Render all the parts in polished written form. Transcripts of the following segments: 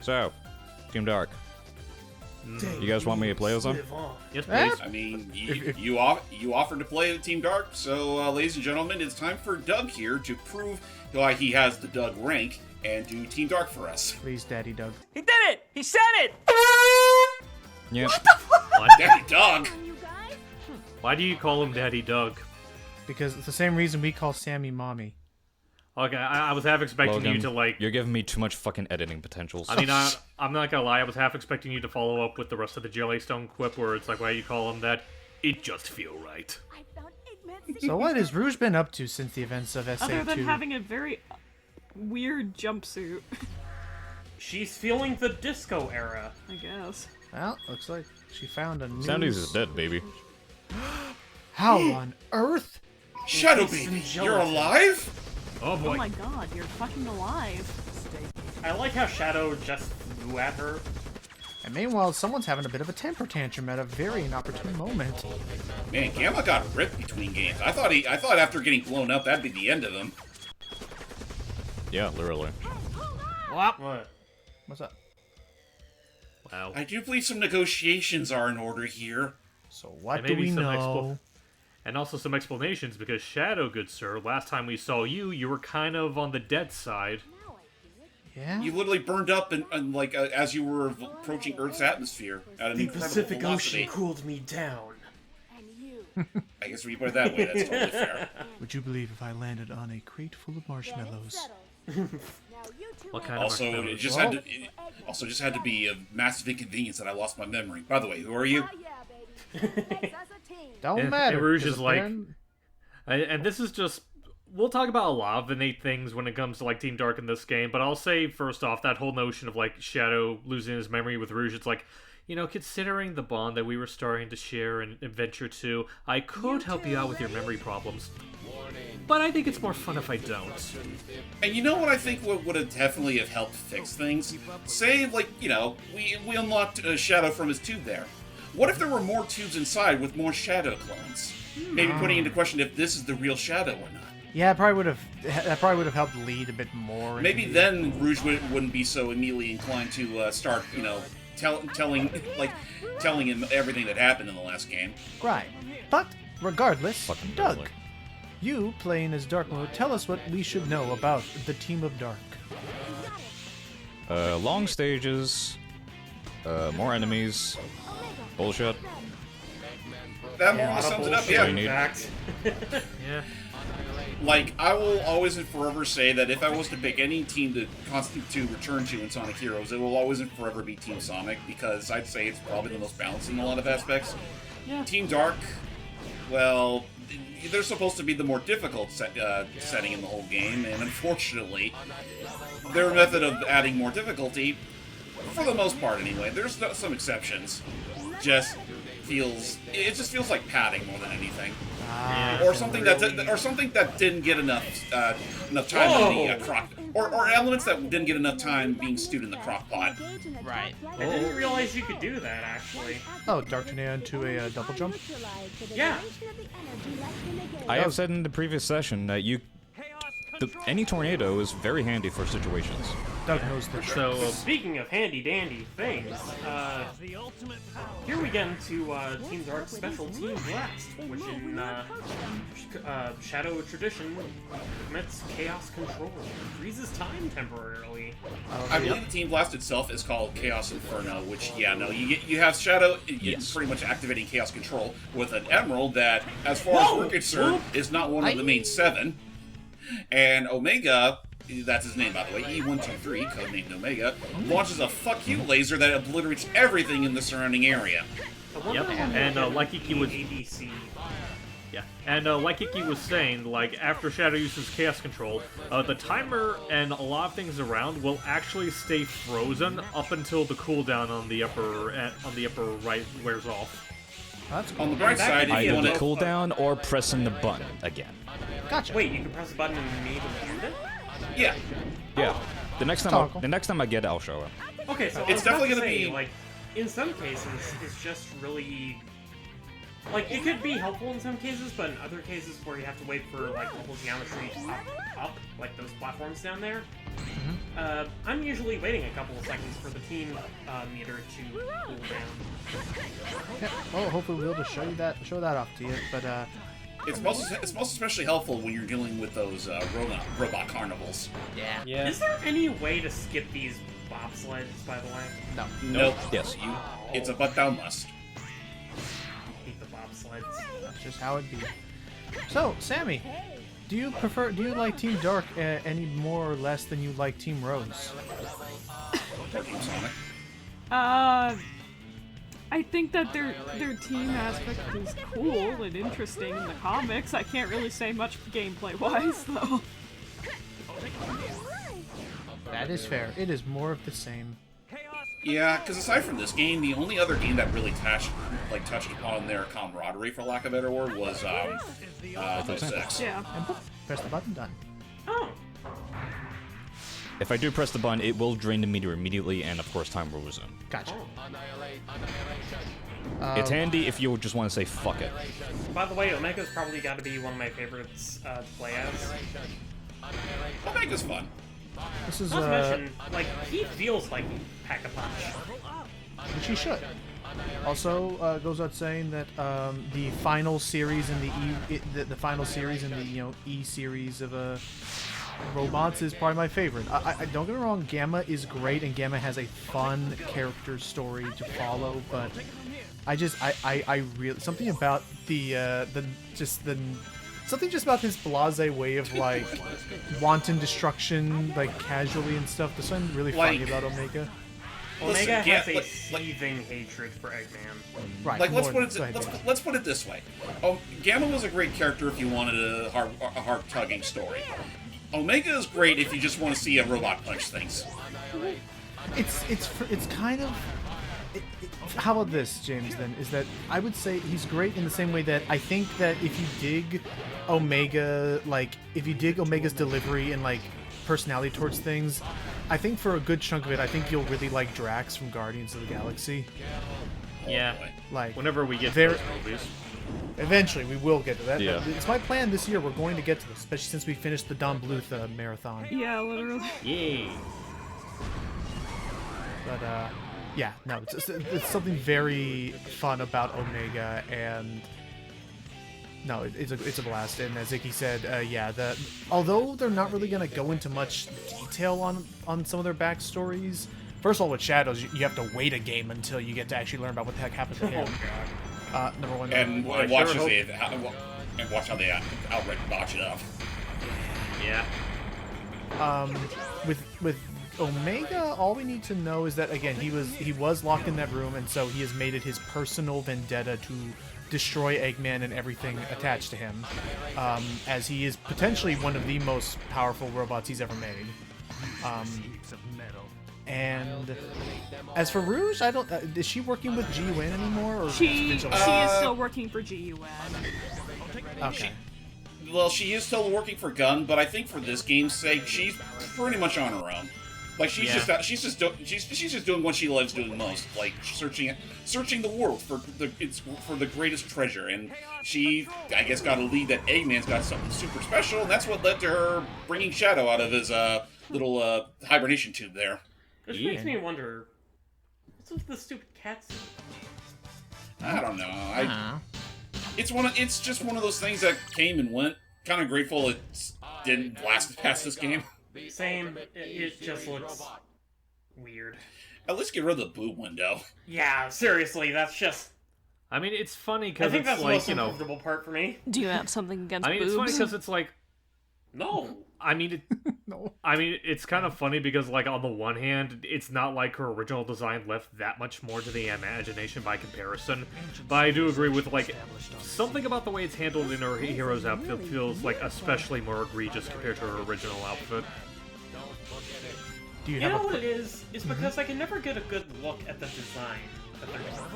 So, Team Dark. You guys want me to play with them? Yes, please. I mean, you offered to play Team Dark, so ladies and gentlemen, it's time for Doug here to prove why he has the Doug rank and do Team Dark for us. Please, Daddy Doug. He did it! He said it! Yeah. Daddy Doug! Why do you call him Daddy Doug? Because it's the same reason we call Sammy Mommy. Okay, I was half expecting Logan, you to, like... You're giving me too much fucking editing potentials. I mean, I'm not gonna lie, I was half expecting you to follow up with the rest of the Jellystone quip where it's like, why you call him that? It just feel right. So what has Rouge been up to since the events of SA2? Other than having a very weird jumpsuit, She's feeling the disco era. I guess. Well, looks like she found a new... Sandy's is dead, baby. How on earth? Shadow Baby, you're alive? Oh boy. Oh my god, you're fucking alive. I like how Shadow just flew at her. And meanwhile, someone's having a bit of a temper tantrum at a very inopportune moment. Man, Gamma got ripped between games. I thought after getting blown up, that'd be the end of him. Yeah, literally. What? What's up? Wow. I do believe some negotiations are in order here. So what And do maybe we some know? And also some explanations, because Shadow, good sir, last time we saw you, you were kind of on the dead side. Yeah? You literally burned up and like as you were approaching Earth's atmosphere at an incredible velocity. cooled me down. I guess when you put it that way, that's totally fair. Would you believe if I landed on a crate full of marshmallows? What kind Also, of it just had to be a massive inconvenience that I lost my memory. By the way, who are you? Don't And matter. Rouge 'cause is like- apparent- And this is just... We'll talk about a lot of innate things when it comes to, like, Team Dark in this game, but I'll say, first off, that whole notion of, like, Shadow losing his memory with Rouge, it's like, you know, considering the bond that we were starting to share in Adventure 2, I could help you out with your memory problems. But I think it's more fun if I don't. And you know what I think would have definitely have helped fix things? Say, like, you know, we unlocked Shadow from his tube there. What if there were more tubes inside with more Shadow clones? Maybe putting into question if this is the real Shadow or not. Yeah, that probably would have helped lead a bit more. Maybe into then Rouge wouldn't be so immediately inclined to start, you know, telling him everything that happened in the last game. Right. But, regardless, Fucking Doug, Doug. you playing as Dark Mode, tell us what we should know about the Team of Dark. Long stages, more enemies, bullshit. That more or less sums it up, yeah. need- Fact. Yeah. Like, I will always and forever say that if I was to pick any team to return to in Sonic Heroes, it will always and forever be Team Sonic, because I'd say it's probably the most balanced in a lot of aspects. Yeah. Team Dark, well, they're supposed to be the more difficult setting in the whole game, and unfortunately, their method of adding more difficulty, for the most part anyway, there's some exceptions, it just feels like padding more than anything. Or something that didn't get enough time in the crock, or elements that didn't get enough time being stewed in the crock pot. Right. I didn't realize you could do that, actually. Oh, Dark Tornado into a double jump? Yeah. I have said in the previous session that any tornado is very handy for situations. Doug knows the So, Speaking of handy-dandy things, here we get into Team Dark's special Team Blast, which in Shadow tradition commits chaos control, freezes time temporarily. I believe the Team Blast itself is called Chaos Inferno, which, yeah, no, you have Shadow pretty much activating Chaos Control with an Emerald that, as far as we're concerned, is not one of the main 7. And Omega, that's his name by the way, E123, codenamed Omega, launches a fuck you laser that obliterates everything in the surrounding area. Yep, and like Iki was... ABC. Yeah, and like Iki was saying, like, after Shadow uses Chaos Control, the timer and a lot of things around will actually stay frozen up until the cooldown on the upper right wears off. That's cool. On the bright side, if you Either want the to... cooldown or pressing the button again. Gotcha. Wait, you can press the button and maybe end it? Yeah. Yeah. The next time I get it, I'll show it. Okay, so It's definitely gonna be- like, in some cases, it's just really... Like, it could be helpful in some cases, but in other cases where you have to wait for, like, the whole geometry to up, like those platforms down there, I'm usually waiting a couple of seconds for the team meter to cool down. Yeah, well, hopefully we'll be able to show that off to you. But It's most especially helpful when you're dealing with those robot carnivals. yeah. Is there any way to skip these bobsleds, by the way? No. Nope. Yes. It's a but thou must. I hate the bobsleds. That's just how it be. So, Sammy, do you like Team Dark any more or less than you like Team Rose? Team Sonic. I think that their team aspect is cool and interesting in the comics. I can't really say much gameplay-wise, though. That is fair. It is more of the same. Yeah, because aside from this game, the only other game that really touched upon their camaraderie, for lack of a better word, was 06. Yeah. And boop, press the button, done. Oh. If I do press the button, it will drain the meter immediately, and of course time will resume. Gotcha. It's handy if you just want to say fuck it. By the way, Omega's probably got to be one of my favorites to play as. Omega's fun. This is Not to mention, like, he feels like pack a punch. which he should. Also, goes without saying that the final series in the final series in the E series of robots is probably my favorite. I don't get me wrong, Gamma is great and Gamma has a fun character story to follow, but I really something about something just about his blasé way of like wanton destruction, like casually and stuff. There's something really funny about Omega. Omega Listen, has a like- seething hatred for Eggman. Right. Like, let's more- put it go ahead, David. let's put it this way. Gamma was a great character if you wanted a heart-tugging story. Omega is great if you just want to see a robot punch things. It's kind of. How about this, James? Then is that I would say he's great in the same way that I think that if you dig Omega, like if you dig Omega's delivery and like personality towards things, I think for a good chunk of it, I think you'll really like Drax from Guardians of the Galaxy. Yeah. boy. Like Whenever we get to There- those movies. eventually we will get to that. Yeah. But it's my plan this year. We're going to get to this, especially since we finished the Don Bluth marathon. Yeah, literally. Yay. But yeah, no, it's something very fun about Omega, and no, it's a blast. And as Icky said, yeah, although they're not really gonna go into much detail on some of their backstories. First of all, with Shadows, you have to wait a game until you get to actually learn about what the heck happened to him. Number one. And Well, I watch sure how they outright botch it up. Yeah. With Omega, all we need to know is that again he was locked in that room, and so he has made it his personal vendetta to destroy Eggman and everything attached to him, as he is potentially one of the most powerful robots he's ever made. And as for Rouge, I don't. Is she working with GUN anymore? Or She is vigilante? still working for GUN. Okay. Well, she is still working for Gun, but I think for this game's sake, she's pretty much on her own. Like she's just doing what she loves doing most, like searching the world for the greatest treasure. And she, I guess, got a lead that Eggman's got something super special, and that's what led to her bringing Shadow out of his little hibernation tube there. Which makes me wonder, what's with the stupid cats? I don't know. It's just one of those things that came and went. Kind of grateful it didn't last past this game. Same, it just looks weird. At least get rid of the boob window. Yeah, seriously, that's just... I mean, it's funny I because think it's that's the like, most uncomfortable part for me. Do you have something against I mean, boobs? it's funny because it's like, No. I mean, No. it's kind of funny because, like, on the one hand, it's not like her original design left that much more to the imagination by comparison. But I do agree with, like, something about the way it's handled in her hero's outfit feels, like, especially more egregious compared to her original outfit. Do you You have know a what it is? It's because I can never get a good look at the design that they're going for.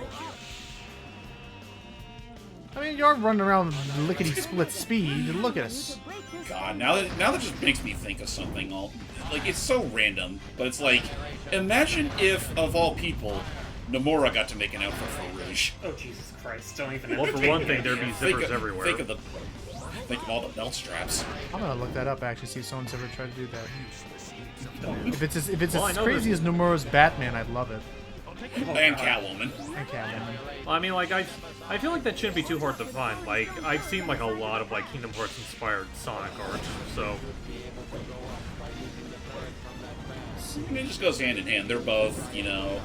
I mean, you're running around lickety split speed. Look at us. God, now that just makes me think of something. Like, it's so random, but it's like, imagine if, of all people, Nomura got to make an outfit for Rouge. Oh, Jesus Christ, don't even Well, for one thing, there'd be Think zippers of, everywhere. think of all the belt straps. I'm gonna look that up actually, see if someone's ever tried to do that. If it's Well, I as know crazy there's- as Nomura's Batman, I'd love it. And Catwoman. And Catwoman. Well, I mean, like, I feel like that shouldn't be too hard to find. Like, I've seen, like, a lot of, like, Kingdom Hearts-inspired Sonic art, so... I mean, it just goes hand in hand. They're both, you know,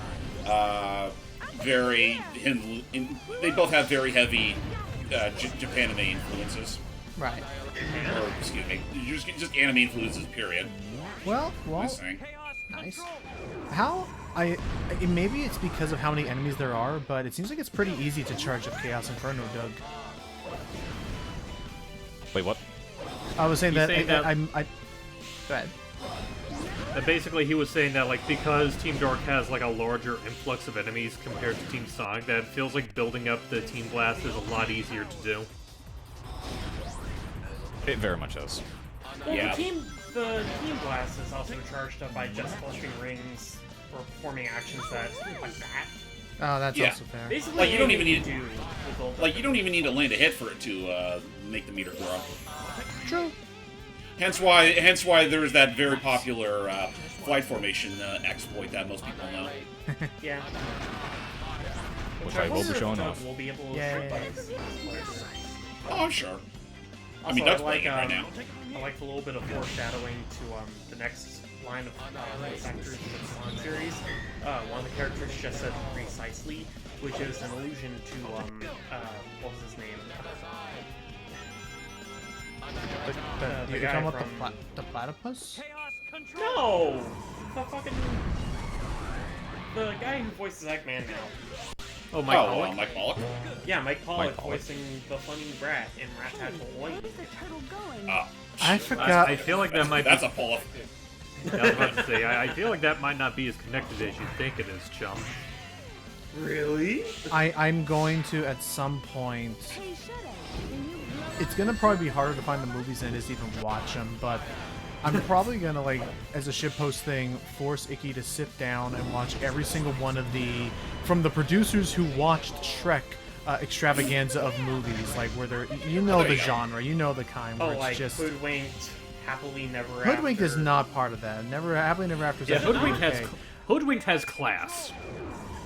very... they both have very heavy Japanime influences. Right. Or, excuse me, just anime influences, period. Well, Nice thing. nice. How maybe it's because of how many enemies there are, but it seems like it's pretty easy to charge up Chaos Inferno, Doug. Wait, what? I was saying He's that, saying that- Go ahead. Basically, he was saying that, like, because Team Dark has, like, a larger influx of enemies compared to Team Sonic, that it feels like building up the Team Blast is a lot easier to do. It very much is. Well, Yeah. the Team Blast is also charged up by just clustering rings or performing actions that like that. Oh, that's Yeah. also fair. Basically, Like, you don't anything even do will build Like, up. you don't even need to land a hit for it to make the meter grow. True. Hence why there's that very popular flight formation exploit that most people know. Yeah. Which I will be wonder showing if off. Doug will be able to Yay. shoot those players. Oh, I'm sure. I Also, mean, Doug's like, playing it right now. I like a little bit of foreshadowing to the next line of voice actors in the Sonic series. One of the characters just said precisely, which is an allusion to what was his name? The You're guy talking about from- the platypus? No, the guy who voices Eggman now. Oh, Mike Pollock? Mike Pollock. Yeah, Mike Pollock Pollock. voicing the funny brat in Ratatouille. I forgot. I feel like that might be... That's a pull-up. I was about to say, I feel like that might not be as connected as you think it is, chum. Really? I'm going to at some point. It's gonna probably be harder to find the movies than it is to even watch them, but I'm probably gonna, like, as a shitpost thing, force Icky to sit down and watch every single one of from the producers who watched Shrek extravaganza of movies, like where they're, you know, There the you go. genre, you know the kind, where Oh, it's like just Hoodwinked, Happily Never Hoodwinked After. is not part of that. Happily Never After. Yeah, Hoodwinked okay. has class.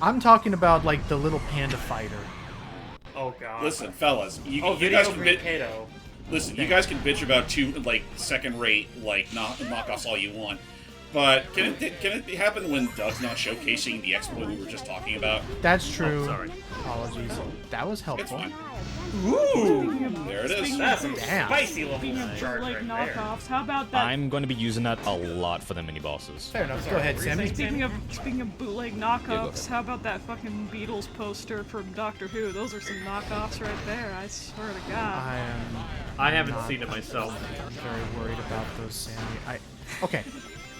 I'm talking about like the little panda fighter. Oh god. Listen, fellas, you guys Video can Green bitch. Kato. Listen, you guys can bitch about two second-rate knockoffs all you want, but can it happen when Doug's not showcasing the exploit we were just talking about? That's true. sorry. Apologies. That was It's helpful. fine. Ooh! There it is. That's some Damn. spicy level Speaking of charge bootleg right there. knockoffs, how about that? I'm going to be using that a lot for the mini bosses. Fair enough. Go ahead, What were you Sammy. saying? Speaking of bootleg go knockoffs, ahead. how about that fucking Beatles poster from Doctor Who? Those are some knockoffs right there. I swear to God. I haven't not seen it myself. very worried about those, Sammy. Okay.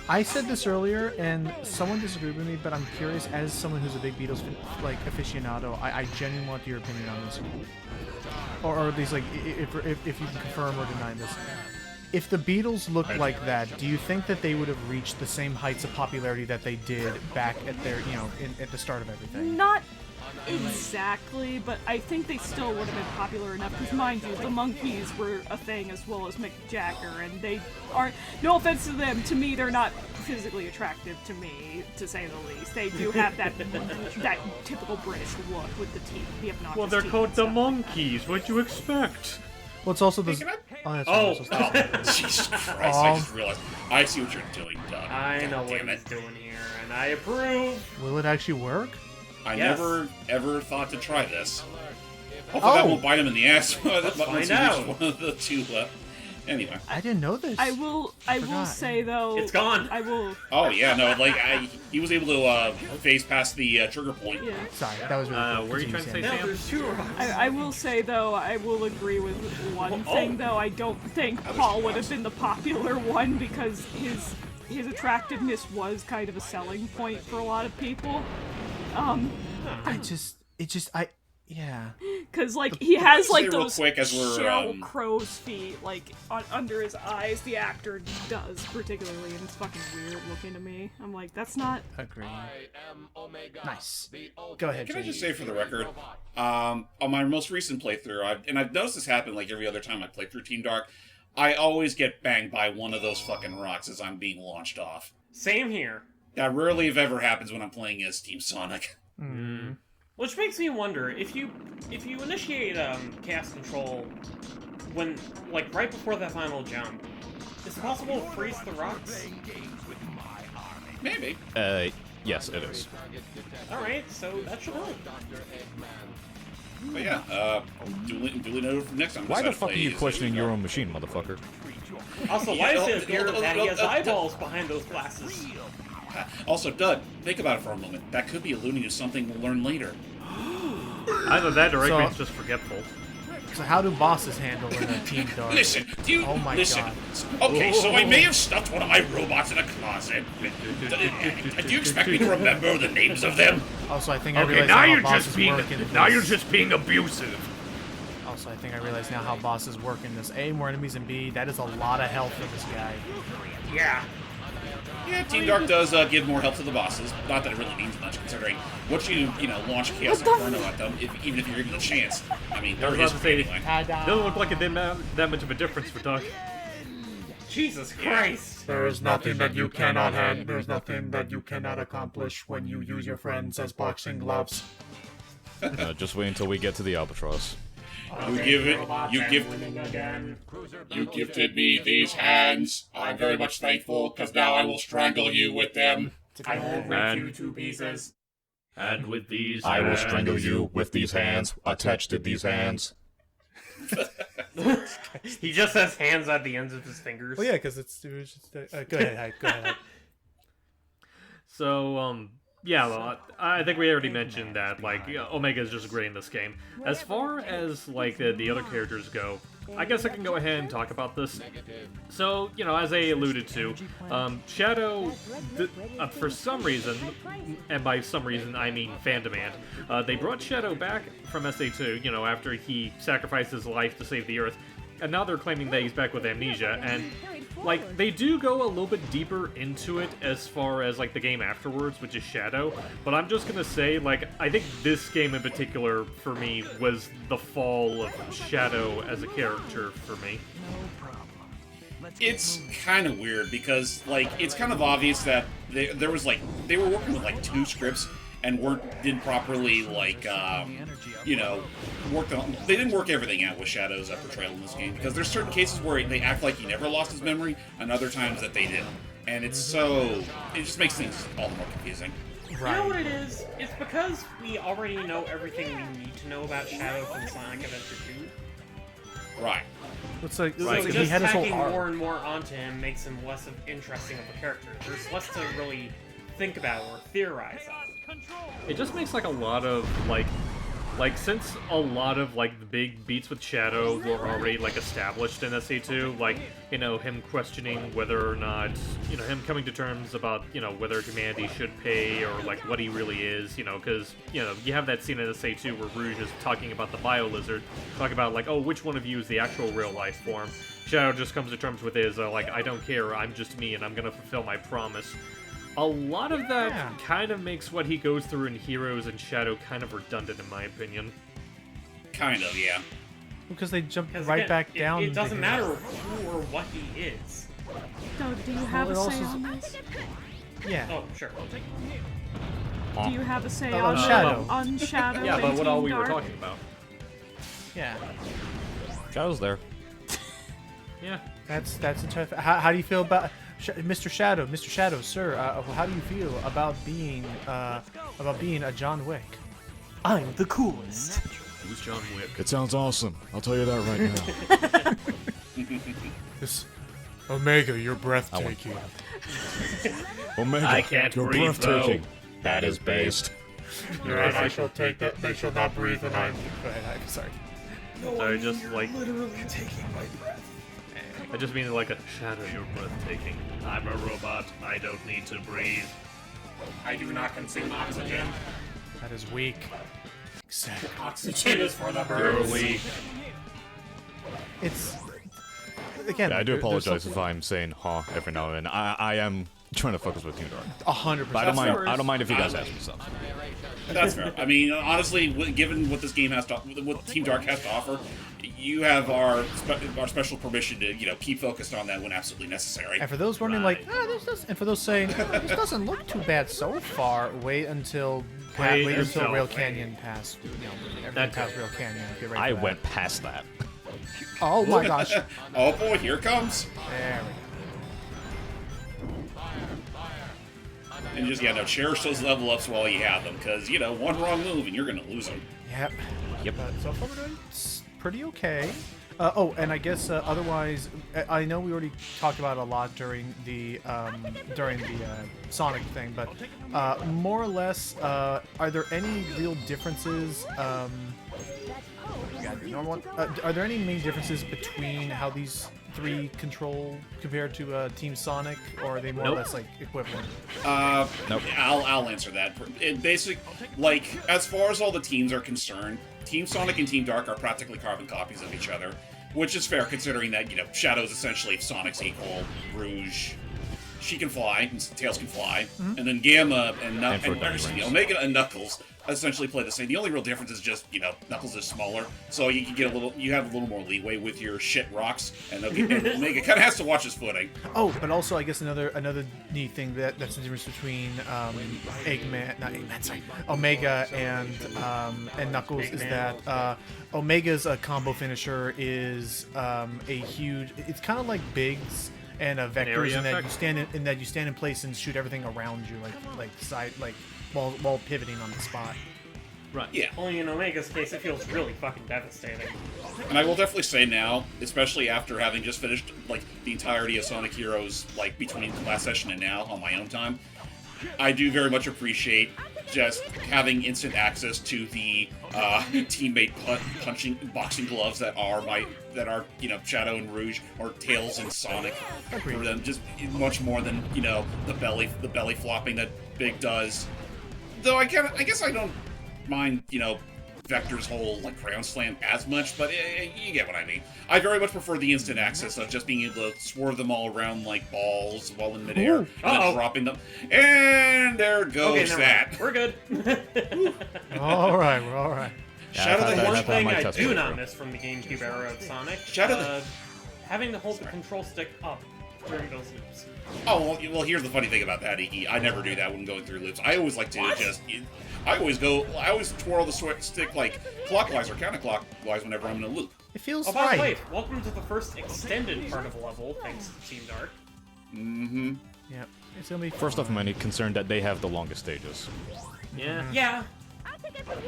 I said this earlier, and someone disagreed with me, but I'm curious, as someone who's a big Beatles aficionado, I genuinely want your opinion on this, or at least like if you can confirm or deny this. If the Beatles looked like that, do you think that they would have reached the same heights of popularity that they did back at their, at the start of everything? Not exactly, but I think they still would have been popular enough. Because mind you, the Monkees were a thing as well as Mick Jagger, and they aren't. No offense to them, to me they're not physically attractive to me, to say the least. They do have that that typical British look with the teeth, the obnoxious Well, they're teeth called and the stuff. Monkeys. What'd you expect? Well, it's also the. Can I- Oh, that's Oh, right, it's also- Jesus Christ! I just realized. I see what you're doing, Doug. I know God what damn he's it. doing here, and I approve. Will it actually work? I Yes. never ever thought to try this. Hopefully that Oh. won't bite him in the ass. Let's find out. One of the two. Anyway. I didn't know this. I will Forgot. say though. It's gone. I will. Oh yeah, no, like he was able to phase past the trigger point. Yeah. Sorry, that was really cool. Were you Continue, trying to say Sammy. No, there's two rocks. I will say though, I will agree with one thing though. I don't think Paul would have been the popular one because his attractiveness was kind of a selling point for a lot of people. Yeah. Cause like he has Say like real those quick as we're, Sheryl crow's feet like under his eyes. The actor does particularly, and it's fucking weird looking to me. I'm like, that's not. Agree. Nice. Go ahead. Can I JD. just say for the record, on my most recent playthrough, I've noticed this happen like every other time I play through Team Dark, I always get banged by one of those fucking rocks as I'm being launched off. Same here. That rarely, if ever, happens when I'm playing as Team Sonic. Which makes me wonder if you initiate chaos control when right before that final jump, is it possible to freeze the rocks? Maybe. Yes, it is. All right, so that should help. But yeah, duly noted for next time. Why the fuck are you questioning your own machine, motherfucker? Also, why does it appear that he has eyeballs behind those glasses? Also, Doug, think about it for a moment. That could be alluding to something we'll learn later. Either that or So- Eggman's just forgetful. So how do bosses handle in a Team Dark? Listen, do you... Oh my listen. god. Okay, so I may have stuffed one of my robots in a closet. Do you expect me to remember the names of them? Also, I think I Okay, realize now how you're bosses just being work in now this. you're just being abusive. Also, I think I realize now how bosses work in this. A, more enemies, and B, that is a lot of health for this guy. Yeah. Yeah, Team Dark does give more help to the bosses. Not that it really means much, considering once you launch Chaos Inferno at them, even if you're given a chance. I mean, I they're was about to say, anyway. it doesn't look like it did that much of a difference for Doug. Jesus Christ. There is nothing that you cannot handle. There's nothing that you cannot accomplish when you use your friends as boxing gloves. Just wait until we get to the Albatross. You gifted me these hands. I'm very much thankful, because now I will strangle you with them. I will rip And- you to pieces. And with these, I will strangle you with these hands, attached to these hands. He just has hands at the ends of his fingers. Well, yeah, because it's just, go ahead, Hyde, go ahead. So, yeah, well, I think we already mentioned that, Omega is just great in this game. As far as, the other characters go, I guess I can go ahead and talk about this. So, as I alluded to, Shadow, for some reason, and by some reason I mean fan demand, they brought Shadow back from SA2, after he sacrificed his life to save the Earth, and now they're claiming that he's back with amnesia, and they do go a little bit deeper into it as far as, the game afterwards, which is Shadow, but I'm just gonna say, I think this game in particular, for me, was the fall of Shadow as a character for me. It's kind of weird, because, it's kind of obvious that they were working with, 2 scripts, and didn't properly, work on... They didn't work everything out with Shadow's portrayal in this game, because there's certain cases where they act like he never lost his memory, and other times that they didn't. And it's so... It just makes things all the more confusing. You know what it is? It's because we already know everything we need to know about Shadow from Sonic Adventure 2. Right. It's like, So he just had his whole tacking arc. more and more onto him makes him less interesting of a character. There's less to really think about or theorize on. It just makes, a lot of, since a lot of, the big beats with Shadow were already, established in SA2, him questioning whether or not, him coming to terms about, whether humanity should pay or, what he really is, because, you have that scene in SA2 where Rouge is talking about the Bio-Lizard, talking about, oh, which one of you is the actual real-life form? Shadow just comes to terms with his, I don't care, I'm just me, and I'm gonna fulfill my promise. A lot of that kind of makes what he goes through in Heroes and Shadow kind of redundant, in my opinion. Kind of, yeah. Because they jump 'Cause right again, back down. It doesn't to- matter who or what he is. Doug, do you have Well, a it say also- on this? Yeah. Oh, sure. Do you have a say Oh, on Shadow. on Shadow? Yeah, but and what all Team we were Dark? talking about. Yeah. Shadow's there. Yeah. That's interesting. How do you feel about Mr. Shadow? Mr. Shadow, sir, how do you feel about being a John Wick? I'm the coolest. Who's John Wick? It sounds awesome. I'll tell you that right now. This Omega, you're breathtaking. Omega, I can't you're breathe, breathtaking. That is based. And I shall take that. They shall not breathe, and I'm Go ahead, I'm sorry. Sorry, just literally taking my breath. I just mean a Shadow, you're breathtaking. I'm a robot. I don't need to breathe. I do not consume oxygen. That is weak. Exactly. Oxygen is for the You're birds. weak. It's again. Yeah, I do there's apologize something- if I'm saying "huh" every now and then. I am trying to focus with Team Dark. 100%. But I don't mind. fair. I don't mind if you guys ask me something. That's fair. I mean, honestly, given what this game has to, what Team Dark has to offer, you have our special permission to, keep focused on that when absolutely necessary. And for those wondering, and for those saying, this doesn't look too bad so far, wait until Rail Canyon passed. Everything past Rail Canyon. Get ready I for that. went past that. Oh my gosh. Oh boy, here it comes. There we go. And just, cherish those level ups while you have them, because, one wrong move and you're going to lose them. Yep. Yep. So far we're doing pretty okay. And I guess otherwise, I know we already talked about it a lot during the Sonic thing, but more or less, are there any real differences? Are there any main differences between how these three control compared to Team Sonic, or are they more or less like equivalent? Nope. I'll answer that. As far as all the teams are concerned, Team Sonic and Team Dark are practically carbon copies of each other, which is fair considering that, Shadow's essentially Sonic's equal, Rouge, she can fly, and Tails can fly, and then Gamma and Omega and Knuckles essentially play the same. The only real difference is just, Knuckles is smaller, so you can get you have a little more leeway with your shit rocks, and Omega kind of has to watch his footing. Oh, but also I guess another neat thing that's the difference between Omega and Knuckles is that Omega's combo finisher is a huge. It's kind of like Biggs and vectors, in that you stand in place and shoot everything around you, while pivoting on the spot. Right. Yeah. Only in Omega's case, it feels really fucking devastating. And I will definitely say now, especially after having just finished the entirety of Sonic Heroes, between the last session and now on my own time, I do very much appreciate just having instant access to the teammate punching boxing gloves that are Shadow and Rouge or Tails and Sonic. For them, just much more than the belly flopping that Big does. Though I guess I don't mind Vector's whole ground slam as much, but you get what I mean. I very much prefer the instant access of just being able to swerve them all around like balls while in midair, and then dropping them. And there goes that. We're good. All right, we're all right. Shadow the One Hedgehog. thing I do not miss from the GameCube era of Sonic, having to hold the control stick up during those loops. Oh, well, here's the funny thing about that, Iki. I never do that when going through loops. I always like to I always twirl the stick clockwise or counterclockwise whenever I'm in a loop. It feels Oh, by the way, right. welcome to the first extended Carnival level, thanks to Team Dark. Mm-hmm. Yeah, it's gonna be First off, I'm only concerned that they have the longest stages. Yeah. Yeah.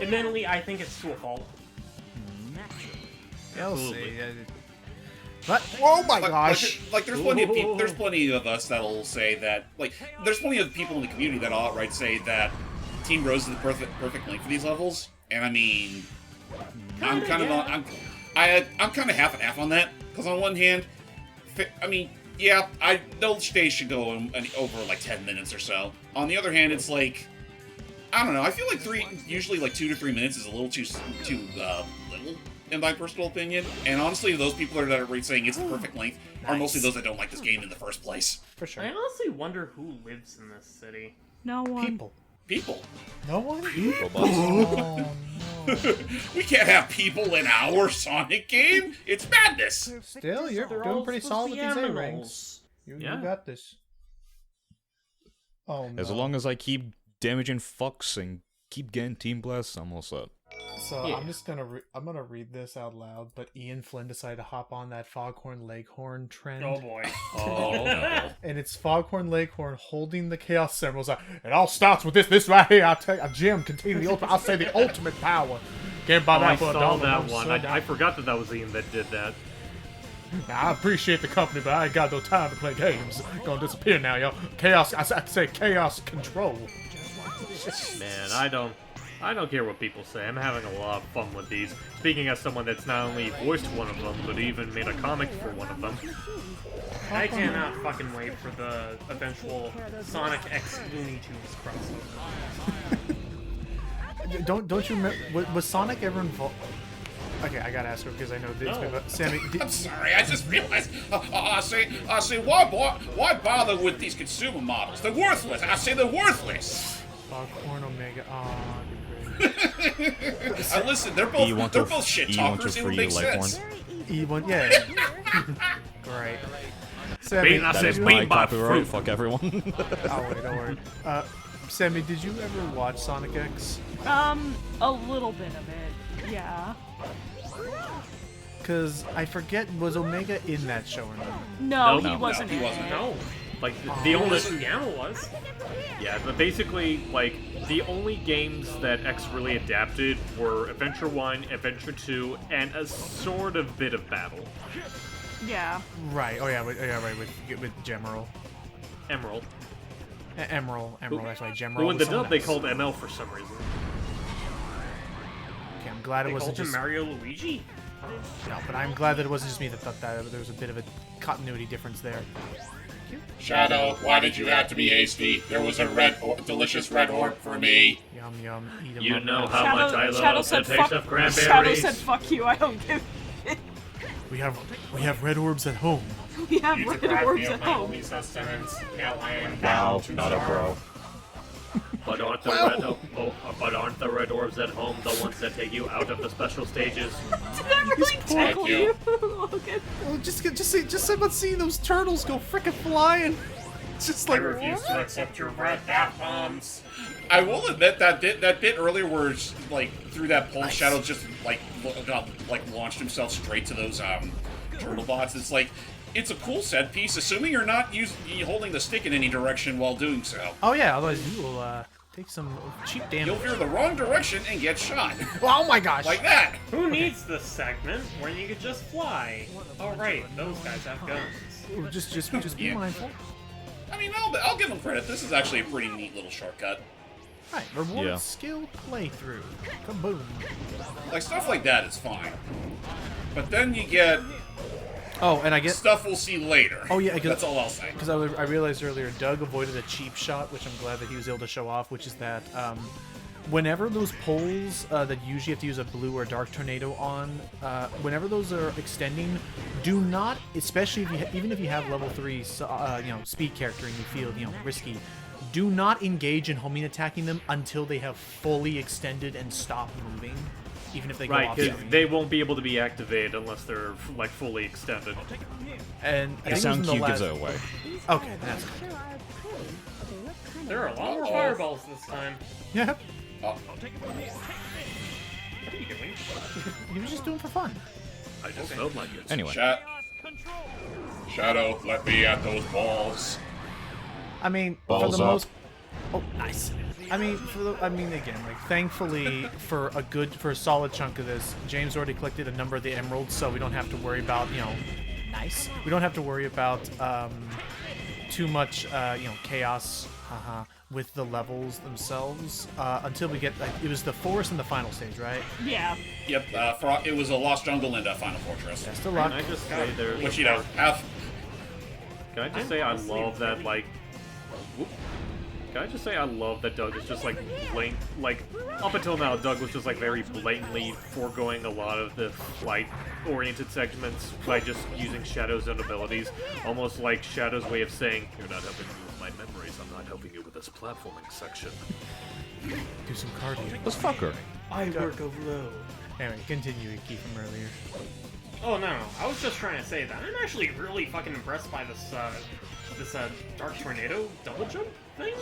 Admittedly, I think it's to a fault. We'll see. But oh my gosh! There's plenty of people. There's plenty of us that'll say that. There's plenty of people in the community that'll outright say that Team Rose is the perfect length for these levels. And I mean, I'm kind of half and half on that. Because on one hand, I mean, yeah, those days should go over 10 minutes or so. On the other hand, it's I don't know. I feel usually 2 to 3 minutes is a little too little, in my personal opinion. And honestly, those people that are saying it's the perfect length are mostly those that don't like this game in the first place. For sure. I honestly wonder who lives in this city. No one. People. No one? Robots. We can't have people in our Sonic game. It's madness. Still, you're They're doing all pretty supposed solid to with be these animals. A-rings. Yeah. You got this. Oh, no. As long as I keep damaging fucks and keep getting Team Blasts, I'm all set. So Yeah. I'm just gonna I'm gonna read this out loud. But Ian Flynn decided to hop on that Foghorn Leghorn trend. Oh boy. Oh no. And it's Foghorn Leghorn holding the Chaos Emeralds. It all starts with this right here. I'll tell you, a gem containing the ultimate. I'll say the ultimate power. Can't buy I that for a saw dollar. that I'm one. so I forgot that was Ian that did that. Now, I appreciate the company, but I ain't got no time to play games. Gonna disappear now, yo. Chaos. I say chaos control. Man, I don't care what people say. I'm having a lot of fun with these. Speaking as someone that's not only voiced one of them, but even made a comic for one of them. I cannot fucking wait for the eventual Sonic X Looney Tunes crossover. Don't you remember? Was Sonic ever involved? Okay, I gotta ask her because I know this. Sammy, I'm sorry, I just realized. I say, why bother with these consumer models? They're worthless. I say they're worthless. Foghorn Omega. Oh, Listen, they're both shit talkers. It would make sense. E1, yeah. Great. Sammy, That is my copyright. Fuck everyone. Oh wait, don't worry. Sammy, did you ever watch Sonic X? A little bit of it, yeah. Cause I forget, was Omega in that show or not? No, No, he wasn't. he in wasn't. it. No. Like, the only... Sugiyama was. Yeah, but basically, like, the only games that X really adapted were Adventure 1, Adventure 2, and a sort of bit of Battle. Yeah. Right. Oh yeah. Right. With Gemerald. Emerald. Emerald. That's right. Gemerald. Who in the was someone dub they else. called ML for some reason. Okay, I'm glad it They wasn't called him just. Mario Luigi? No, but I'm glad that it wasn't just me that thought that. There was a bit of a continuity difference there. Shadow, why did you have to be hasty? There was a delicious red orb for me. Yum yum. Eat 'em You up. know how much I Shadow love said the taste fuck. of cranberries. Shadow said fuck you. I don't give. We have red orbs at home. We have You red deprived orbs me at of my home. only sustenance. Now I am Wow, bound to not a starve. pro. But aren't the red orbs at home the ones that take you out of the special stages? Did that really tickle you. you? Okay. Oh, just about seeing those turtles go frickin' flying. It's just I like. refuse to accept your red bath bombs. I will admit that bit earlier where it's, like through that pole, Shadow just launched himself straight to those turtle bots. It's like it's a cool set piece, assuming you're not holding the stick in any direction while doing so. Oh yeah, otherwise you will take some cheap You'll damage. veer the wrong direction and get shot. Oh my gosh! Like that. Who needs this segment when you could just fly? Oh right, those guys have guns. Just be Yeah. mindful. I mean, I'll give them credit. This is actually a pretty neat little shortcut. Right, reward Yeah. skill playthrough. Kaboom. Like, stuff like that is fine. But then you get Oh, and I get. stuff we'll see later. Oh, yeah, I get- That's all I'll say. Because I realized earlier, Doug avoided a cheap shot, which I'm glad that he was able to show off, which is that whenever those poles that you usually have to use a blue or dark tornado on, whenever those are extending, do not, especially even if you have level 3 speed character and you feel risky, do not engage in homing attacking them until they have fully extended and stop moving, even if they go Right, off because screen. they won't be able to be activated unless they're like fully extended. And I think The it was sound in the cue last... gives it away. Okay, that's good. There are a lot more fireballs this time. Yeah, Oh, What are you doing? he was just doing it for fun. I just felt like it. Anyway, Shadow, let me at those balls. I mean, Balls for the up. most. Oh, nice. I mean, again, like, thankfully, for a solid chunk of this, James already collected a number of the emeralds, so we don't have to worry about, nice. We don't have to worry about too much, chaos, with the levels themselves until we get, like, it was the forest in the final stage, right? Yeah. yep. It was a Lost Jungle and a Final Fortress. Best of Can luck. I just say there's... Which, have... Can I just say I love that, like... Whoop. Can I just say I love that Doug is just, like, up until now, Doug was just, like, very blatantly foregoing a lot of the flight-oriented segments by just using Shadow's own abilities. Almost like Shadow's way of saying, you're not helping me with my memories, I'm not helping you with this platforming section. Do some cardio. let's fuck her. I work over low. Anyway, continue, Keith, from earlier. Oh no, I was just trying to say that I'm actually really fucking impressed by this Dark Tornado double jump thing.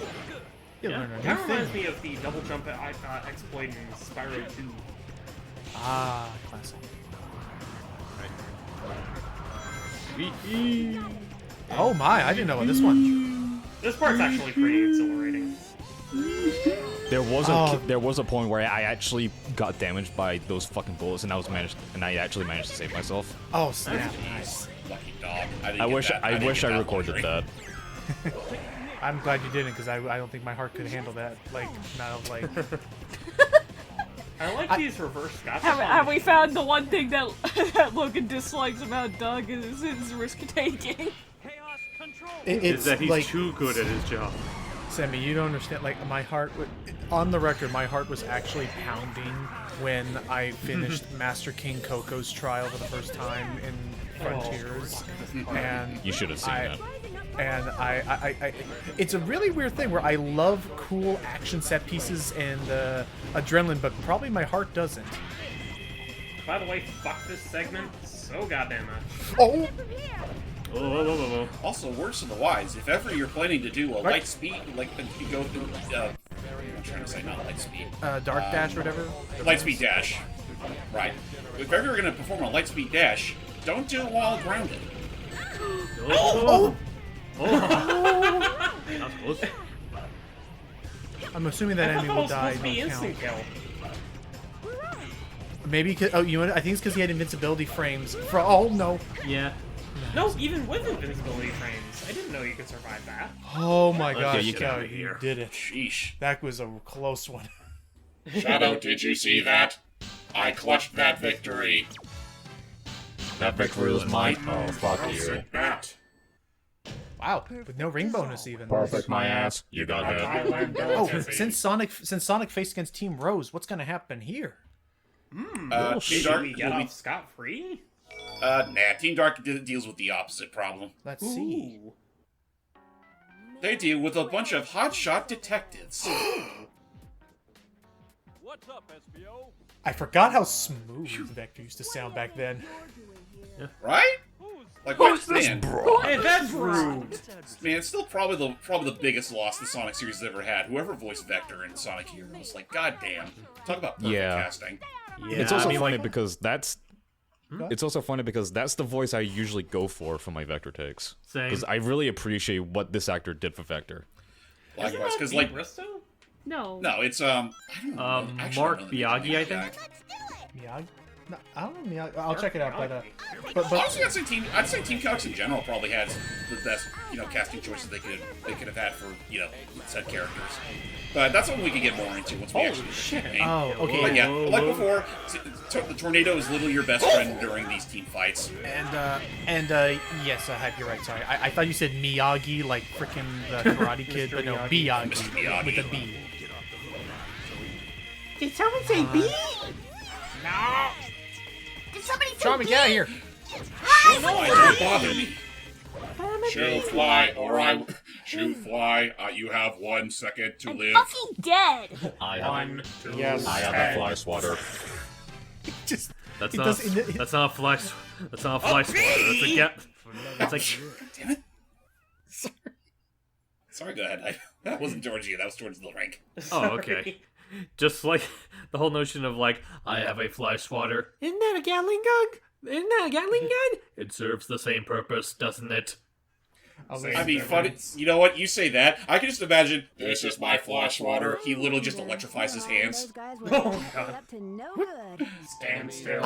You Yeah. learn a new Kind of reminds thing. me of the double jump exploit in Spyro 2. Ah, classic. Oh my, I didn't know about this one. This part's actually pretty exhilarating. There was a point where I actually got damaged by those fucking bullets, and I actually managed to save myself. Oh, snap. Nice. Lucky dog. I wish I recorded that. I'm glad you didn't, because I don't think my heart could handle that. Like, not like... I like these reverse gotcha. Have we found the one thing that, that Logan dislikes about Doug is his risk taking? It's Is that he's like, too good at his job. Sammy, you don't understand. Like, my heart, on the record, my heart was actually pounding when I finished Master King Coco's trial for the first time in Frontiers. And You should have seen that. And I it's a really weird thing where I love cool action set pieces and adrenaline, but probably my heart doesn't. By the way, fuck this segment so goddamn much. Oh! Also, words to the wise. If ever you're planning to do a light speed, like you go through, I'm trying to say not light speed. Dark dash or whatever? Light speed dash. Right. If ever you're going to perform a light speed dash, don't do it while grounded. Oh! That's close. I'm assuming that enemy will die. Supposed to be No instant count. kill. Maybe, you know what? I think it's because he had invincibility frames. Oh, no. Yeah. No, even with invincibility frames, I didn't know you could survive that. Oh my gosh, you yeah, can. you did it. Sheesh. That was a close one. Shadow, did you see that? I clutched that victory. That victory was mine. Oh, fuck you. That. Wow, with no ring bonus even. Perfect, my ass. You got it. Oh, since Sonic faced against Team Rose, what's gonna happen here? Team Should Dark we get will be- off scot-free? nah, Team Dark deals with the opposite problem. Let's see. Ooh. They deal with a bunch of hotshot detectives. I forgot how smooth Vector used to sound back then. Right? Like, what, man? Hey, that's rude! Man, it's still probably the biggest loss the Sonic series has ever had. Whoever voiced Vector in Sonic Heroes, like, goddamn. Talk about perfect Yeah. casting. Yeah, It's also I mean, funny like, because that's. It's also funny because that's the voice I usually go for my Vector takes. Same. Because I really appreciate what this actor did for Vector. Likewise, because like, Bristow? No. no, it's I don't know. Actually, I Mark don't know the name Biaggi, I of the think. guy. Miyagi? No, I don't know Miyagi. I'll check it out, but Honestly, I'd say Team Chaotix in general probably has the best, casting choices they could have had for, said characters. But that's something we can get more into once we actually get the game. Oh, okay. But yeah, like before, the tornado is literally your best friend during these team fights. And yes, Hype, you're right. Sorry, I thought you said Miyagi, like freaking the Karate Kid, but no, Miyagi Mr. Miyagi. with a B. Did someone say B? No. Did somebody say Charmy, B? get out of here. Why don't bother me? Shoo fly, or I. Shoo fly, you have 1 second to live. Fucking dead. I Yes. I have a fly swatter. Just That's it not. does- it- That's not a fly. That's not a fly swatter. That's a get. That's like. Damn it. Sorry, go ahead. That wasn't towards you. That was towards the rank. Oh, okay. Just like the whole notion of like, I have a fly swatter. Isn't that a Gatling gun? Isn't that a Gatling gun? It serves the same purpose, doesn't it? I mean, funny. You know what? You say that. I can just imagine. This is my fly swatter. He literally just electrifies his hands. Oh, God. Up to no good. Stand still.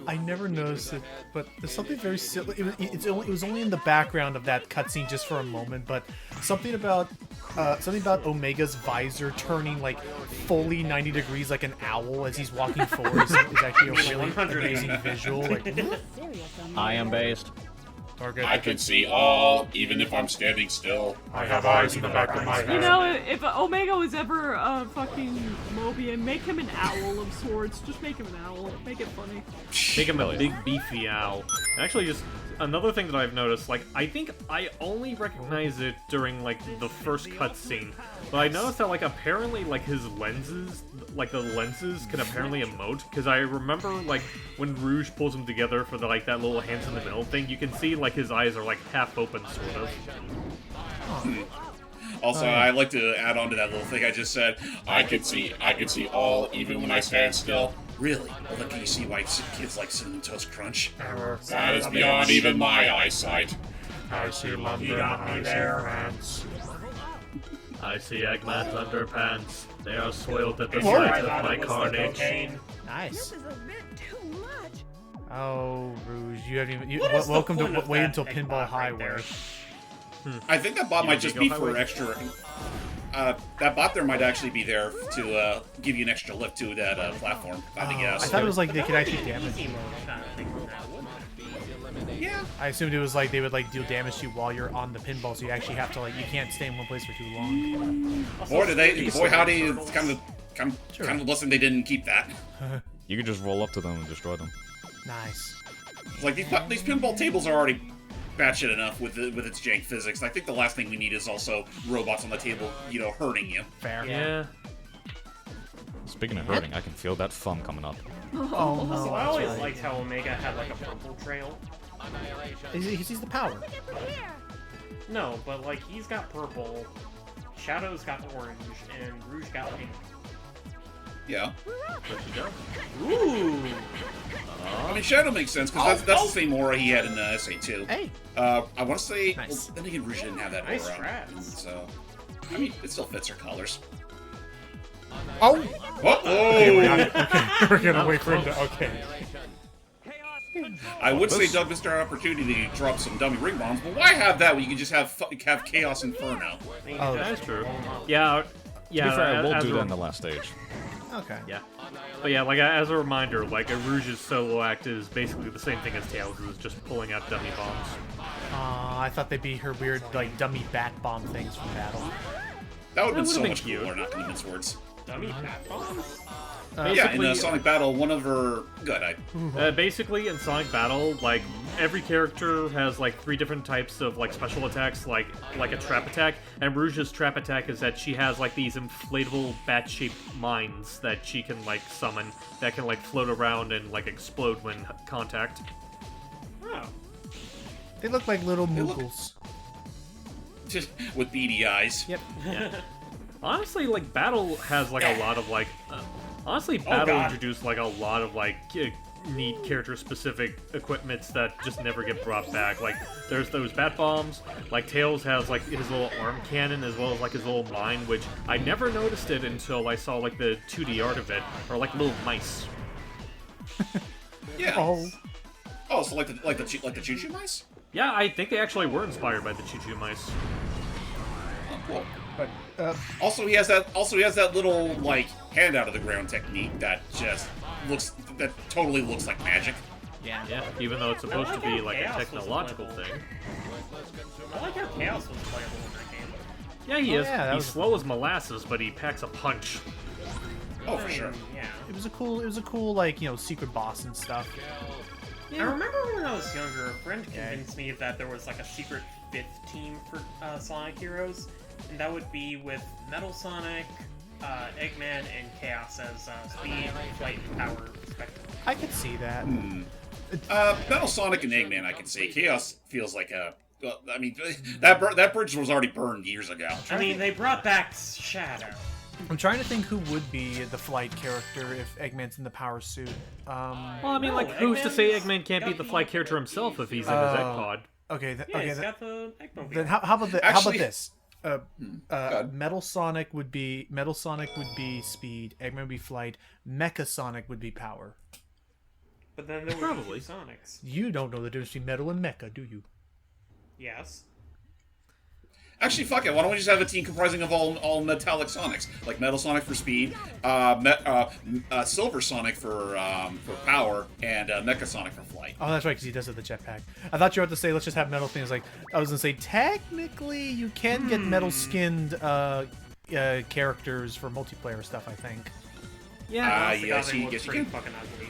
I never noticed it, but there's something very silly. It was only in the background of that cutscene just for a moment, but something about Omega's visor turning like fully 90 degrees like an owl as he's walking forward is actually a really 180. amazing visual. Like, I am based. target. I can see all, even if I'm standing still. I have eyes in the back of my head. You know, if Omega was ever a fucking Mobian, make him an owl of sorts. Just make him an owl. Make it funny. Make him Hell a yeah. big beefy owl. Actually, just another thing that I've noticed, like, I think I only recognize it during, like, the first cutscene. But I noticed that, like, apparently, like, his lenses, like, the lenses can apparently emote. Because I remember, like, when Rouge pulls them together for, the, like, that little hands in the middle thing, you can see, like, his eyes are, like, half open, sort of. Also, I'd like to add on to that little thing I just said. I can see all, even when I stand still. Really? Well, then can you see why kids like Cinnamon Toast Crunch? That is beyond even my eyesight. I see London underpants. I see Eggman's underpants. They are soiled at the Whoa. sight of my carnage. Nice. This is a bit too much. Oh, Rouge, you haven't even. What is the Welcome point to of Wait that Until big Pinball bot right Highway. there? I think that bot might just be for Highway? extra. That bot there might actually be there to give you an extra lift to that platform. I think I yes. thought it was like they could actually damage Easy you. mode kind of thing on that one. Yeah. I assumed it was like they would like deal damage to you while you're on the pinball, so you actually have to like you can't stay in one place for too long. Boy, howdy, it's kind of a blessing they didn't keep that. You could just roll up to them and destroy them. Nice. It's like these pinball tables are already batshit enough with its jank physics. I think the last thing we need is also robots on the table, you know, hurting you. Fair. Yeah. Speaking of hurting, I can feel that fun coming up. Oh no. So I always that's right. liked how Omega had like a purple trail. He's the power. No, but like he's got purple, Shadow's got orange, and Rouge got pink. Yeah. Ooh! I mean, Shadow makes sense, because that's the same aura he had in SA2. Hey. I want to say... Nice. Well, then again, Rouge didn't have that Nice aura. strats. And so... I mean, it still fits her colors. Oh. Oh! We're gonna wait for him to. Okay. I would say Doug missed our opportunity to drop some dummy ring bombs, but why have that when you can just have Chaos Inferno? Oh, That's true. Yeah. Yeah. To be fair, I will as do a- that in the last stage. Okay. Yeah. But yeah, like as a reminder, like a Rouge's solo act is basically the same thing as Tails, is just pulling out dummy bombs. I thought they'd be her weird like dummy bat bomb things from battle. That would have been That so would've much been cute. cooler, not Demon's Words. Dummy bat bombs? Yeah, in Basically- Sonic Battle, one of her... Good, Basically, in Sonic Battle, like every character has like 3 different types of like special attacks, like a trap attack. And Rouge's trap attack is that she has like these inflatable bat-shaped mines that she can like summon that can like float around and like explode when contact. Oh. They look like little moogles. Just with beady eyes. Yep. Honestly, like Battle has like a lot of like. Honestly, Battle God. introduced like a lot of like neat character-specific equipments that just never get brought back. Like there's those bat bombs. Like Tails has like his little arm cannon as well as like his little mine, which I never noticed it until I saw like the 2D art of it, or like little mice. Yeah. Oh. So like the choo-choo mice? Yeah, I think they actually were inspired by the Choo-Choo mice. Oh, cool. But Also, he has that little like hand out of the ground technique that totally looks like magic. yeah. Yeah, even though it's supposed to be like a Chaos was technological playable. thing. I like how Chaos was playable in that game. Yeah, he Oh, is. yeah, that He's was- slow as molasses, but he packs a punch. Oh, for sure. Yeah. It was a cool like secret boss and stuff. I remember when I was younger, a friend convinced me that there was like a secret 5th team for Sonic Heroes, and that would be with Metal Sonic, Eggman, and Chaos as speed, flight, and power, respectively. I could see that. Metal Sonic and Eggman, I can see. Chaos feels like a. Well, I mean, that bridge was already burned years ago. I mean, they brought back Shadow. I'm trying to think who would be the flight character if Eggman's in the power suit. Well, I mean, No, like, who's to say Eggman's Eggman can't be got the the- flight character himself if he's in his egg pod? Okay. Yeah, Okay. he's got the Eggmobile. Then how about how about Actually- this? ahead. Metal Sonic would be speed. Eggman would be flight. Mecha Sonic would be power. But then there would Probably. be 2 Sonics. You don't know the difference between metal and mecha, do you? Yes. Actually, fuck it. Why don't we just have a team comprising of all metallic Sonics, like Metal Sonic for speed, Silver Sonic for power, and Mecha Sonic for flight. Oh, that's right, because he does have the jetpack. I thought you were about to say, let's just have metal things. Like, I was gonna say, technically, you can get metal-skinned characters for multiplayer stuff. I think. Yeah. Yes, They you look guess you pretty can. fucking ugly.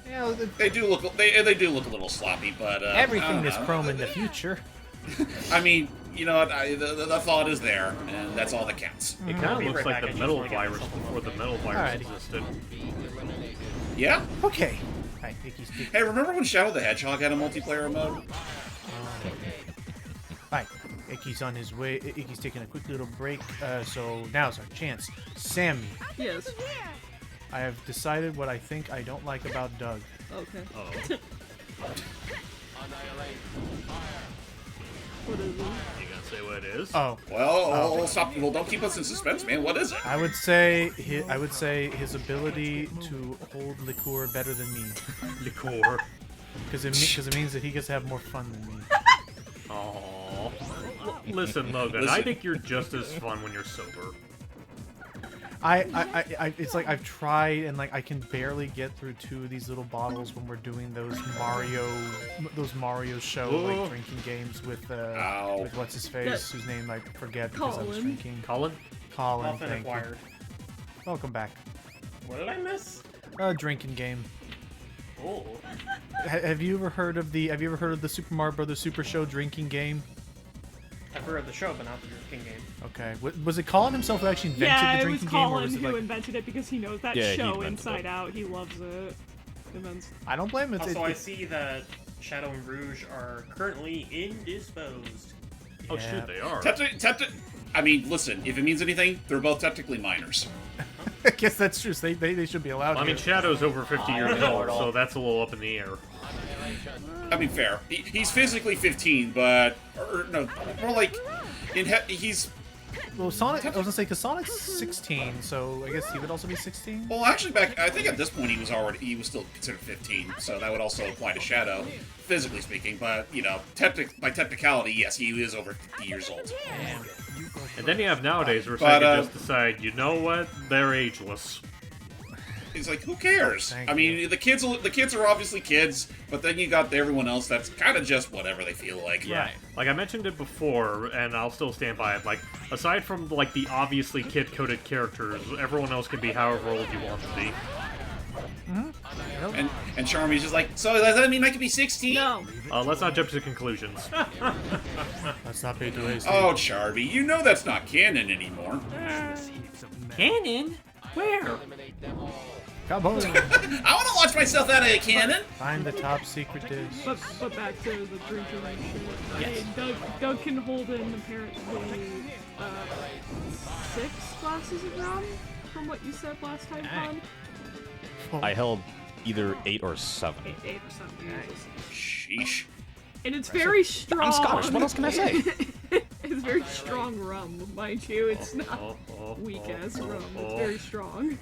Yeah, They do look a little sloppy, but I everything don't is know. chrome in the future. I mean, you know what? The thought is there, and that's all that counts. It kind of Be looks right like back, I the just metal wanna get virus myself before the metal virus Alrighty. existed. Yeah. Okay. Hi, Icky's Hey, remember when Shadow the Hedgehog had a multiplayer mode? Hi. Icky's on his way. Icky's taking a quick little break. So now's our chance. Sammy, Yes. I have decided what I think I don't like about Doug. Okay. Oh. What is it? You gonna say what it is? Oh, Well, stop. Well, don't keep us in suspense, man. What is it? I would say his ability to hold liqueur better than me, Liqueur. because it means that he gets to have more fun than me. Aww. Listen, Logan, I Listen. think you're just as fun when you're sober. It's like I've tried and like I can barely get through 2 of these little bottles when we're doing those Mario show like drinking games with what's his face, whose name I forget because I was Colin. drinking. Colin? Colin, Often thank you. acquired. Welcome back. What did I miss? Drinking game. Oh. Have you ever heard of the Super Mario Brothers Super Show drinking game? I've heard of the show, but not the drinking game. Okay. Was it Colin himself who actually invented Yeah, the it was drinking game, or Colin was it who like? invented it because he knows that Yeah, he show invented inside it. out. He loves it. And then I don't blame him. Also, I see that Shadow and Rouge are currently indisposed. Oh, shoot, they are. I mean, listen, if it means anything, they're both technically minors. I guess that's true. So they should be allowed. I mean, to. Shadow's over 50 years old, so that's a little up in the air. I mean, fair. He's physically 15, but... Or, no, more like... he's... Well, Sonic. I was gonna say because Sonic's 16, so I guess he would also be 16. Well, actually, I think at this point he was still considered 15, so that would also apply to Shadow, physically speaking. But you know, by technicality, yes, he is over 50 years old. And then you have nowadays where But, Sega just decide, you know what, they're ageless. He's like, who cares? Thank I mean, the kids are obviously kids, but then you got everyone else that's kind of just whatever they feel like. Yeah, like I mentioned it before, and I'll still stand by it. Like, aside from like the obviously kid-coded characters, everyone else can be however old you want to be. And Charmy's just like, so does that mean I can be 16? no. Let's not jump to conclusions. Let's not be too hasty. Oh, Charmy, you know that's not canon anymore. Canon? Where? Come on. I want to launch myself out of a cannon. Find the top secret dish. But back to the drinking shit. I mean, Doug can hold in apparently 6 glasses of rum, from what you said last time, Con. I held either 8 or 7. 8 or something. Sheesh. And it's very strong. I'm Scottish. What else can I say? It's very strong rum, mind you. It's not weak ass rum. It's very strong.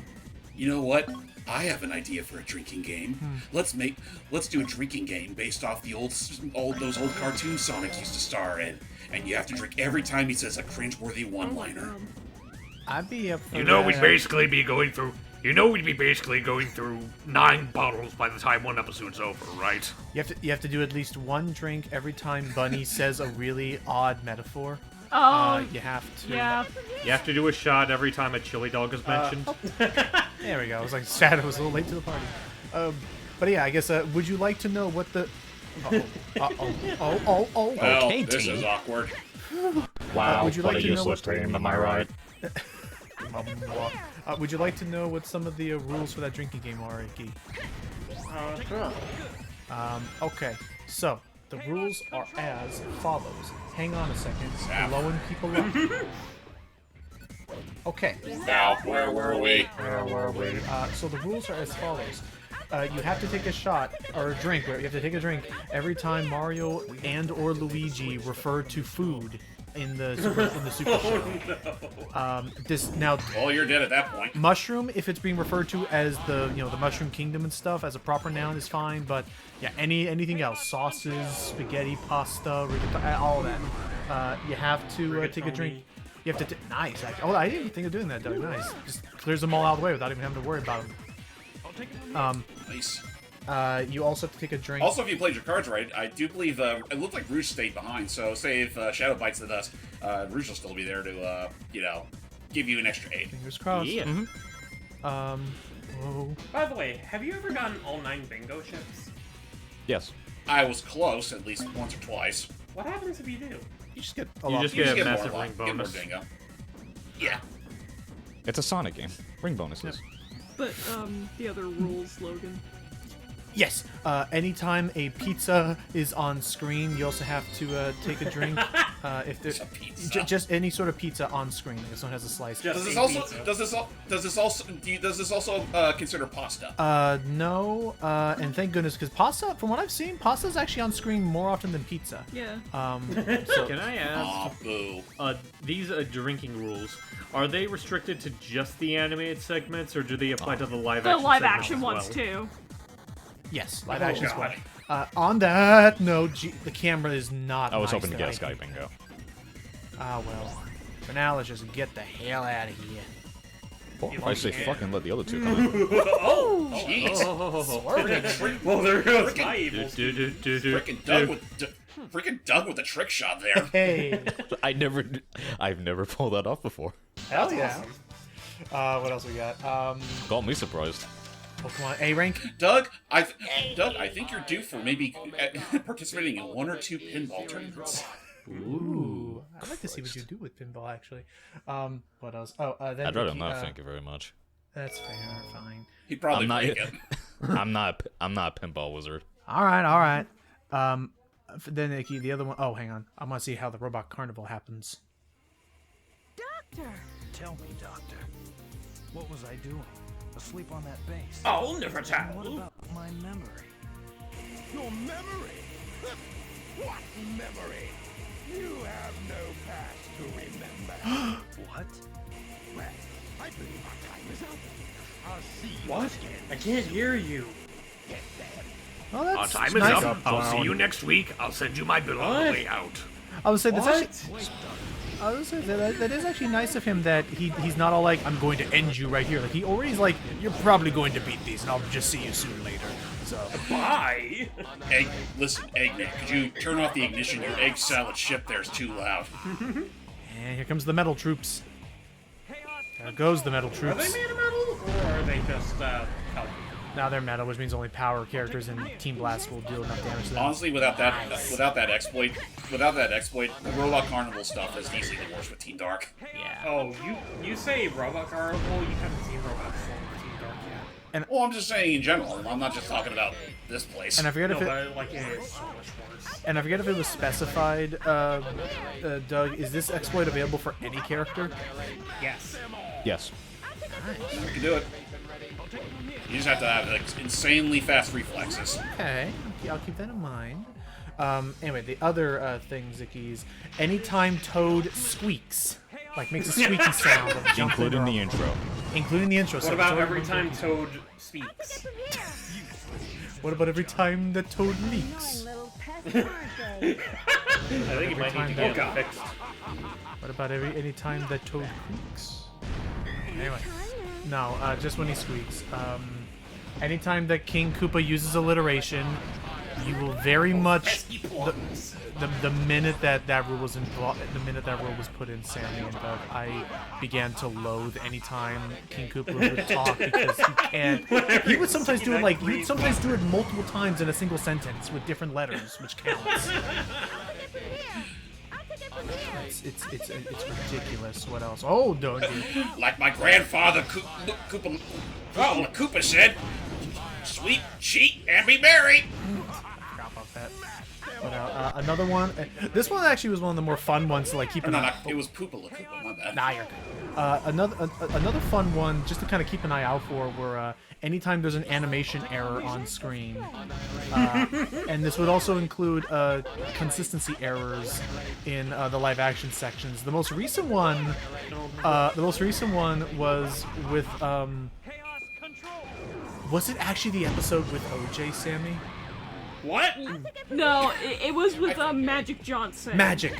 You know what? I have an idea for a drinking game. Let's do a drinking game based off the those old cartoon Sonic used to star in, and you have to drink every time he says a cringeworthy one-liner. I'd be up for You know, that. we'd basically be going through 9 bottles by the time one episode's over, right? You have to do at least one drink every time Bunny says a really odd metaphor. Oh, You have to. yeah. You have to do a shot every time a chili dog is mentioned. There we go. I was like, sad I was a little late to the party. But yeah, I guess. Would you like to know what the? Oh. Well, Okay, this team. is awkward. Wow, would you what like a to know useless what- team, am I right? Would you like to know what some of the rules for that drinking game are, Iki? Sure. Okay, so the rules are as follows. Hang on a second. Blowing people up. Okay. Now, where were we? Where were we? So the rules are as follows. You have to take a shot, or a drink, you have to take a drink every time Mario and or Luigi refer to food in the Super Show. This now Well, you're dead at that point. mushroom, if it's being referred to as the the Mushroom Kingdom and stuff as a proper noun is fine, but yeah, anything else, sauces, spaghetti, pasta, all of that, you have to take a drink. You have to nice. Actually. Oh, I didn't even think of doing that, Doug. Nice. Just clears them all out of the way without even having to worry about them. Nice. You also have to take a drink. Also, if you played your cards right, I do believe it looked like Rouge stayed behind. So, say if Shadow bites the dust, Rouge will still be there to, give you an extra 8. Fingers crossed. Yeah. Whoa. By the way, have you ever gotten all 9 bingo chips? Yes. I was close at least once or twice. What happens if you do? You just get You just You get just a get massive more ring luck, get more bonus. bingo. Yeah. It's a Sonic game. Ring bonuses. But, the other rules, Logan. Yes. Anytime a pizza is on screen, you also have to take a drink. If there's A pizza. just any sort of pizza on screen, if someone has a slice. Just Does this a also pizza. does this also consider pasta? No. And thank goodness, because pasta, from what I've seen, pasta's actually on screen more often than pizza. Yeah. So Can I ask, Aw, boo. these drinking rules, are they restricted to just the animated segments, or do they apply to the live The action live segments action as ones, well? too. yes, live action as well. God. On that note, the camera is not. I was nice hoping to that get a I Sky can- Bingo. Ah well. For now, let's just get the hell out of here. Or I say fucking let the other two come in. Jeez. Well, there goes my evil. Freaking Doug with the trick shot there. Hey. I've never pulled that off before. Hell yeah. What else we got? Got me surprised. Oh, come on. A rank? Doug, I think you're due for maybe participating in 1 or 2 pinball tournaments. Ooh. I'd like to see what you do with pinball, actually. What else? Oh, then I'd rather not. Thank you very much. That's fair. Fine. He'd probably I'm not. break it. I'm not a pinball wizard. All right. Then Nikki, the other one. Oh, hang on. I want to see how the Robot Carnival happens. Doctor! Tell me, Doctor, what was I doing? Asleep on that base? I'll never What tell. about my memory? Your memory? What memory? You have no past to remember. What? Well, I believe our time is up. I'll see you What? again. I can't hear you. Get there. Oh, that's Time is nice. up. I'll see you next week. I'll send you my bill on the way out. I would say that's What? actually, I would say that is actually nice of him that he's not all like, I'm going to end you right here. Like he already's like, you're probably going to beat these, and I'll just see you soon later. So Bye. Egg, listen, Eggman, could you turn off the ignition? Your egg salad ship there's too loud. and here comes the metal troops. There goes the metal Are troops. they made of metal, or are they just healthy? Now they're metal, which means only power characters and Team Blast will deal enough damage to them. Honestly, without that exploit, the Robot Carnival stuff is easily the worst with Team Dark. Yeah. Oh, you say Robot Carnival? You haven't seen Robot Team Dark yet. Well, I'm just saying in general. I'm not just talking about this place. And I forget No, if it. but like it is so much worse. And I forget if it was specified, Doug, is this exploit available for any character? Yes. Yes. You can do it. You just have to have like, insanely fast reflexes. Okay, I'll keep that in mind. Anyway, the other thing, Zickies, anytime Toad squeaks, like makes a squeaky sound, of jumping Including or- the intro. Including the intro. What about every time Toad speaks? What about every time that Toad leaks? Little pets, aren't they? I think you might need to get it fixed. What about any time that Toad creaks? Anyway, no, just when he squeaks. Anytime that King Koopa uses alliteration, you will very much the minute that rule was put in Sammy and Doug, I began to loathe anytime King Koopa would talk because he can't. He would sometimes do it like he would sometimes do it multiple times in a single sentence with different letters, which counts. It's ridiculous. What else? Oh, don't you? Like my grandfather Koopa said, "Sweet, cheat, and be merry." Forgot about that. But, another one. This one actually was one of the more fun ones to like keep an eye. It was Poopa Koopa, my bad. Nah, you're good. Another fun one just to kind of keep an eye out for were anytime there's an animation error on screen, and this would also include consistency errors in the live action sections. The most recent one was with was it actually the episode with OJ, Sammy? What? No, it was with Magic Johnson. Magic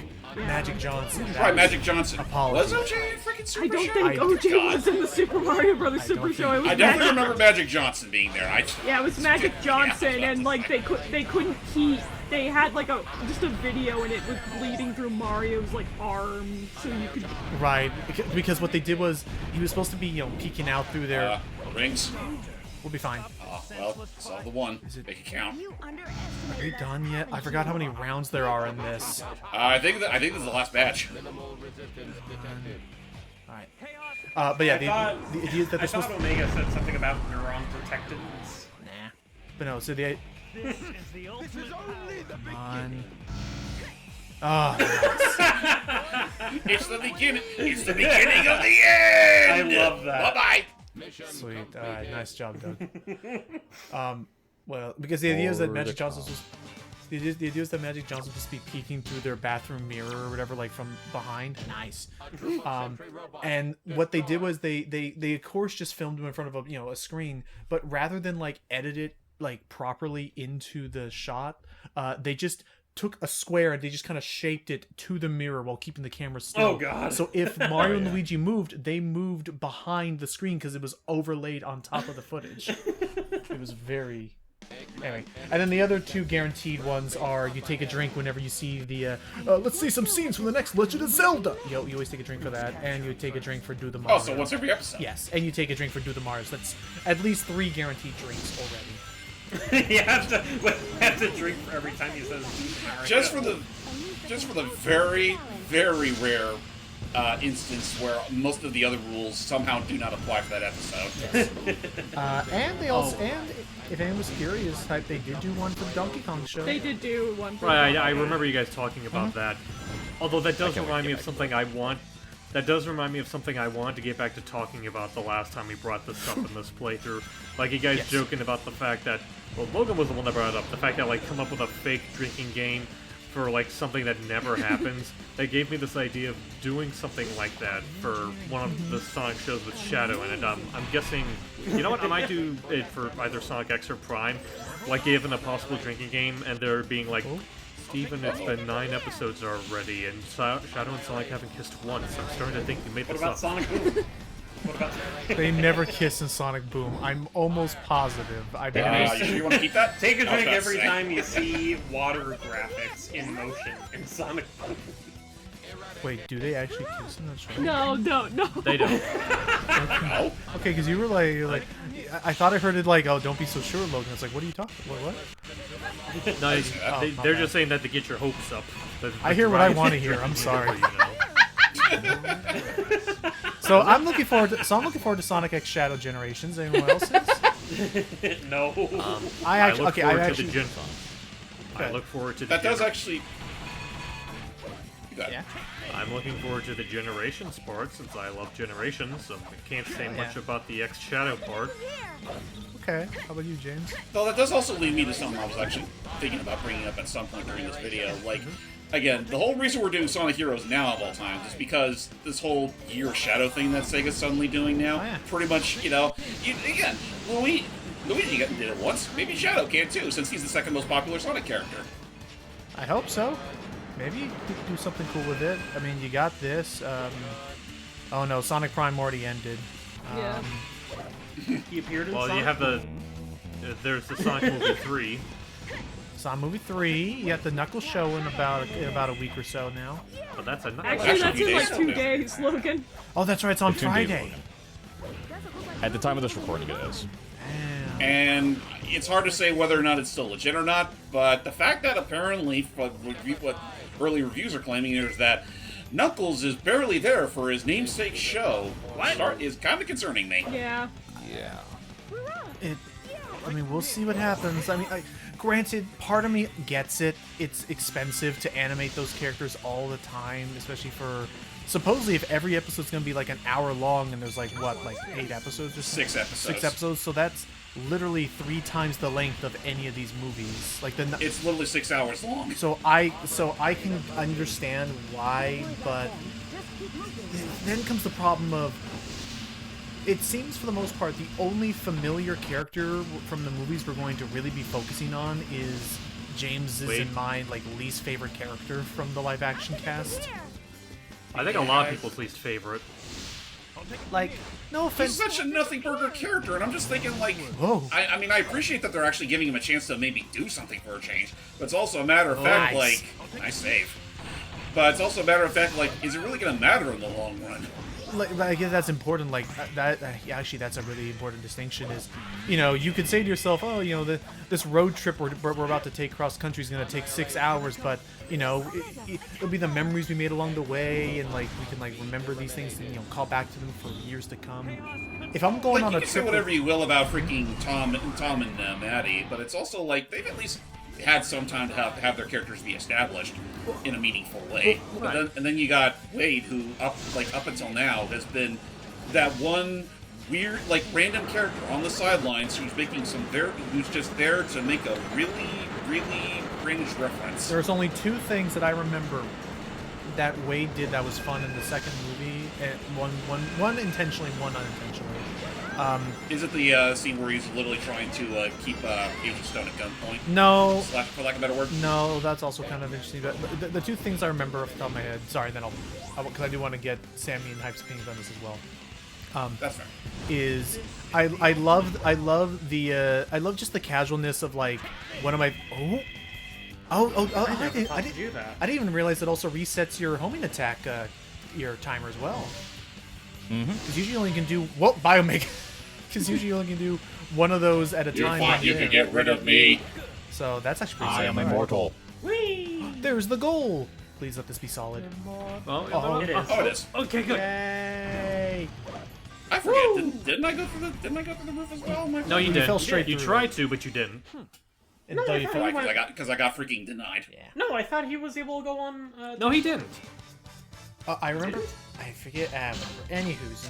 Johnson. Right, Magic Johnson. Apologies. Was OJ in freaking Super I don't Show? think OJ was in the Super Mario Brothers Super Show. It was I definitely Magic. remember Magic Johnson being there. Yeah, it was Magic Johnson, and like they couldn't keep. They had like just a video, and it was bleeding through Mario's like arm, so you could. Right, because what they did was he was supposed to be peeking out through their. Rings. We'll be fine. Well, solve the one. Make it count. Are we done yet? I forgot how many rounds there are in this. I think this is the last batch. Alright. But yeah, the idea is that I this was. thought Omega said something about neuron protectance. Nah. But no, so the. Come on. Oh, It's the beginning. It's the beginning of the end. I love that. Bye-bye. sweet. Alright, nice job, Doug. Well, because the idea is that Magic Johnson was. The idea is that Magic Johnson was supposed to be peeking through their bathroom mirror or whatever, like from behind. Nice. And what they did was they of course just filmed him in front of a screen, but rather than like edit it like properly into the shot, they just took a square and they just kind of shaped it to the mirror while keeping the camera still. Oh, God. So if Mario and Luigi moved, they moved behind the screen because it was overlaid on top of the footage. It was very... Anyway, and then the other two guaranteed ones are you take a drink whenever you see the let's see some scenes from the next Legend of Zelda. You always take a drink for that, and you take a drink for Do the Mario. Oh, so once every episode. Yes, and you take a drink for Do the Marios. That's at least 3 guaranteed drinks already. You have to drink for every time he says Do the Mario. Just for the very, very rare instance where most of the other rules somehow do not apply for that episode. And they also, and if anyone was curious, they did do one for the Donkey Kong show. They did do one for Right, I remember you guys talking about that. Although that does remind me of something I want. That does remind me of something I want to get back to talking about the last time we brought this up in this playthrough. Like, you guys joking about the fact that, well, Logan was the one that brought it up, the fact that, like, come up with a fake drinking game for, like, something that never happens. That gave me this idea of doing something like that for one of the Sonic shows with Shadow in it. I'm guessing, you know what, I might do it for either Sonic X or Prime, like given a possible drinking game, and there being like, Steven, it's been 9 episodes already, and Shadow and Sonic haven't kissed once. I'm starting to think you made this up. What about Sonic Boom? What about They never kiss in Sonic Boom. I'm almost positive. I don't You sure you want to keep that? Take a I was drink about to every say. time you see water graphics in motion in Sonic Boom. Wait, do they actually kiss in that show? No. They don't. No? Okay, because you were like, I thought I heard it like, oh, don't be so sure, Logan. It's like, what are you talking about? What? No, my they're bad. just saying that to get your hopes up. I hear what I want to hear. I'm sorry. So I'm looking forward to Sonic X Shadow Generations. Anyone else? No. I look okay, forward I to actually. the Gen. I look forward to the That does Gen- actually... You got it. Yeah. I'm looking forward to the Generations part, since I love Generations, so I can't say much about the X Shadow part. Okay. How about you, James? Though that does also lead me to something I was actually thinking about bringing up at some point during this video. Like, again, the whole reason we're doing Sonic Heroes now of all time is because this whole Year of Shadow thing that Sega's suddenly doing now, pretty much, again, Luigi did it once. Maybe Shadow can too, since he's the second most popular Sonic character. I hope so. Maybe you could do something cool with it. I mean, you got this. Oh no, Sonic Prime already ended. Yeah. He appeared in Well, Sonic you have the... there's the Sonic Movie 3. Sonic Movie 3. You got the Knuckles show in about a week or so now. But that's a Actually, that's in like 2 days. days, Logan. Oh, that's right. It's on 2 days, Friday. Logan. At the time of this recording, it is. Damn. And it's hard to say whether or not it's still legit or not, but the fact that apparently, what early reviews are claiming is that Knuckles is barely there for his namesake show is kind of concerning me. Yeah. Yeah. I mean, we'll see what happens. I mean, granted, part of me gets it. It's expensive to animate those characters all the time, especially for... Supposedly, if every episode's going to be like an hour long, and there's like, what, like 8 episodes or something? 6 episodes. 6 episodes, so that's literally 3 times the length of any of these movies. Like It's literally 6 hours long. So I can understand why, but then comes the problem of... It seems, for the most part, the only familiar character from the movies we're going to really be focusing on is James's, in my least favorite character from the live-action cast. I think a lot of people's least favorite. Like, no offense. He's such a nothing burger character, and I'm just thinking, like, whoa. I mean, I appreciate that they're actually giving him a chance to maybe do something for a change, but it's also a matter of fact, Nice. nice save. But it's also a matter of fact, like, is it really going to matter in the long run? I guess that's important. Like actually, that's a really important distinction. Is, you could say to yourself, oh, this road trip we're about to take cross country is going to take 6 hours, but it'll be the memories we made along the way, and we can remember these things and call back to them for years to come. If I'm going on you a can say trip, whatever you will about freaking Tom and Maddie, but it's also like they've at least had some time to have their characters be established in a meaningful way. And then you got Wade, who up until now has been that one weird, random character on the sidelines who's just there to make a really, really cringe reference. There's only 2 things that I remember that Wade did that was fun in the second movie, and one intentionally, one unintentionally. Is it the scene where he's literally trying to keep Agent Stone at gunpoint? No. For lack of a better word? No, that's also kind of interesting. But the two things I remember off the top of my head, sorry, then because I do want to get Sammy and Hype's opinions on this as well. That's fair. Is I love just the casualness of like one of my I didn't even realize it also resets your homing attack your timer as well. Because usually you only can do Biomega. Because usually you only can do one of those at a time. You thought you could get rid of me. So that's actually pretty I am immortal. Whee! There's the goal. Please let this be solid. It is. Oh, it is. Okay, good. Yay! I forget. Didn't I go through the roof as well? No, you didn't. fell straight You through. tried to, but you didn't. And No, though I you thought fell- he went- Because I got freaking denied. No, I thought he was able to go on. No, he didn't. I remember. I forget. I remember. Anywho's.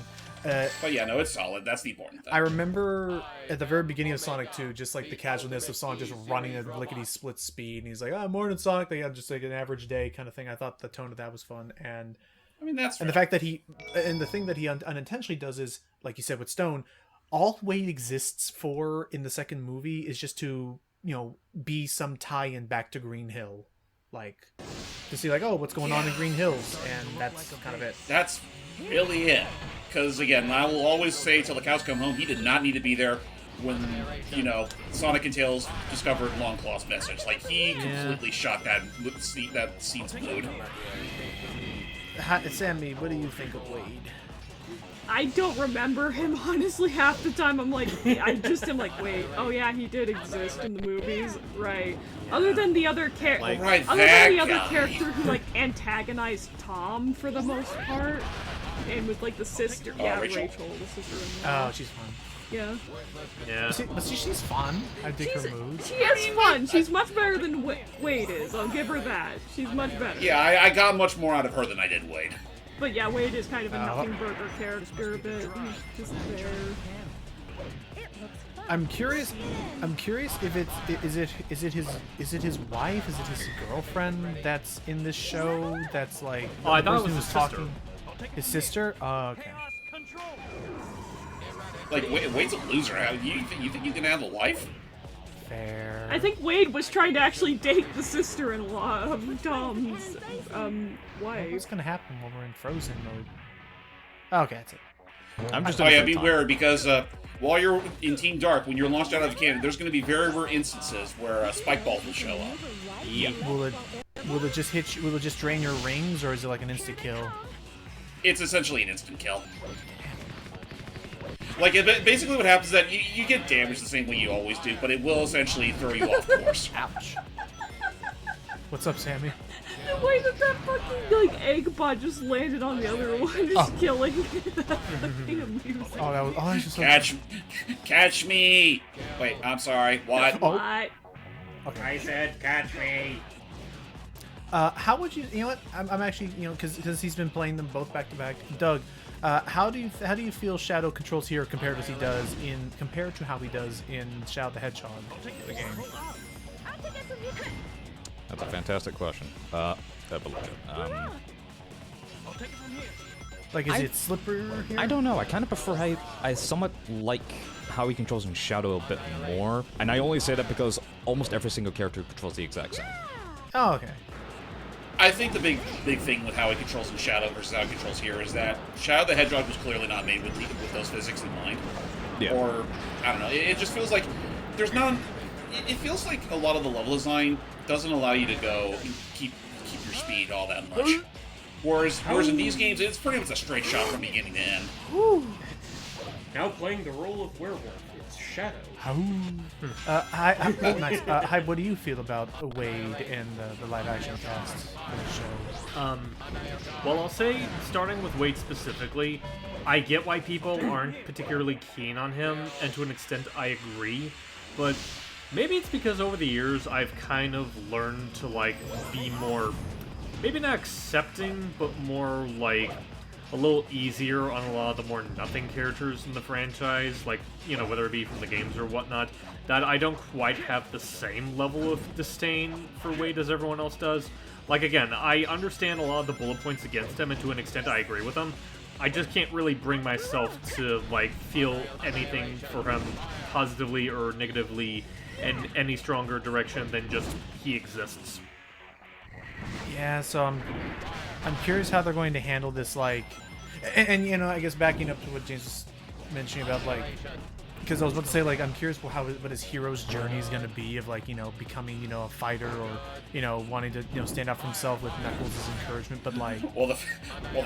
But yeah, no, it's solid. That's the important thing. I remember at the very beginning of Sonic 2, just like the casualness of Sonic just running at lickety split speed, and he's like, morning Sonic, they had just like an average day kind of thing. I thought the tone of that was fun, and I mean, that's fair. the fact that the thing that he unintentionally does is, like you said with Stone, all Wade exists for in the second movie is just to, be some tie-in back to Green Hill. Like, to see like, what's going on in Green Hills, and that's kind of it. That's really it. Because, again, I will always say till the cows come home, he did not need to be there when, Sonic and Tails discovered Longclaw's message. Like, he completely shot that scene's mood. Sammy, what do you think of Wade? I don't remember him, honestly. Half the time I'm like, I just am like, wait, oh yeah, he did exist in the movies, right? Other than the other character, character who like antagonized Tom for the most part, and with like the sister, Rachel, the sister. Oh, she's fun. Yeah. Yeah. But she's fun. I dig her mood. She is fun. She's much better than Wade is. I'll give her that. She's much better. Yeah, I got much more out of her than I did Wade. But yeah, Wade is kind of a nothing burger character, but he's just there. I'm curious if is it his wife? Is it his girlfriend that's in this show? That's like I thought it was who's his sister. His sister? Oh, okay. Like, Wade's a loser. You think you can have a wife? Fair. I think Wade was trying to actually date the sister-in-law of Tom's wife. What's gonna happen when we're in frozen mode? Okay, that's it. I'm just. Beware, because while you're in Team Dark, when you're launched out of the cannon, there's going to be very rare instances where spike balls will show up. Yeah. Will it just hit you? Will it just drain your rings, or is it like an instant kill? It's essentially an instant kill. Like, basically what happens is that you get damaged the same way you always do, but it will essentially throw you off course. Ouch. What's up, Sammy? The way that fucking, like, egg bot just landed on the other one is killing me. That's fucking amusing. That was just Catch me! Wait, I'm sorry, what? What? Okay. I said, catch me. How would you know what? I'm actually, because he's been playing them both back to back. Doug, how do you feel Shadow controls here compared to how he does in Shadow the Hedgehog, the game? That's a fantastic question. Like, is it slipper here? I don't know. I kind of prefer I somewhat like how he controls in Shadow a bit more, and I only say that because almost every single character controls the exact same. Oh, okay. I think the big thing with how he controls in Shadow versus how he controls here is that Shadow the Hedgehog was clearly not made with those physics in mind. Yeah. Or, I don't know, it just feels like there's not... It feels like a lot of the level design doesn't allow you to go and keep your speed all that much. Whereas in these games, it's pretty much a straight shot from beginning to end. Now playing the role of werewolf, it's Shadow. Nice. Hi, what do you feel about Wade and the live-action cast of the show? Well, I'll say, starting with Wade specifically, I get why people aren't particularly keen on him, and to an extent I agree, but maybe it's because over the years I've kind of learned to, like, be more, maybe not accepting, but more, like, a little easier on a lot of the more nothing characters in the franchise, like, whether it be from the games or whatnot, that I don't quite have the same level of disdain for Wade as everyone else does. Like, again, I understand a lot of the bullet points against him, and to an extent I agree with them, I just can't really bring myself to like feel anything for him positively or negatively in any stronger direction than just he exists. Yeah, so I'm curious how they're going to handle this, like, and you know, I guess backing up to what James was mentioning about, like, because I was about to say, like, I'm curious what his hero's journey is going to be of, like, you know, becoming, you know, a fighter or, you know, wanting to, you know, stand up for himself with Knuckles' encouragement, but like, well, the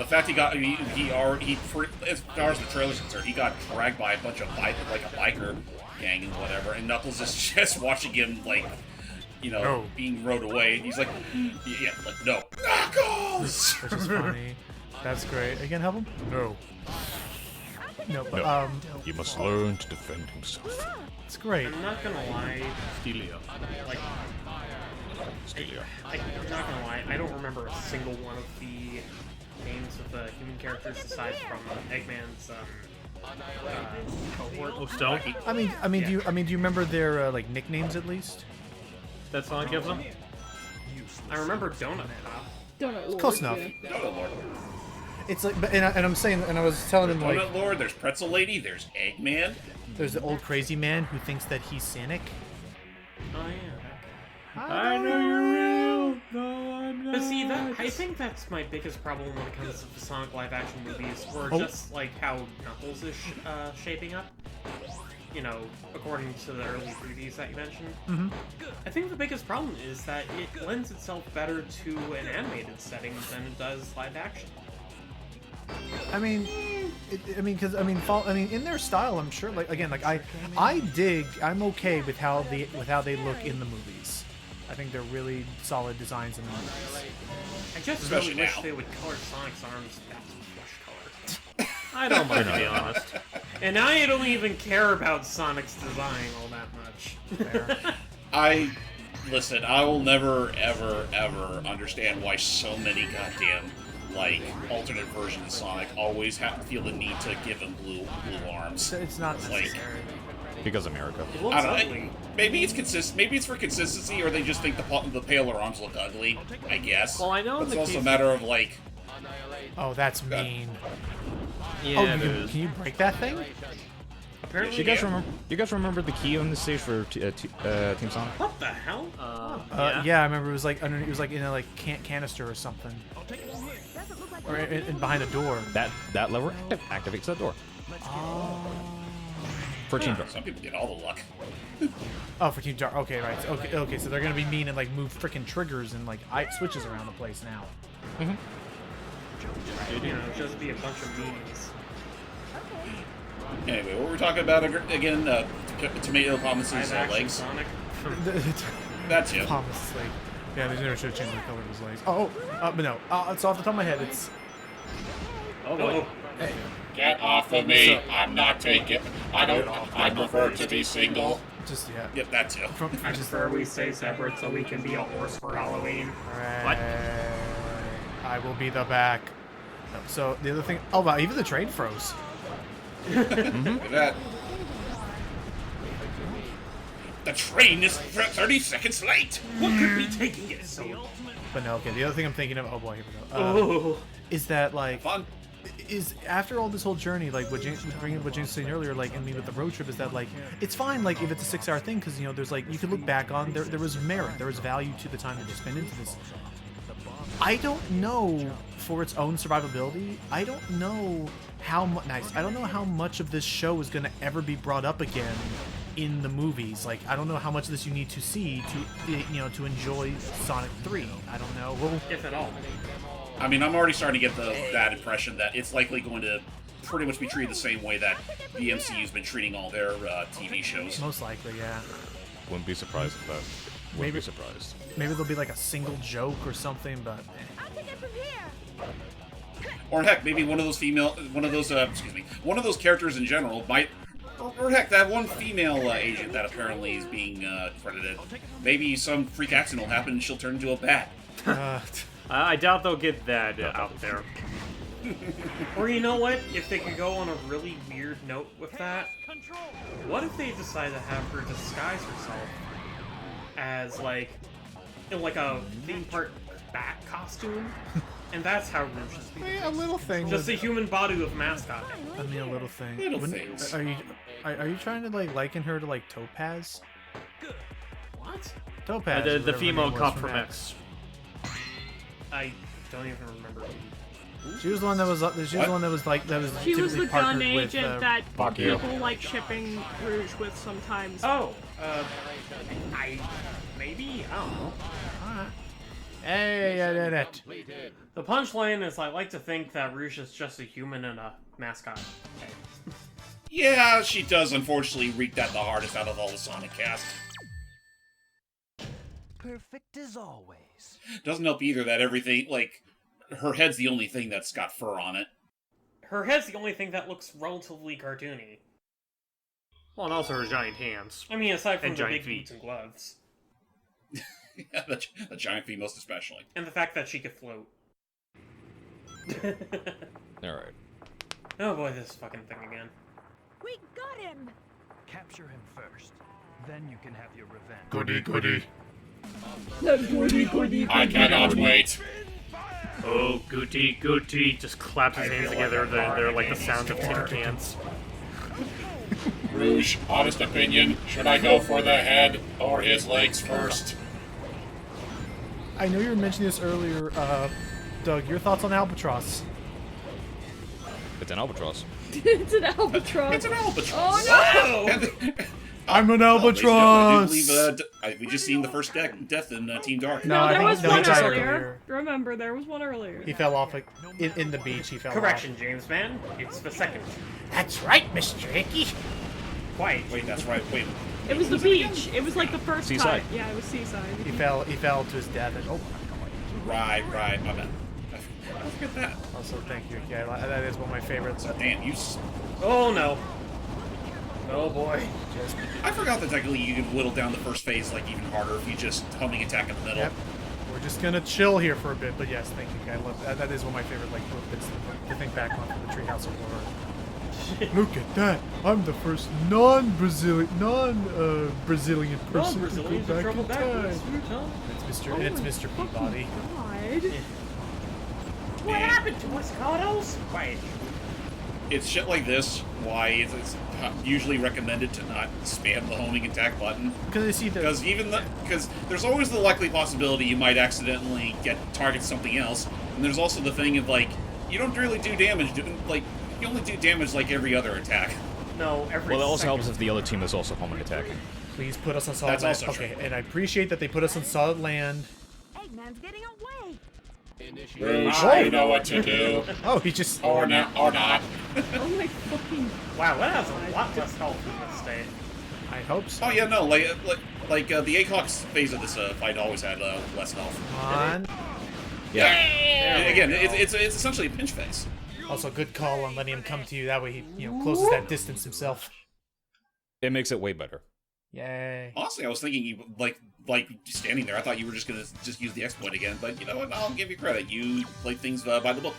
fact as far as the trailer's concerned, he got dragged by a bunch of a biker gang and whatever, and Knuckles is just watching him, like, you know, being rode away. He's like, yeah, like, no, Knuckles! Which is funny. That's great. Are you gonna help him? No. No, but, No. He must learn to defend himself. It's great. I'm not gonna lie. Stelia. Like, I'm not gonna lie. I don't remember a single one of the names of the human characters aside from Eggman's cohort. Oh, Stone? I mean, do you remember their like nicknames at least? That Sonic gives him? I remember Donut Cop. Donut Lord. Close enough. Yeah. Donut Lord. It's like, and I'm saying, and I was telling him, like, Donut Lord, there's Pretzel Lady, there's Eggman. there's the old crazy man who thinks that he's Sonic. Oh yeah. I know you're real. No, I'm not. But see, I think that's my biggest problem when it comes to the Sonic live-action movies, or just like how Knuckles is shaping up. You know, according to the early 3Ds that you mentioned. Mm-hmm. I think the biggest problem is that it lends itself better to an animated setting than it does live action. I mean, because in their style, I'm sure. Like again, like I'm okay with how they look in the movies. I think they're really solid designs in the movies. I just Especially really wish now. they would color Sonic's arms back to flesh color. I don't mind, to be honest. And I don't even care about Sonic's design all that much. Listen, I will never, ever, ever understand why so many goddamn, like, alternate versions of Sonic always have to feel the need to give him blue arms. It's not Like, necessary. Because America. It looks I don't ugly. know. Maybe it's for consistency, or they just think the paler arms look ugly. I guess. Well, I know in But the it's also a case- matter of like. Oh, that's mean. Yeah, it can is. you break that thing? Apparently, You guys remember the key on the stage for Team Sonic? what the hell? Yeah, I remember it was like underneath. It was like in a like canister or something, or behind a door. That lever activates that door. For Team Dark. Some people get all the luck. Oh, for Team Dark. Okay, right. Okay. So they're gonna be mean and like move freaking triggers and like switches around the place now. You know, just be a bunch of memes. Anyway, what we're talking about again? Tomato Thomas's Live-action legs. Sonic. That's it. Thomas, like, yeah, they never should have changed the color of his legs. But no. It's off the top of my head. It's. Oh, Get off of me. I'm not taking. I prefer to be single. Just yeah. Yep, that's it. I prefer we stay separate so we can be a horse for Halloween. What? I will be the back. No, so the other thing. Oh wow! Even the train froze. Look at that. The train is 30 seconds late. What could be taking it so long? But no. Okay. The other thing I'm thinking of. Oh boy, here we go. Oh. Is that like? Fun. Is after all this whole journey, like what James was saying earlier, like I mean with the road trip, is that like it's fine, like if it's a 6-hour thing, because you know there's like you can look back on there was merit, there was value to the time that you spend into this. I don't know for its own survivability. I don't know how I don't know how much of this show is going to ever be brought up again in the movies. Like I don't know how much of this you need to see to to enjoy Sonic 3. I don't know. Well, If at all. I mean, I'm already starting to get that impression that it's likely going to pretty much be treated the same way that the MCU's been treating all their TV shows. most likely, yeah. Wouldn't be surprised if that. Wouldn't be surprised. Maybe there'll be like a single joke or something, but Or heck, maybe one of those one of those characters in general might, or heck, that one female agent that apparently is being credited. Maybe some freak accident will happen and she'll turn into a bat. I doubt they'll get that out there. Or you know what? If they could go on a really weird note with that, what if they decide to have her disguise herself as like, in like a theme park bat costume, And that's how Rouge is. A little thing. Just a human body with mascot. I mean, a little thing. Little Wouldn't- things. Are you trying to like liken her to like Topaz? What? Topaz. The whatever her female name was cop from X. I don't even remember. She was the one that was. She was the one that was like that was. She was typically the gun partnered with, agent that Fuck you. people like shipping Rouge with sometimes. Oh, maybe? I don't know. Hey, yeah, that. The punchline is I like to think that Rouge is just a human and a mascot. Okay. Yeah, she does unfortunately wreak that the hardest out of all the Sonic cast. Perfect as always. Doesn't help either that everything, like, her head's the only thing that's got fur on it. Her head's the only thing that looks relatively cartoony. Well, and also her giant hands. I mean, aside from And the giant big feet. boots and gloves. Yeah, the giant feet most especially. And the fact that she could float. Alright. Oh boy, this fucking thing again. We got him! Capture him first. Then you can have your revenge. Goody, goody. Goody, goody, I cannot wait. Oh, Goody, Goody. Just claps his hands together. They're like the sound of tin cans. Rouge, honest opinion, should I go for the head or his legs first? I know you were mentioning this earlier, Doug. Your thoughts on Albatross? It's an Albatross. It's an albatross. It's an albatross. Oh no! I'm an I do albatross. believe, we just seen the first death in Team Dark. No, No, I there think was he one died earlier. Remember, there was one earlier. He fell off like, in the beach. He fell Correction, James man. It's the second. That's right, Mr. Icky. Quiet. Wait, that's right. Wait. It was the beach. It was like the first Seaside. time. Yeah, it was Seaside. He fell to his death. And, oh, Right, my bad. I forget that. also thank you. Yeah, that is one of my favorites. Damn, Oh no. Oh boy. I forgot that technically you could whittle down the first phase like even harder if you just homing attack in the middle. Yep. We're just gonna chill here for a bit, but yes, thank you. I love that. That is one of my favorite like little bits to think back on from the Treehouse of Horror. Look at that! I'm the first non-Brazilian person to Brazilians go have back traveled in backwards. time. Huh? It's Mr. Oh and it's my Mr. fucking Peabody. God. What happened to us, Cardos? Quiet. It's shit like this why it's usually recommended to not spam the homing attack button. Because it's either Because there's always the likely possibility you might accidentally target something else, and there's also the thing of like you don't really do damage. You only do damage like every other attack. No, every Well, it also second. helps if the other team is also homing attacking. please put us on solid That's land. also true. Okay, and I appreciate that they put us on solid land. Eggman's getting away! Rouge, you know what to do. Oh, he just. Or not. Oh my fucking. Wow, that has a lot less health in this state. I hope so. Oh yeah, no, like the ACOX phase of this fight always had less health. Come on. Yeah. And again, it's essentially a pinch phase. Also, good call on letting him come to you. That way he, closes that distance himself. It makes it way better. Yay. Honestly, I was thinking you like standing there. I thought you were just gonna use the exploit again, but you know what? I'll give you credit. You played things by the book.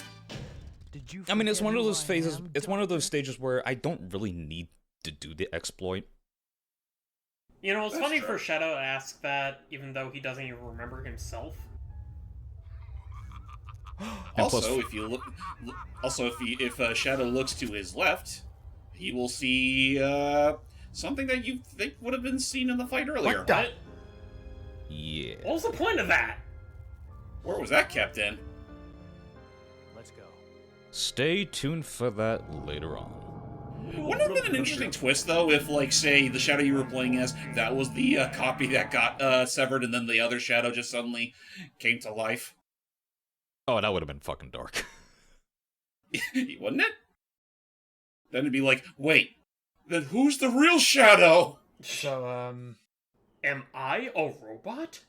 Did you I mean, it's forget one of who those I phases. am, It's one of those Doctor? stages where I don't really need to do the exploit. You know, it's That's funny true. for Shadow to ask that, even though he doesn't even remember himself. Also, if you look, if Shadow looks to his left, he will see something that you think would have been seen in the fight earlier. What the? What? Yeah. What was the point of that? Where was that kept in? Let's go. Stay tuned for that later on. Wouldn't it have been an interesting twist, though, if, like, say, the Shadow you were playing as, that was the copy that got severed, and then the other Shadow just suddenly came to life? Oh, that would have been fucking dark. Wouldn't it? Then it'd be like, wait, then who's the real Shadow? So, Am I a robot?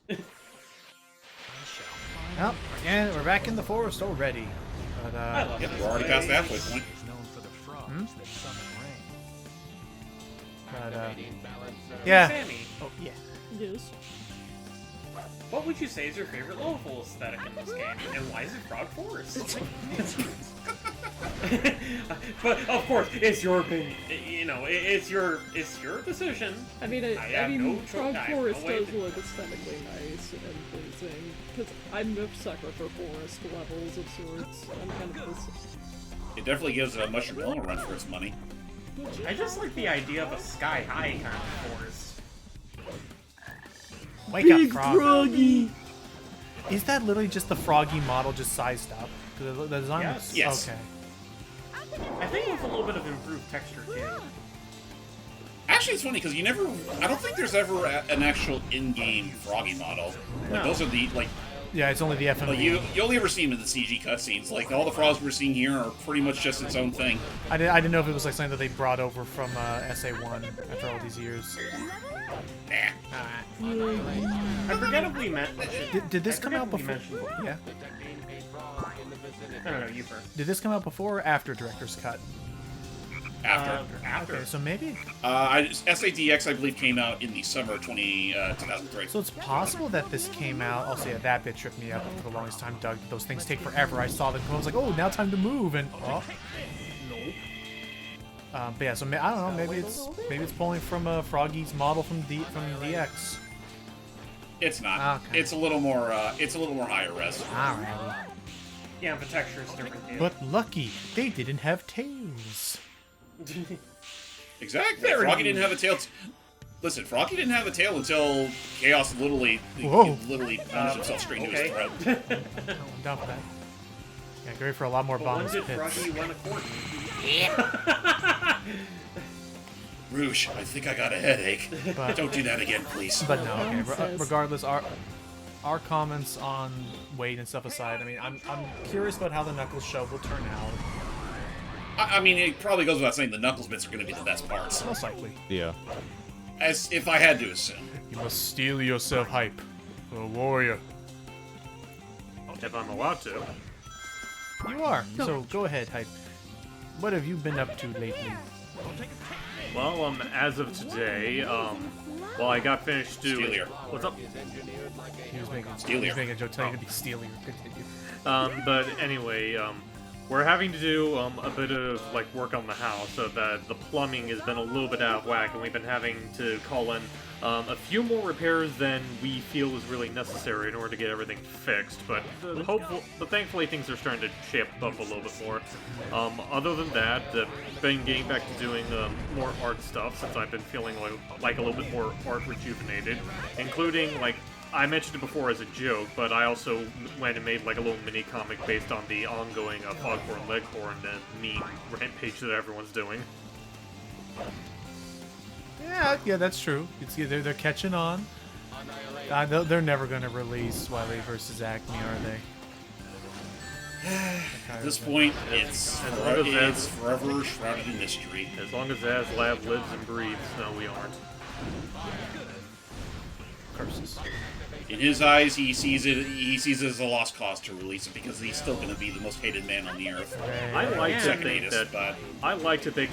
well, again, we're back in the forest already. But, I love Yeah, this we're already place. past the halfway point. Is known for the frogs that summon rain. but, yeah. Sammy, Oh, yeah. Yes. what would you say is your favorite level aesthetic in this game, and why is it Frog Forest? But of course, it's your opinion. You know, it's your decision. I mean, have no Frog choice. Forest does look aesthetically nice and pleasing. Because I'm a sucker for forest levels of sorts. I'm kind of this. It definitely gives a Mushroom Hill a run for its money. I just like the idea of a sky-high kind of forest. Wake up, Froggy! Is that literally just the Froggy model just sized up? The design Yes. looks... Yes. Okay. I think with a little bit of improved texture too. Actually, it's funny because you never. I don't think there's ever an actual in-game Froggy model. Like, those are the like. Yeah, it's only the FMV. Like you only ever see them in the CG cutscenes. Like all the frogs we're seeing here are pretty much just its own thing. I didn't know if it was like something that they brought over from SA1 after all these years. Nah. I forget if we met. Did this come out before? Yeah. I don't know, you first. Did this come out before or after Director's Cut? After. Okay, so maybe... SADX, I believe, came out in the summer of 2003. So it's possible that this came out... Also, yeah, that bit tripped me up for the longest time, Doug. Those things take forever. I saw them come. I was like, oh, now time to move, and... Oh. But yeah, so I don't know. Maybe it's pulling from Froggy's model from DX. It's not. Okay. It's a little more higher res. Alright. Yeah, the texture is different too. But lucky, they didn't have tails. Exactly. Froggy didn't have a tail. Listen, Froggy didn't have a tail until Chaos literally plunged himself straight into his throat. I'm down for that. Yeah, great for a lot more bombs. When did Froggy run a court? Rouge, I think I got a headache. But, don't do that again, please. But no, okay. Regardless, our comments on Wade and stuff aside, I mean, I'm curious about how the Knuckles show will turn out. I mean, it probably goes without saying the Knuckles bits are going to be the best parts. Most likely. Yeah. As if I had to assume. You must steel yourself hype. A warrior. If I'm allowed to. You are. So go ahead, hype. What have you been up to lately? Well, as of today, well, I got finished doing... Steelier. What's up? He was making a joke telling you to be steelier. Continue. But anyway, we're having to do a bit of like work on the house so that the plumbing has been a little bit out of whack, and we've been having to call in a few more repairs than we feel is really necessary in order to get everything fixed. But thankfully things are starting to shape up a little bit more. Other than that, been getting back to doing more art stuff since I've been feeling like a little bit more art rejuvenated, including like. I mentioned it before as a joke, but I also went and made like a little mini comic based on the ongoing Foghorn Leghorn meme rampage that everyone's doing. Yeah, that's true. They're catching on. They're never going to release Wily versus Acme, are they? At this point, it's forever shrouded in mystery. As long as AsLab lives and breathes, no, we aren't. Curses. In his eyes, he sees it as a lost cause to release it because he's still going to be the most hated man on the earth. I like to Second think hatest, that. but I like to think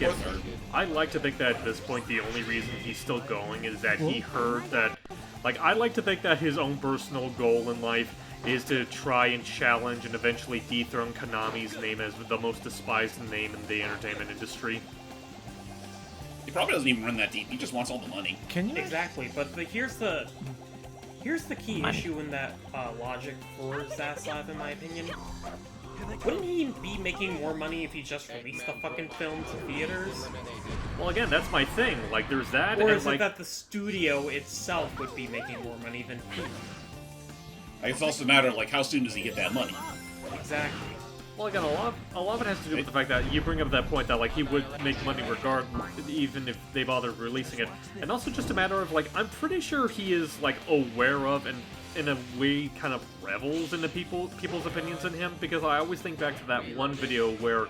that at this point the only reason he's still going is that he heard that. Like, I like to think that his own personal goal in life is to try and challenge and eventually dethrone Konami's name as the most despised name in the entertainment industry. he probably doesn't even run that deep. He just wants all the money. Can you? Exactly, but here's the key issue in that logic for Zaslav, in my opinion. Wouldn't he be making more money if he just released the fucking film to theaters? Well, again, that's my thing. Like, there's that, Or and is like, it that the studio itself would be making more money than he? It's also a matter of, like, how soon does he get that money? Exactly. well, again, a lot of it has to do with the fact that you bring up that point that like he would make money regardless, even if they bothered releasing it, and also just a matter of like I'm pretty sure he is like aware of and in a way kind of revels in the people's opinions in him, because I always think back to that one video where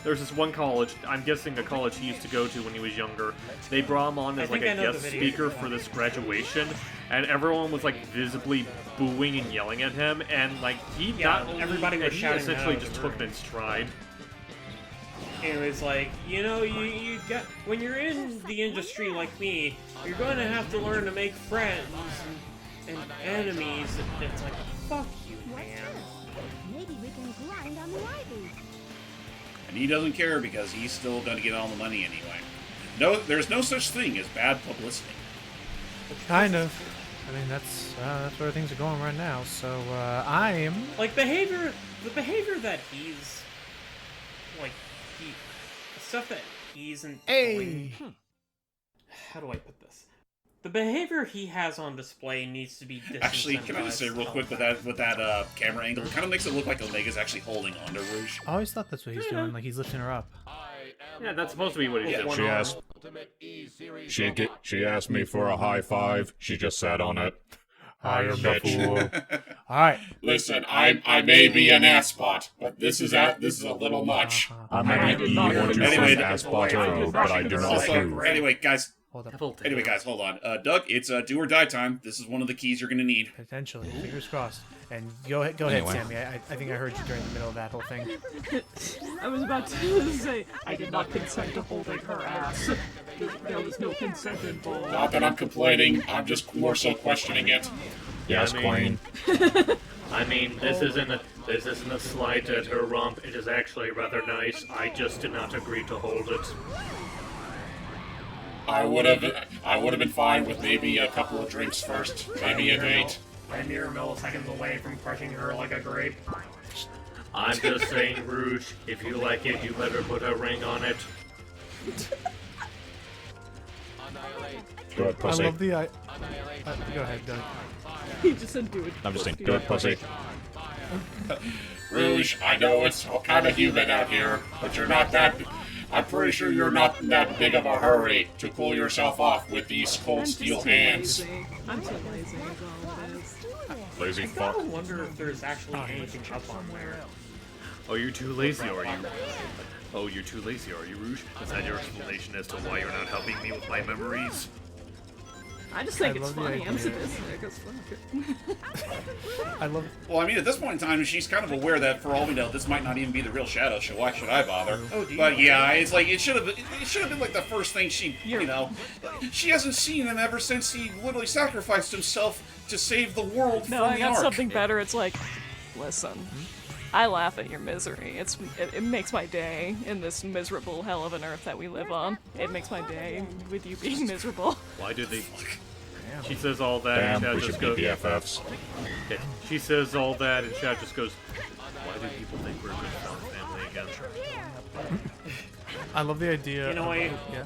there's this one college, I'm guessing a college he used to go to when he was younger. They brought him on as like a guest speaker for this graduation, and everyone was like visibly booing and yelling at him, and like he everybody was shouting essentially just took it in stride. It was like, you know, you got when you're in the industry like me, you're going to have to learn to make friends and enemies. And it's like, fuck you, man. Maybe we can grind on the ivy. And he doesn't care because he's still going to get all the money anyway. No, there's no such thing as bad publicity. Kind of. I mean, that's where things are going right now. So I'm Like behavior, the behavior that he's like the stuff that he isn't doing. How do I put this? The behavior he has on display needs to be disincentivized. Actually, can I just say real quick with that camera angle, it kind of makes it look like Omega's actually holding onto Rouge. I always thought that's what he's doing. Like he's lifting her up. Yeah, that's supposed to be what he's doing. She asked me for a high five. She just sat on it. I am the fool. All right. Listen, I may be an ass spot, but this is a little much. I might be what you Anyway, say ass spot, but I do not approve. Anyway, guys. Hold up. Hold on. Doug, it's do or die time. This is one of the keys you're going to need. Potentially. Fingers crossed. And go ahead, Sammy. I think I heard you during the middle of that whole thing. I was about to say, I did not consent to holding her ass. There was no consent involved. Not that I'm complaining, I'm just more so questioning it. Yes, Queen. I mean, this isn't a slight at her rump. It is actually rather nice. I just did not agree to hold it. I would have been fine with maybe a couple of drinks first, maybe a date. I'm mere milliseconds away from crushing her like a grape. I'm just saying, Rouge, if you like it, you better put a ring on it. Good pussy. I love the go ahead, Doug. He just said do it. I'm just saying, Good pussy. Rouge, I know it's kind of humid out here, but you're not that... I'm pretty sure you're not in that big of a hurry to cool yourself off with these cold steel hands. I'm too lazy is all it is. Lazy I fuck. gotta wonder if there's actually anything up on there. Oh, you're too lazy, are you? Oh, you're too lazy, are you, Rouge? Is that your explanation as to why you're not helping me with my memories? I just think I it's love the funny. I'm idea. sadistic as fuck. I love. Well, I mean, at this point in time, she's kind of aware that, for all we know, this might not even be the real Shadow, so why should I bother? Oh, do you But know? yeah, it's like, it should have been like the first thing she, you know, she hasn't seen him ever since he literally sacrificed himself to save the world No, from I the got Ark. something better. It's like, listen, I laugh at your misery. It makes my day in this miserable hell of an earth that we live on. It makes my day with you being miserable. Why did they... She says all that, Damn, and Chad we just should goes... be BFFs. Okay. She says all that, and Chad just goes, why do people think we're a good family again? I love the idea. You know, yeah.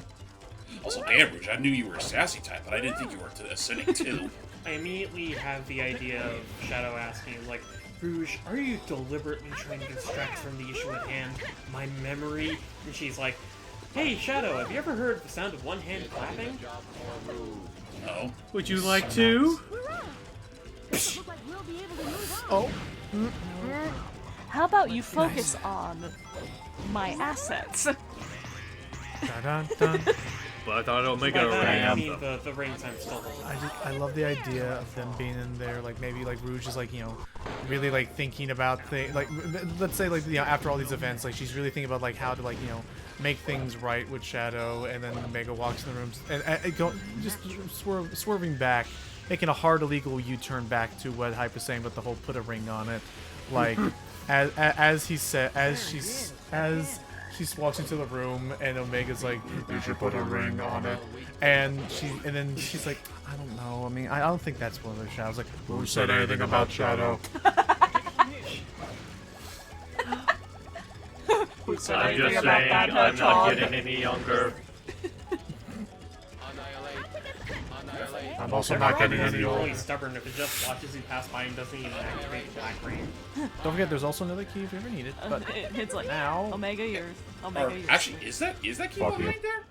Also, damn, Rouge, I knew you were a sassy type, but I didn't think you were acidic too. I immediately have the idea of Shadow asking, like, Rouge, are you deliberately trying to distract from the issue at hand, my memory? And she's like, hey, Shadow, have you ever heard the sound of one hand clapping? No. Would you like to? Oh. How about you focus on my assets? Dun, dun, dun. But I thought Omega By that, I already mean had them. the rings I'm still holding. I love the idea of them being in there, like maybe like Rouge is like, you know, really like thinking about things, like let's say like, you know, after all these events, like she's really thinking about like how to like, you know, make things right with Shadow, and then Omega walks in the rooms and go just swerving back, making a hard illegal U-turn back to what Hype was saying, but the whole put a ring on it, like as she walks into the room and Omega's like, you should put a ring on it, and then she's like, I don't know. I mean, I don't think that's one of the Shadows. Like, who said anything about Shadow? Who said I'm anything just about saying, that I'm not hedgehog? getting any younger. I'm also not getting any He's old. really stubborn if it just watches you pass by and doesn't even activate Black Ring. Don't forget, there's also another key if you ever need it. But It's like, now, Omega, yours. Or, Omega, yours. actually, is that key Fuck behind there?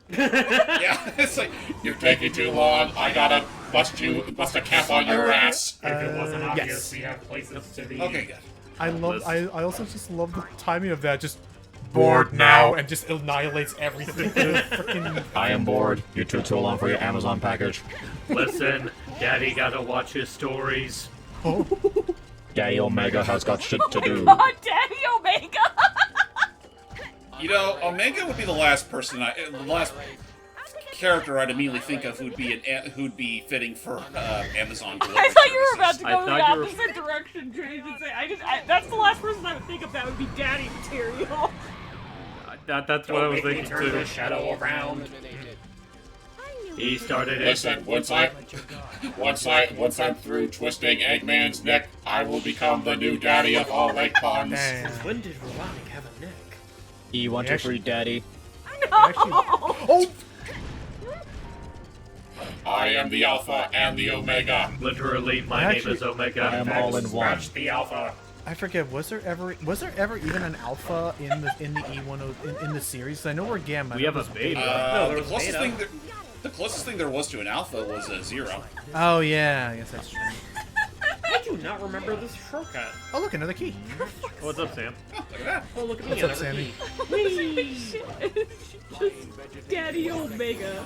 Yeah, it's like, You're taking too long. I gotta bust a cap on your ass. If it wasn't obvious, yes. we have places to be. okay, good. I also just love the timing of that. Just bored now, and just annihilates everything. Freaking. I am bored. You took too long for your Amazon package. Listen, Daddy gotta watch his stories. Daddy Omega has got shit to do. God, Daddy Omega! You know, Omega would be the last character I'd immediately think of who'd be fitting for Amazon delivery I thought you were about services. to I go in the thought you were- opposite direction, Trace, and say, that's the last person I would think of that would be Daddy material. That's what I was thinking Turn the too. shadow around. He started it. Listen, once I'm through twisting Eggman's neck, I will become the new daddy of all Lake Ponds. Damn. When did Robotnik have a neck? You want your free daddy? Oh! I am the Alpha and the Omega. Literally, my name is Omega. I am all in one. Scratch the Alpha. I forget. Was there ever even an alpha in the E10 in the series? I know we're Gamma. We have a beta. No, there The was closest beta. thing there was to an alpha was a Zero. Oh yeah, I guess that's true. I do not remember this shortcut. Oh look, another key. What's up, Sam? Look at that. Oh, look at me, What's up, another Sammy? key. Daddy Omega.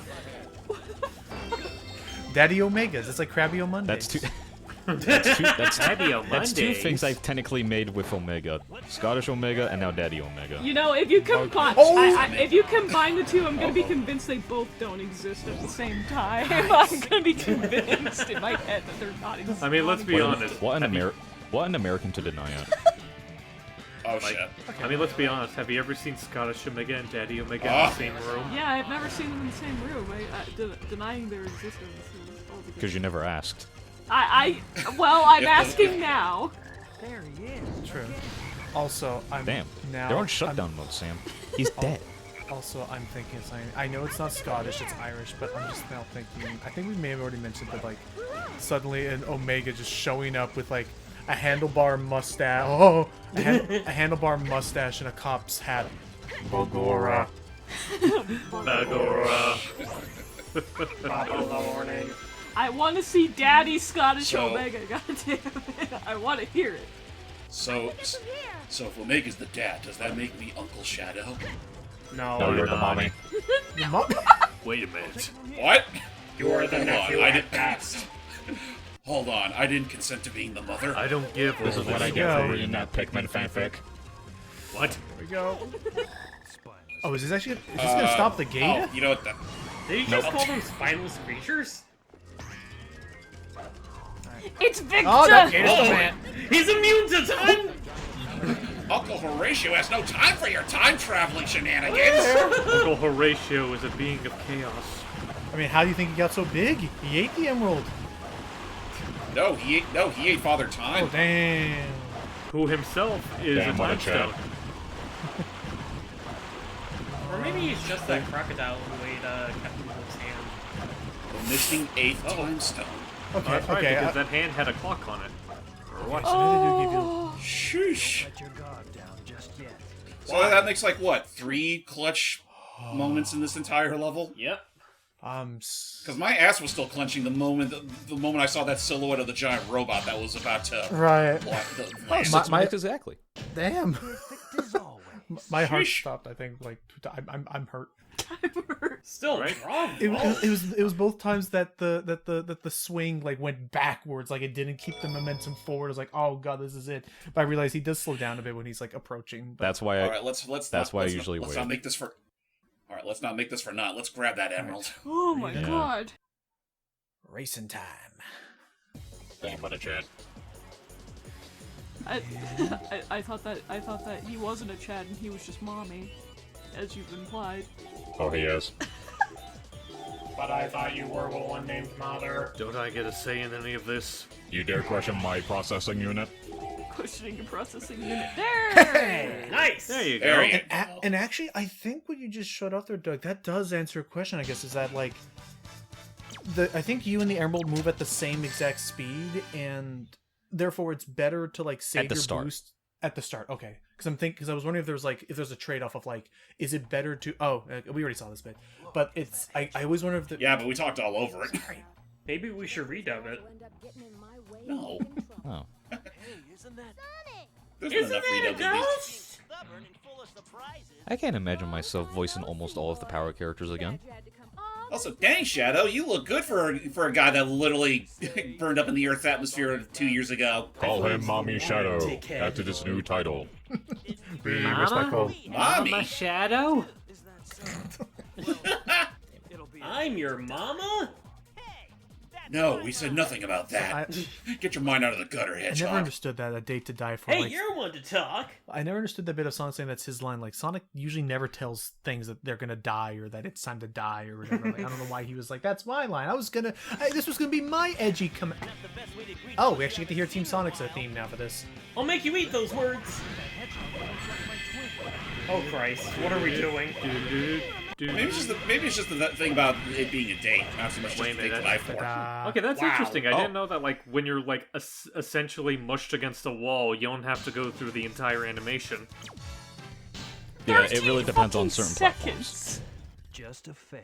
Daddy Omegas. It's like Krabby O Mondays. That's two. That's Daddy O That's two Mondays. things I've technically made with Omega. Scottish Omega and now Daddy Omega. You know, if you combine, Oh! if you combine the two, I'm gonna be convinced they both don't exist at the same time. I'm gonna be convinced in my head that they're not existing. I mean, let's be honest. What an American to deny it. Oh shit. I mean, let's be honest. Have you ever seen Scottish Omega and Daddy Omega in Ah. the same room? Yeah, I've never seen them in the same room. Denying their existence is all Because you never asked. well, I'm asking now. There he is. True. Also, I'm Damn. now. They're on shutdown mode, Sam. He's dead. Also, I'm thinking something. I know it's not Scottish, it's Irish, but I'm just now thinking. I think we may have already mentioned that, like, suddenly an Omega just showing up with like a handlebar mustache. Oh, a handlebar mustache and a cop's hat. Bogora. Bagora. Top of the morning. I want to see Daddy Scottish So- Omega. Goddamn it! I want to hear it. So if Omega's the dad, does that make me Uncle Shadow? No, No, you're the not. mommy. Your mom- Wait a minute. What? You're the nephew I at didn't- best. Hold on, I didn't consent to being the mother. I don't give This a is what I shit. get for reading that Pikmin fanfic. What? Here we go. Oh, is this gonna stop the gate? Oh, you know what? Did you just call them spineless creatures? It's Victor. Oh, that gate is the man. He's immune to time! Uncle Horatio has no time for your time traveling shenanigans. Uncle Horatio is a being of chaos. I mean, how do you think he got so big? He ate the emerald. No, he ate Father Oh, Time. damn. Who himself is Damn, a what a time chap. stone. Or maybe he's just that crocodile who ate Captain Hook's hand. The missing 8th time stone. Okay, That's right, okay. because that hand had a clock on it. Or what? Sheesh. Let your guard down just yet. So that makes like what? 3 clutch moments in this entire level? Yep. Because my ass was still clenching the moment I saw that silhouette of the giant robot that was about to Right. block the Oh, land. 6 minutes exactly. Damn. Perfect as always. My heart Sheesh. stopped. I think like 2 times. I'm hurt. Still, Right? It was both times that the swing like went backwards, like it didn't keep the momentum forward. I was like, oh god, this is it. But I realized he does slow down a bit when he's like approaching. But That's why All right, let's. That's not, why I let's usually not, let's wait. not make this for. All right, let's not make this for naught. Let's grab that emerald. Oh my Yeah. god. racing time. Damn, what a chat. I thought that he wasn't a Chad and he was just mommy, as you've implied. Oh, he is. But I thought you were the one named Mother. Don't I get a say in any of this? You dare question my processing unit? Questioning your processing unit. There. Nice! There you go. There you And actually, I think what you just showed off there, Doug, that does answer a question. I guess is that like I think you and the emerald move at the same exact speed, and therefore it's better to like save At the your start. boost at the start. Okay, because I was wondering if there's a trade off of like, is it better to? We already saw this bit, but it's I always wonder if the Yeah, but we talked all over it. Maybe we should redub it. No. Oh. There's been enough redubs of these. I can't imagine myself voicing almost all of the power characters again. Also, dang, Shadow, you look good for a guy that literally burned up in the Earth's atmosphere 2 years ago. Call him Mommy Shadow. After this new title. Be respectful. Mommy! Shadow? I'm your mama? No, we said nothing about that. Get your mind out of the gutter, I Hedgehog. never understood that, a date to die for. Hey, like, you're one to talk. I never understood that bit of Sonic saying that's his line. Like, Sonic usually never tells things that they're gonna die or that it's time to die or whatever. Like, I don't know why he was like, that's my line. This was gonna be my edgy Oh, we actually get to hear Team Sonic's theme now for this. I'll make you eat those words. Oh Christ, what are we doing? Maybe it's just the thing about it being a date, not so much just a date to die for. Okay, that's Wow. interesting. I didn't know that, like, when you're, like, essentially mushed against a wall, you don't have to go through the entire animation. Yeah, it really depends on 13 certain seconds. platforms. Just a fake.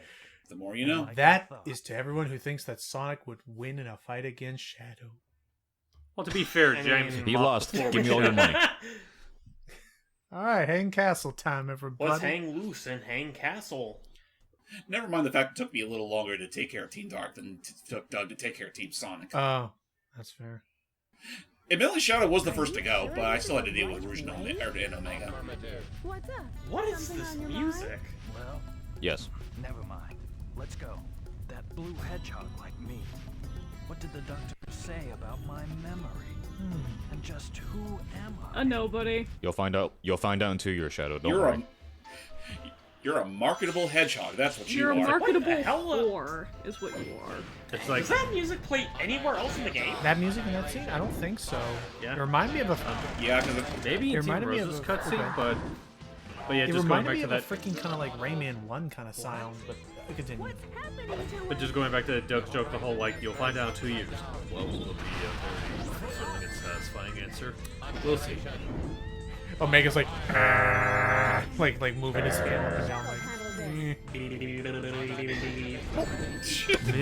The more you know. That is to everyone who thinks that Sonic would win in a fight against Shadow. Well, to be fair, James... He lost. Give me all your money. Alright, hang castle time, everybody. Let's hang loose and hang castle. Never mind the fact it took me a little longer to take care of Team Dark than it took Doug to take care of Team Sonic. Oh, that's fair. Admittedly, Shadow was the first to go, but I still had to deal with Rouge and Omega. What's up? What is Something this on your music? Well, Yes. never mind. Let's go. That blue hedgehog like me. What did the doctor say about my memory? And just who am I? A nobody. You'll find out in 2 years, Shadow. Don't You're worry. You're a marketable hedgehog. That's what You're a you are. marketable What the hell? whore, is what you are. It's like... Does that music play anywhere else in the game? That music in that scene? I don't think so. Yeah. It reminded me of a... Yeah, because Maybe It in Team reminded me of Rose's a- cutscene, okay. but yeah, It just going reminded back me to of that... a freaking kind of like Rayman 1 kind of sound, but continue. What's happening to But just going back to Doug's joke, the whole, like, you'll find out in 2 years. Well, will it be a very fulfilling and satisfying answer? We'll see. Omega's like moving his skin up and down like...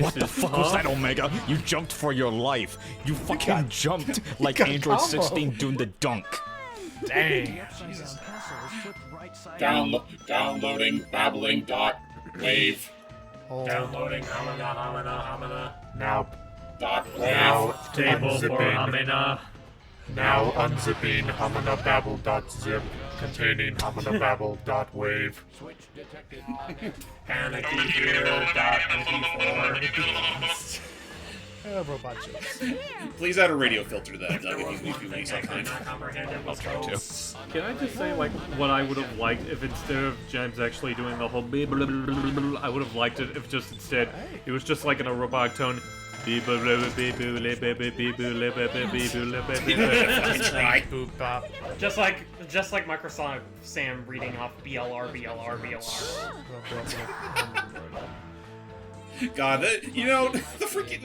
What the fuck was that, Omega? You jumped for your life. You fucking jumped like got Android combo. 16 doing the dunk. Dang. Downloading babbling.wave. Oh. Downloading Hamina. Now. Now. Table for Hamina. Now unzipping haminababble.zip containing haminababble.wave. Panicky Robot jokes. please add a radio filter to that, Doug, if you need so kind. I'll try to. Can I just say, like, what I would have liked if instead of James actually doing the whole I would have liked it if just instead it was just like in a robotic tone. Try. Boop bop. Just like Microsoft Sam reading off BLR. God, the freaking,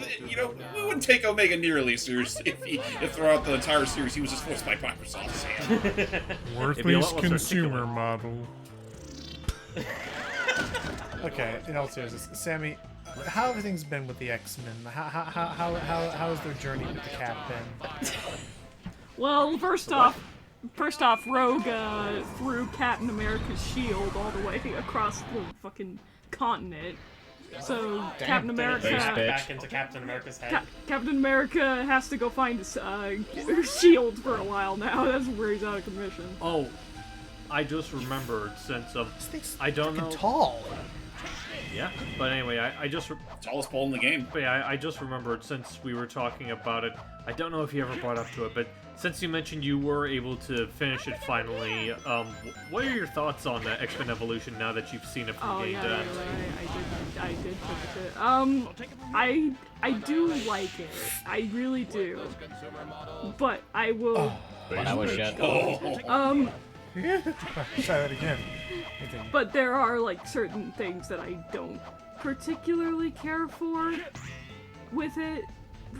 we wouldn't take Omega nearly as seriously if throughout the entire series he was just voiced by Microsoft Sam. Worthless consumer model. Okay, in all seriousness, Sammy, how have things been with the X-Men? How has their journey with the Cap been? Well, first off, Rogue threw Captain America's shield all the way across the fucking continent. So Captain America, Back into Captain America's head. Captain America has to go find his shield for a while now. That's where he's out of commission. Oh, I just remembered since This thing's I don't know. tall. Yeah, but anyway, I just Tallest pole in the game. but yeah, I just remembered since we were talking about it. I don't know if you ever brought up to it, but since you mentioned you were able to finish it finally, what are your thoughts on the X-Men Evolution now that you've seen it from game to end? I did finish it. I do like it. I really do. But I will. When I was Oh. Try that again. But there are like certain things that I don't particularly care for with it.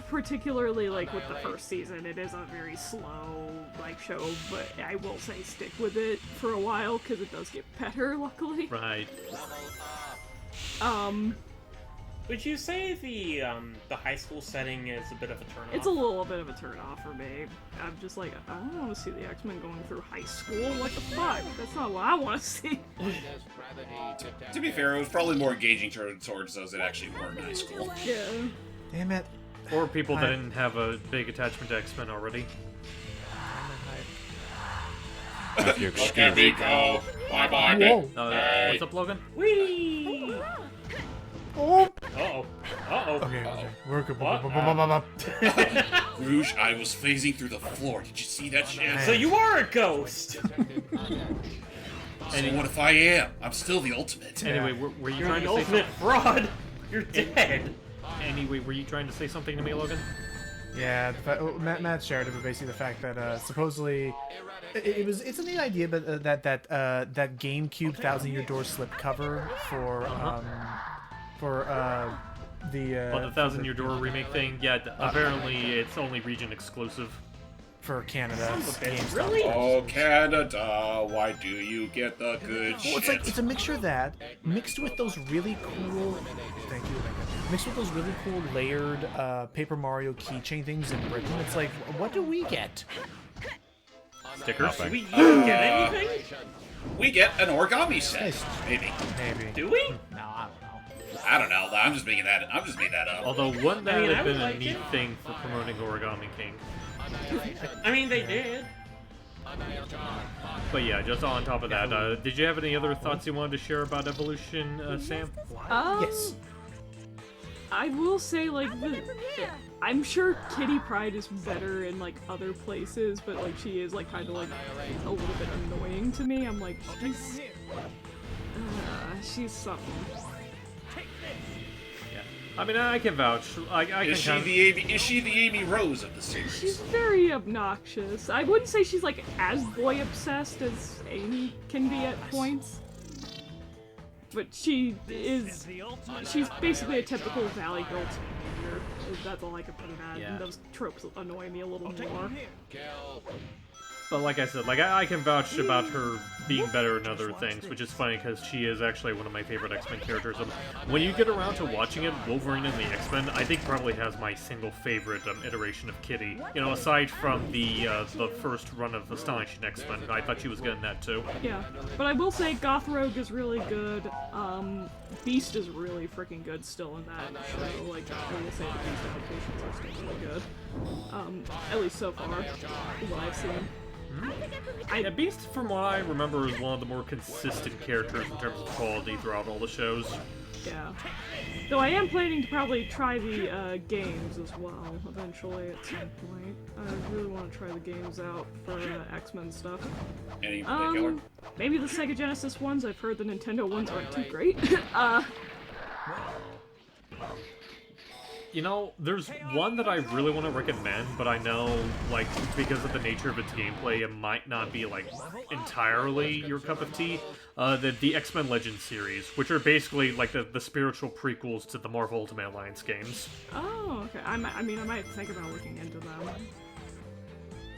Particularly like with the first season, it is a very slow like show, but I will say stick with it for a while because it does get better, luckily. Right. Would you say the high school setting is a bit of a turn-off? It's a little bit of a turn-off for me. I'm just like, I don't want to see the X-Men going through high school. What the fuck? That's not what I want to see. To be fair, it was probably more engaging towards those that actually were in high school. Yeah. Damn it. Or people that didn't have a big attachment to X-Men already. Look at me go. Bye-bye. Whoa. What's up, Logan? Whee! Oh. Uh-oh. Uh-oh. Okay. We're good. What? Rouge, I was phasing through the floor. Did you see that shit? So you are a ghost! So what if I am? I'm still the ultimate. Anyway, were you You're trying the to say ultimate something? fraud! You're dead! Anyway, were you trying to say something to me, Logan? Yeah, Matt shared it, but basically the fact that supposedly it's a neat idea, but that GameCube 1,000 Year Door slipcover for the 1,000 Year Door remake thing. Yeah, apparently it's only region exclusive. For Canada. Really? Oh, Canada, why do you get the good Well, shit? it's like it's a mixture of that mixed with those really cool. Thank you, Rebecca. Mixed with those really cool layered Paper Mario keychain things in Britain. It's like, what do we get? Stickers? Do we even get anything? We get an origami set. Maybe. Do we? No, I don't know. I don't know. I'm just making that. I'm just making that up. Although, wouldn't that I mean, have I would been a like neat it. thing for promoting Origami King? I mean, they did. But yeah, just on top of that, did you have any other thoughts you wanted to share about Evolution, Sam? Yes. I will say, like, I'm sure Kitty Pryde is better in, like, other places, but, like, she is, like, kind of, like, a little bit annoying to me. I'm like, she's something. I mean, I can vouch. Is she the Amy Rose of the series? She's very obnoxious. I wouldn't say she's, like, as boy-obsessed as Amy can be at points. But she's basically a typical Valley Girl teenager. That's all I can put it at. Yeah. And those tropes annoy me a little more. But like I said, like I can vouch about her being better in other things, which is funny because she is actually one of my favorite X-Men characters. When you get around to watching it, Wolverine and the X-Men, I think probably has my single favorite iteration of Kitty. You know, aside from the first run of Astonishing X-Men, I thought she was good in that too. Yeah, but I will say Goth Rogue is really good. Beast is really freaking good still in that show. Like, I will say the Beast adaptations are still really good. At least so far, what I've seen. Yeah, Beast, from what I remember, is one of the more consistent characters in terms of quality throughout all the shows. Yeah. Though I am planning to probably try the games as well, eventually, at some point. I really want to try the games out for X-Men stuff. Any particular? Maybe the Sega Genesis ones. I've heard the Nintendo ones aren't too great. You know, there's one that I really want to recommend, but I know, like, because of the nature of its gameplay, it might not be, like, entirely your cup of tea. The X-Men Legends series, which are basically, like, the spiritual prequels to the Marvel Ultimate Alliance games. Oh, okay. I might think about looking into them.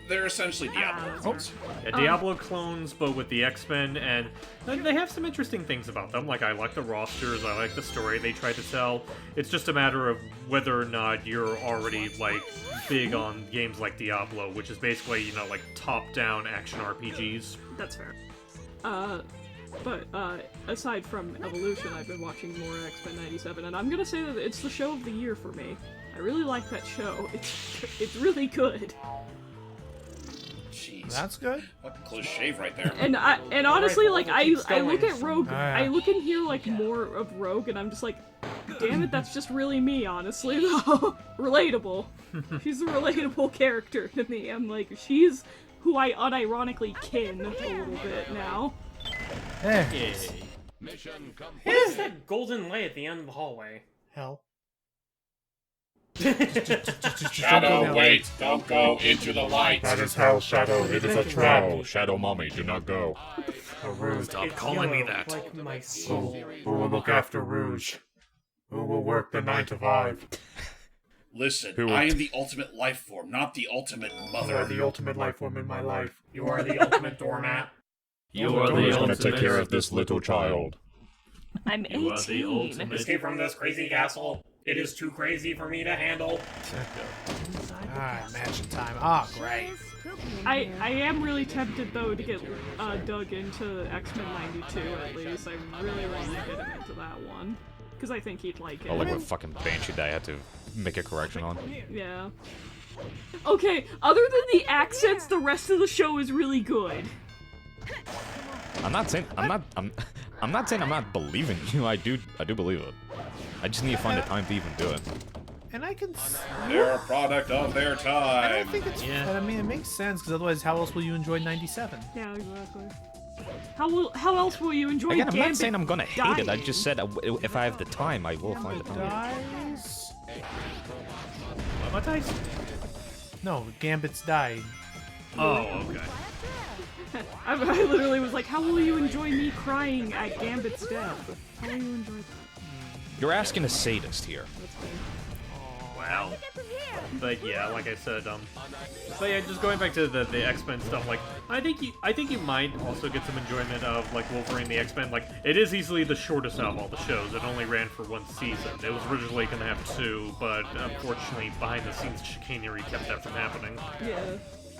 They're essentially Diablo clones. Yeah, Diablo clones, but with the X-Men, and they have some interesting things about them. Like, I like the rosters, I like the story they try to tell. It's just a matter of whether or not you're already, like, big on games like Diablo, which is basically, you know, like, top-down action RPGs. That's fair. But aside from Evolution, I've been watching more X-Men 97, and I'm gonna say that it's the show of the year for me. I really like that show. It's really good. Jeez. That's good. Fucking close shave right there. And honestly, like, I look at Rogue, yeah. I look and hear, like, more of Rogue, and I'm just like, damn it, that's just really me, honestly, though. Relatable. She's a relatable character to me. I'm like, she's who I unironically kin a little bit now. Hey. What is that golden light at the end of the hallway? Hell. Shadow, wait, don't go into the light. That is hell, Shadow. It is a trap. No, Shadow Mommy, do not go. Stop calling me that. Like my soul. Who will look after Rouge? Who will work the 9 to 5? Listen, I am the ultimate life form, not the ultimate You are mother. the ultimate life form in my life. You are the ultimate doormat. You are Who's the gonna take care ultimate. of this little child? I'm 18. You are the ultimate. Escape from this crazy castle. It is too crazy for me to handle. Alright, mansion time. Ah, great. I am really tempted, though, to get dug into X-Men 92, at least. I really want to get him into that one. Because I think he'd like it. Oh, like with fucking Banshee that I had to make a correction on. Yeah. Okay, other than the accents, the rest of the show is really good. I'm not saying I'm not believing you. I do believe it. I just need to find the time to even do it. And I can. They're a product of their time. I don't think it's. Yeah. I mean, it makes sense because otherwise, how else will you enjoy '97? Yeah, exactly. How else will you enjoy Again, I'm Gambit not saying I'm gonna hate it. I dying? just said if I have the time, I will find the time. Dies? What dice? No, Gambit's dying. Oh, okay. I literally was like, how will you enjoy me crying at Gambit's death? How will you enjoy that? You're asking a sadist here. That's fair. Wow. But yeah, like I said, but yeah, just going back to the X-Men stuff, like, I think you might also get some enjoyment of, like, Wolverine the X-Men. Like, it is easily the shortest out of all the shows. It only ran for 1 season. It was originally going to have 2, but unfortunately, behind-the-scenes chicanery kept that from happening. Yeah.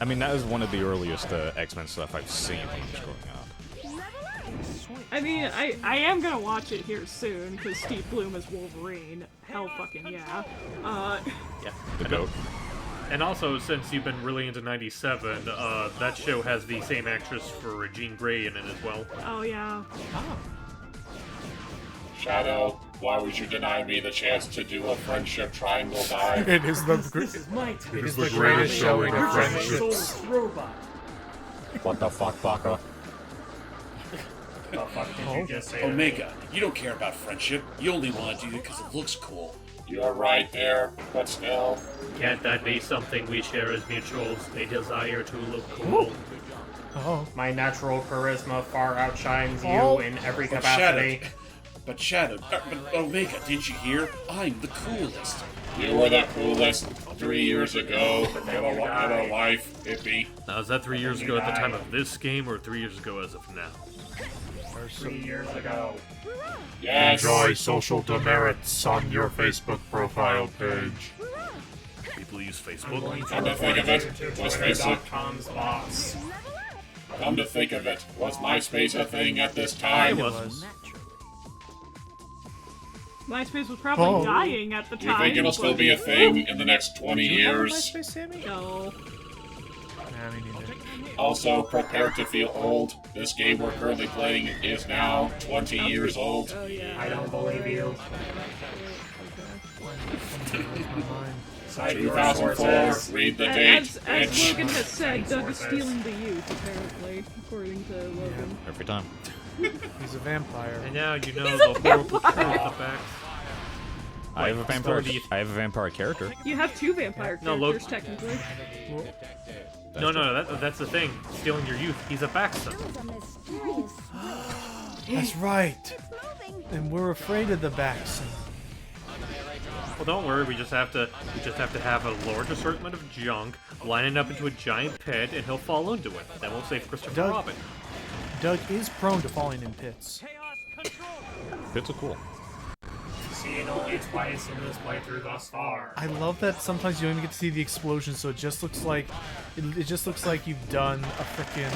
I mean, that is one of the earliest X-Men stuff I've seen when I was growing up. I mean, I am gonna watch it here soon, because Steve Bloom is Wolverine. Hell fucking yeah. Yeah. The goat. And also, since you've been really into 97, that show has the same actress for Jean Grey in it as well. Oh yeah. Shadow, why would you deny me the chance to do a friendship triangle dive? It is the. This is my It is the greatest showing of friendships. Soulless robot. What the fuck, Baka? The fuck did you just say? Omega, you don't care about friendship. You only want to do it because it looks cool. You're right there, but still. Can't that be something we share as mutuals? A desire to look cool? Oh. My natural charisma far outshines you Oh. in every But capacity. Shadow, but Omega, didn't you hear? I'm the coolest. You were the coolest 3 years ago. Get a life, hippie. Now, is that 3 years ago at the time of this game, or 3 years ago as of now? 3 years ago. Yes. Enjoy social demerits on your Facebook profile page. People use Facebook. Come to think of it, was Facebook. Tom's boss. Come to think of it, was MySpace a thing at this time? It was. MySpace was probably Oh. dying at the Do you time. think it'll still be a thing in the next 20 years? MySpace, Sammy? No. Nah, me neither. Also, prepare to feel old. This game we're currently playing is now 20 years old. Oh yeah. I don't believe you. Cite your 2004, sources. read the date, As bitch. Logan has said, Doug is stealing the youth, apparently, according to Logan. Every time. He's a vampire. And now you know the horrible truth of facts. I have a vampire. Story. I have a vampire character. You have 2 vampire No, Logan. characters, technically. No, that's the thing. Stealing your youth. He's a Baxter. That's right. And we're afraid of the Baxon. Well, don't worry. We just have to have a large assortment of junk, line it up into a giant pit, and he'll fall into it. Then we'll save Christopher Doug- Robin. Doug is prone to falling in pits. Pits are cool. Seen only twice in this playthrough thus far. I love that sometimes you don't even get to see the explosion, so it just looks like it just looks like you've done a freaking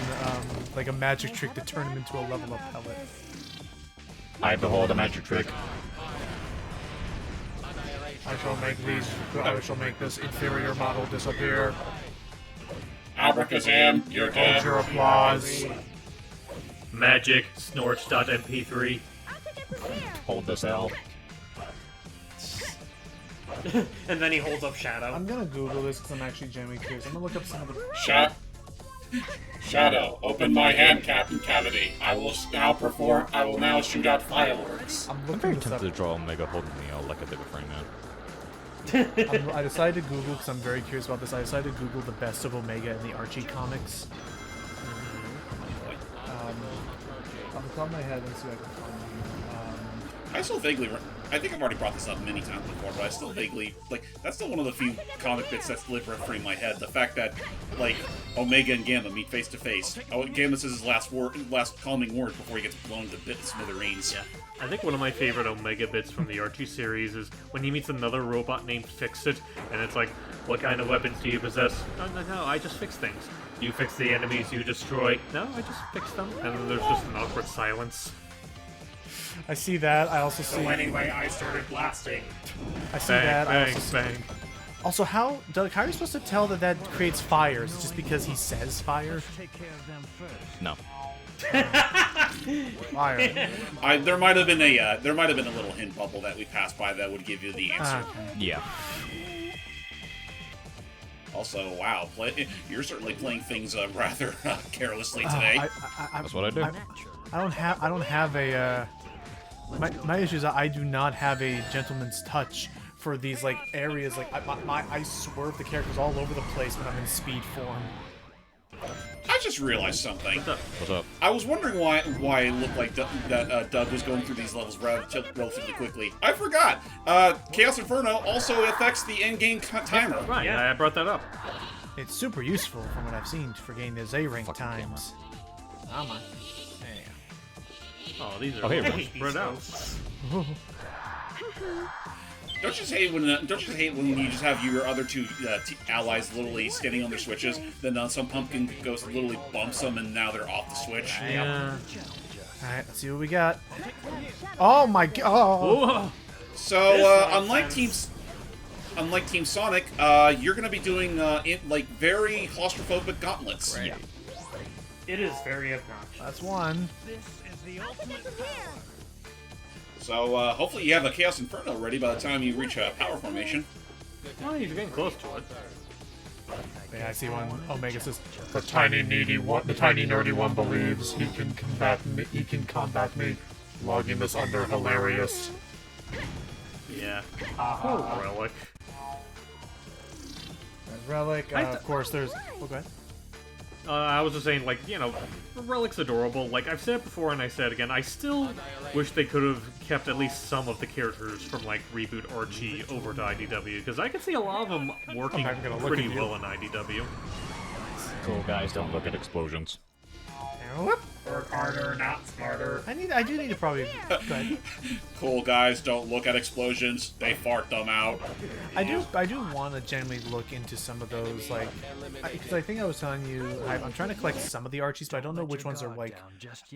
like a magic trick to turn him into a level up pellet. I behold a magic trick. I shall make this inferior model disappear. Abracazam, you're Hold dead. your applause. Magic snorch.mp3. Hold this L. And then he holds up Shadow. I'm gonna Google this because I'm actually genuinely curious. I'm gonna look up some of the. Shadow, open my hand cavity. I will now shoot out fireworks. I'm I'm looking very this up. tempted to draw Omega holding the L like I did with Rain Man. I decided to Google because I'm very curious about this. I decided to Google the best of Omega in the Archie comics. Off the top of my head, let's see what I can find here. I still vaguely, I think I've already brought this up many times before, but I still vaguely, like, that's still one of the few comic bits that's live rent free in my head. The fact that, like, Omega and Gamma meet face to face. Oh, Gamma says his last calming word before he gets blown to smithereens. Yeah. I think one of my favorite Omega bits from the Archie series is when he meets another robot named Fix-It, and it's like, what kind of weapons do you possess? No, I just fix things. You fix the enemies you destroy. No, I just fix them. And then there's just an awkward silence. I see that. I also see. So anyway, I started blasting. I see Bang, that. I bang, also see. bang. Also, Doug, how are you supposed to tell that that creates fires just because he says fire? Take care of them first. No. Fire. There might have been a little hint bubble that we passed by that would give you the answer. Yeah. Also, wow, you're certainly playing things rather carelessly today. That's what I do. I don't have a. My issue is I do not have a gentleman's touch for these like areas. Like I swerve the characters all over the place when I'm in speed form. I just realized something. What's up? I was wondering why it looked like Doug was going through these levels relatively quickly. I forgot. Chaos Inferno also affects the end-game timer. Right, yeah, I brought that up. It's super useful from what I've seen for getting those A-rank times. Oh, these are spread out. Don't you just hate when you just have your other two allies literally standing on their switches, then some pumpkin goes literally bumps them, and now they're off the switch. Yeah. All right, let's see what we got. Oh my god! Oh. So unlike Team Sonic, you're gonna be doing very claustrophobic gauntlets. Right. It is very obnoxious. That's one. This is the ultimate power. So hopefully you have a Chaos Inferno ready by the time you reach a power formation. Oh, you're getting close to it. Yeah, I see one. Omega says, The tiny nerdy one believes he can combat me. Logging this under hilarious. Yeah. Poor Relic. Relic. Of course, there's. Oh, go ahead. I was just saying, Relic's adorable. Like, I've said it before and I said it again, I still wish they could have kept at least some of the characters from, Reboot Archie over to IDW, because I can see a lot of them working pretty well in IDW. Cool guys don't look at explosions. Work harder, not smarter. I do need to probably. Go ahead. Cool guys don't look at explosions; they fart them out. I do want to generally look into some of those, because I think I was telling you I'm trying to collect some of the Archies, but I don't know which ones are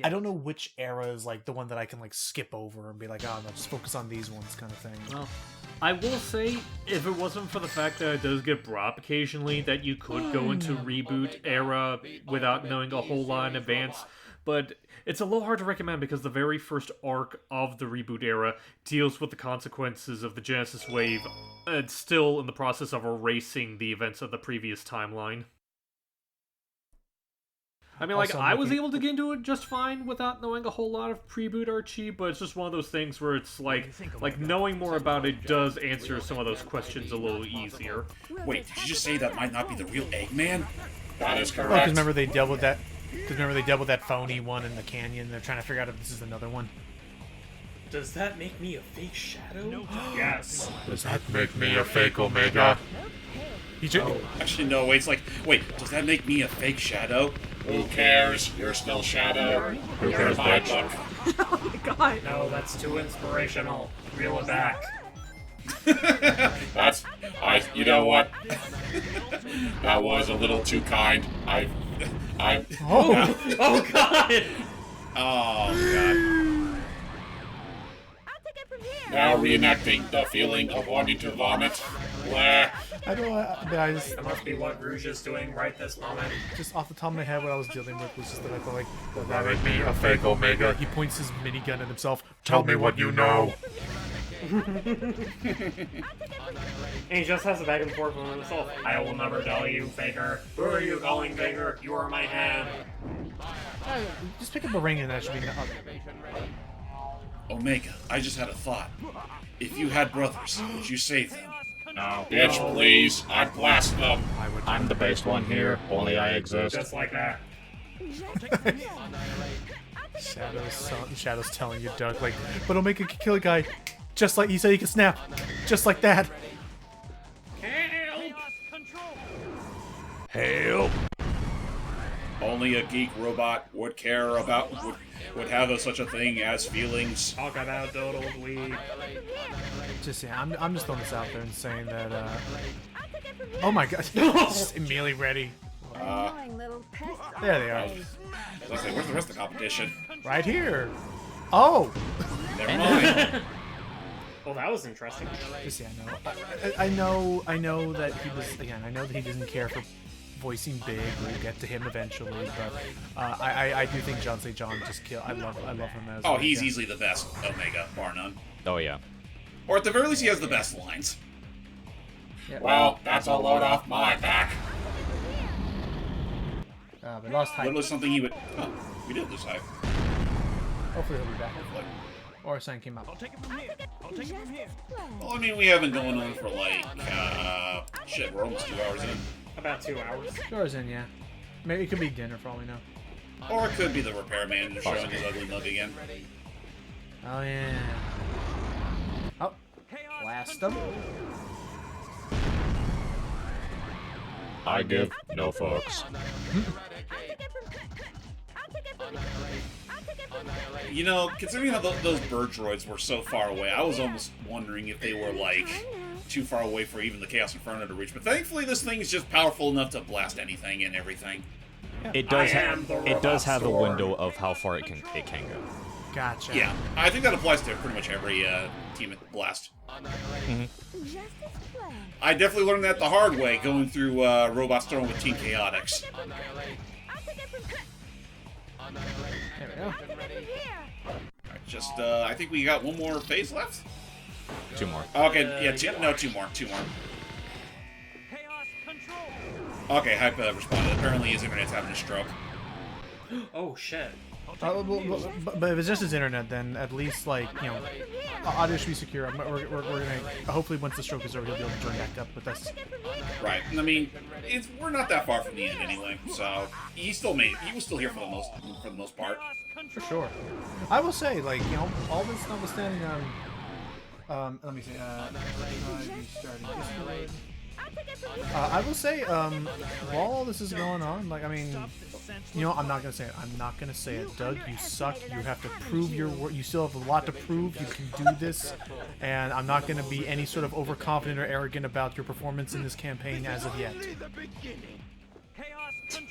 I don't know which era is the one that I can skip over and be like, oh no, just focus on these ones kind of thing. Well, I will say, if it wasn't for the fact that it does get brought up occasionally, that you could go into Reboot era without knowing a whole lot in advance. But it's a little hard to recommend because the very first arc of the Reboot era deals with the consequences of the Genesis wave and still in the process of erasing the events of the previous timeline. I mean, I was able to get into it just fine without knowing a whole lot of pre-boot Archie, but it's just one of those things where it's like knowing more about it does answer some of those questions a little easier. Wait, did you just say that might not be the real Eggman? That is correct. Because remember they dealt with that. Because remember they dealt with that phony one in the canyon. They're trying to figure out if this is another one. Does that make me a fake Shadow? Yes. Does that make me a fake Omega? Actually, no. Wait, does that make me a fake Shadow? Who cares? You're still Shadow. Who cares, bitch? Oh my god. No, that's too inspirational. Reel it back. You know what? That was a little too kind. Oh god! Oh god. Now reenacting the feeling of wanting to vomit. Blah. I don't. That must be what Rouge is doing right this moment. Just off the top of my head, what I was dealing with was just that I felt like. Does that make me a fake Omega? He points his minigun at himself. Tell me what you know. And he just has a back and forth with himself. I will never tell you, Faker. Who are you calling Faker? You are my hand. Just pick up a ring and that should be. Omega, I just had a thought. If you had brothers, would you save them? No, bitch, please. I'd blast them. I'm the based one here, only I exist. Just like that. Shadow's telling you, Doug, but Omega can kill a guy. Just like he said he can snap. Just like that. Help! Only a geek robot would care about, would have such a thing as feelings. Talk about doodles, weed. I'm just throwing this out there and saying that, oh my god. Just immediately ready. There they are. I was gonna say, where's the rest of the competition? Right here. Oh! Never mind. Well, that was interesting. I know that he was, again, I know that he doesn't care for voicing Big. We'll get to him eventually, but I do think John St. John just kill. I love him as. Oh, he's easily the best Omega, bar none. Oh yeah. Or at the very least, he has the best lines. Yeah. Well, that's a load off my back. We lost Hype. Literally something he would. Oh, we did lose Hype. Hopefully he'll be back. Or Sang came out. I'll take it from here. I'll take it from here. Well, I mean, we have been going on for like, shit, we're almost 2 hours in. About 2 hours. 2 hours in, yeah. Maybe it could be dinner for all we know. Or it could be the repairman just showing his ugly mug again. Oh yeah. Oh, blast them. I give no fucks. You know, considering how those bird droids were so far away, I was almost wondering if they were, like, too far away for even the Chaos Inferno to reach. But thankfully, this thing is just powerful enough to blast anything and everything. It does have a window of how far it can go. Gotcha. Yeah, I think that applies to pretty much every team at Blast. I definitely learned that the hard way going through Robot Storm with Team Chaotix. There we go. Alright, just, I think we got one more phase left? 2 more. Okay, yeah, two more. Okay, Hype responded. Apparently his internet's having a stroke. Oh shit. But if it's just his internet, then at least, like, you know, audio should be secure. We're gonna, hopefully once the stroke is over, he'll be able to join back up with us. Right. I mean, we're not that far from the end anyway, so he still made it. He was still here for the most part. For sure. I will say, like, you know, all this notwithstanding, let me see, I will say, while all this is going on, like, I mean, you know, I'm not gonna say it. I'm not gonna say it. Doug, you suck. You have to prove your work. You still have a lot to prove. You can do this, and I'm not gonna be any sort of overconfident or arrogant about your performance in this campaign as of yet.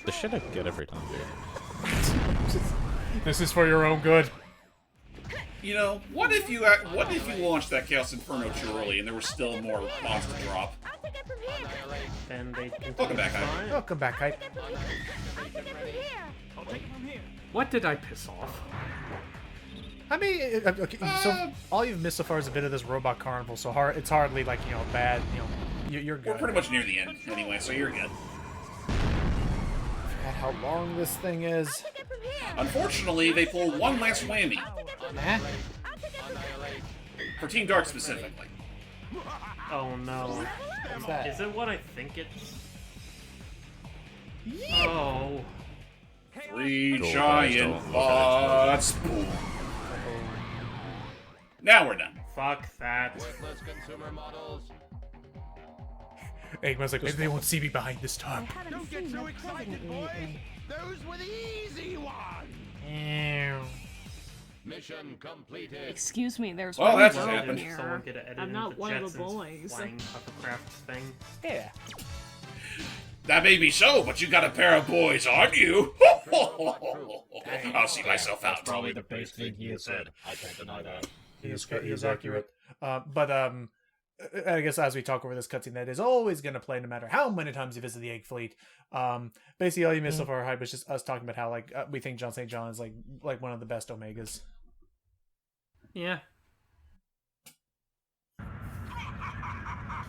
The shit I get every time, dude. This is for your own good. You know, what if you launched that Chaos Inferno too early and there was still more bombs to drop? Then they Welcome back, Hype. Welcome back, Hype. What did I piss off? I mean, okay, so all you've missed so far is a bit of this robot carnival. So it's hardly like, you know, bad. You know, you're good. We're pretty much near the end anyway, so you're good. Forgot how long this thing is. Unfortunately, they pulled one last whammy. Eh? For Team Dark specifically. Oh no. What's that? Is it what I think it's? Oh. 3 giant bots. Boom. Now we're done. Fuck that. Eggman's like, maybe they won't see me behind this tarp. Don't get so excited, boys. Those were the easy ones. Mission completed. Excuse me, there's Well, one that's girl happened. here. Someone get it edited I'm not into one of the Jetson's boys. flying hovercraft thing. Yeah. That may be so, but you got a pair of boys, aren't you? I'll see myself out. Probably the best thing he has said. I can't deny that. He is accurate. But I guess as we talk over this cutscene, that is always going to play no matter how many times you visit the Egg Fleet. Basically, all you missed so far, Hype, is just us talking about how like we think John St. John is like one of the best Omegas. Yeah.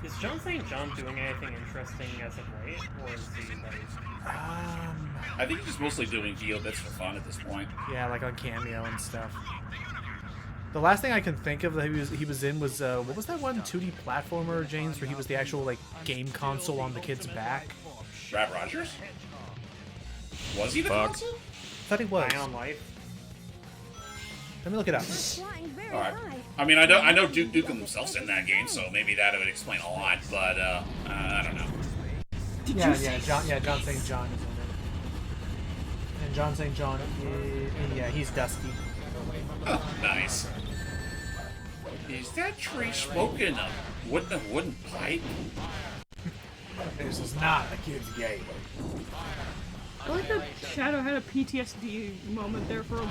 Is John St. John doing anything interesting as of late, or is he like? I think he's just mostly doing geo bits for fun at this point. Yeah, like on Cameo and stuff. The last thing I can think of that he was in was what was that one 2D platformer, James, where he was the actual like game console on the kid's back? Brad Rogers? Was he the Fuck. console? I thought he was. Ion Life. Let me look it up. Alright. I mean, I know Duke Nukem himself's in that game, so maybe that would explain a lot, but I don't know. John St. John is in it. And John St. John, he's Dusty. Oh, nice. Is that tree smoking a wooden pipe? This is not a kid's game. I like that Shadow had a PTSD moment there for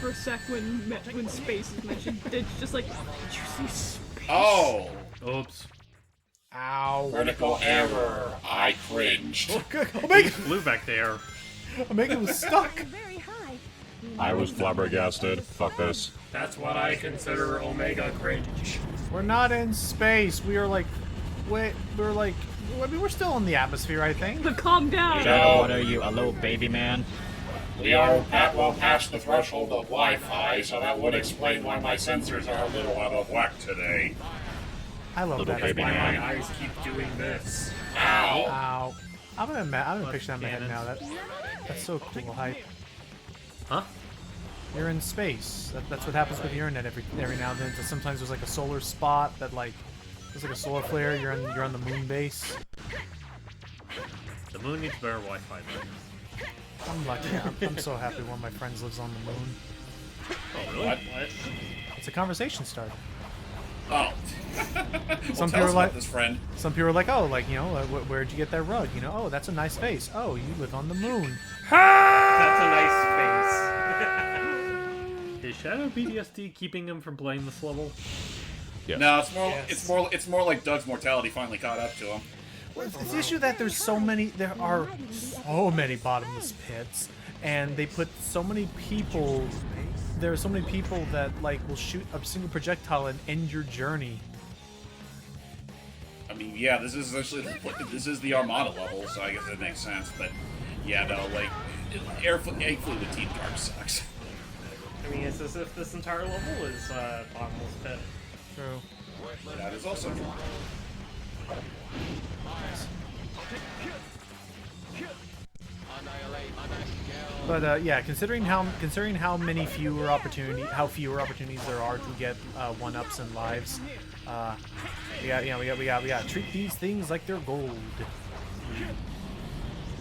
a sec when space is mentioned. It's just like, did you see space? Oh! Oops. Ow. Critical error. I cringed. Omega, Flew back there. Omega was stuck. Very high. I was flabbergasted. Fuck this. That's what I consider Omega cringe. We're not in space. We are like, wait, we're like, I mean, we're still in the atmosphere, I think. But calm down. No, What are you, a little baby man? we are well past the threshold of Wi-Fi, so that would explain why my sensors are a little out of whack today. I love Little that. baby Why man. my eyes keep doing this. Ow. Ow. I'm gonna picture that in my head now. That's so cool. Hype. Huh? You're in space. That's what happens with the internet every now and then. So sometimes there's like a solar spot that like there's like a solar flare. You're on the moon base. The moon needs better Wi-Fi though. I'm lucky. I'm so happy one of my friends lives on the moon. Oh, really? What? It's a conversation starter. Oh. Some tell people us are like, about this friend. some people are like, oh, like where'd you get that rug? You know, oh, that's a nice face. Oh, you live on the moon. That's a nice face. Is Shadow PTSD keeping him from playing this level? Yes. No, it's more like Doug's mortality finally caught up to him. Well, it's the issue that there are so many bottomless pits, and they put so many people. There are so many people that like will shoot a single projectile and end your journey. I mean, yeah, this is essentially the Armada level, so I guess that makes sense. But yeah, no, like Egg Fleet with Team Dark sucks. I mean, it's as if this entire level is bottomless pit. True. That is also true. But yeah, considering how fewer opportunities there are to get 1-ups in lives, we got treat these things like they're gold.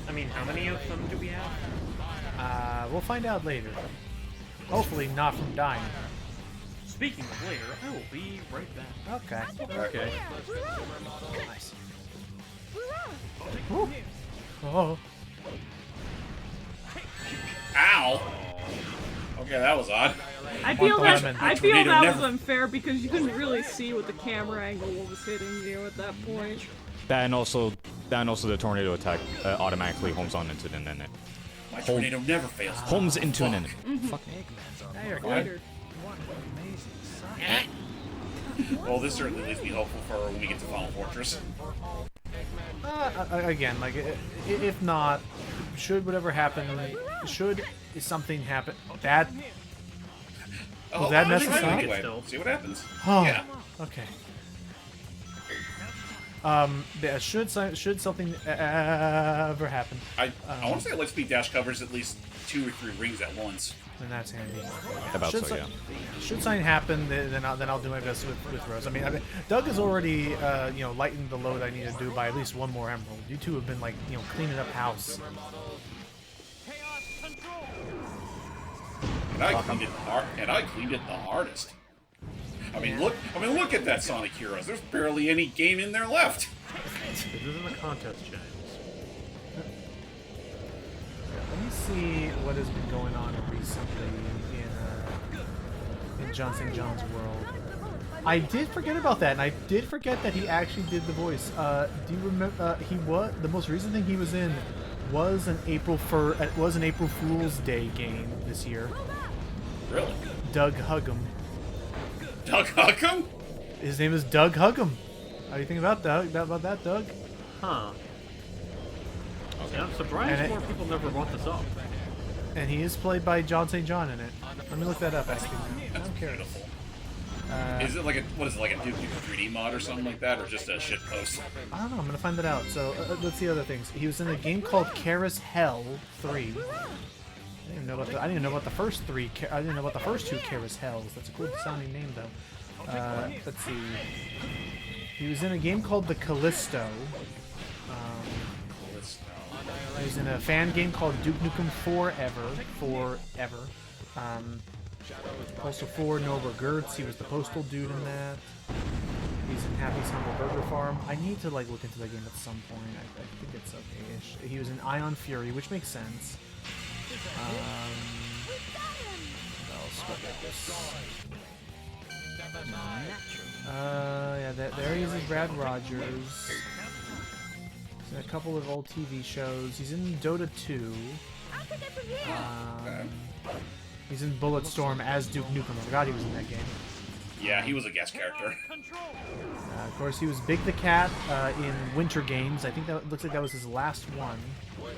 I mean, how many of them do we have? We'll find out later. Hopefully not from dying. Speaking of later, I will be right back. Okay. Okay. Nice. Woo. Oh. Ow! Okay, that was odd. I feel One that lemon. was Never- unfair because you couldn't really see what the camera angle was hitting you at that point. That and also the tornado attack automatically homes on into an init. My tornado never fails. Homes into an init. Now you're good. Later. Well, this certainly leaves me hopeful for when we get to Final Fortress. Again, like if not, should whatever happen, should something happen bad. Was that I think necessary? Anyway, see what happens. Oh, Yeah. okay. Yeah, should something ever happen, I want to say Lightspeed Dash covers at least 2 or 3 rings at once. then that's handy. About Should so, yeah. Should something happen, then I'll do my best with Rose. I mean, Doug has already lightened the load I need to do by at least 1 more emerald. You two have been like cleaning up house. And I cleaned it the hardest. I mean, look at that Sonic Heroes. There's barely any game in there left. This isn't a contest, James. Let me see what has been going on recently in St. John's World. I did forget about that, and I did forget that he actually did the voice. Do you remember? The most recent thing he was in was an April Fool's Day game this year. Really? Doug Huggum. Doug Huggum? His name is Doug Huggum. How do you think about that, Doug? Huh. Yeah, I'm surprised And more people never brought this up. And he is played by John St. John in it. Let me look that up, actually. That's I'm curious. beautiful. Is it like a Duke Nukem 3D mod or something like that, or just a shit post? I don't know. I'm gonna find that out. So let's see other things. He was in a game called Karis Hell 3. I didn't even know about the first 3. I didn't know about the first 2 Karis Hells. That's a cool sounding name, though. Let's see. He was in a game called The Callisto. He was in a fan game called Duke Nukem Forever. Also for No Regrets. He was the postal dude in that. He's in Happy's Humble Burger Farm. I need to look into that game at some point. I think it's okay-ish. He was in Ion Fury, which makes sense. What else? Yeah, there he is as Brad Rogers. He's in a couple of old TV shows. He's in Dota 2. He's in Bulletstorm as Duke Nukem. I forgot he was in that game. Yeah, he was a guest character. Of course, he was Big the Cat in Winter Games. I think that looks like that was his last one.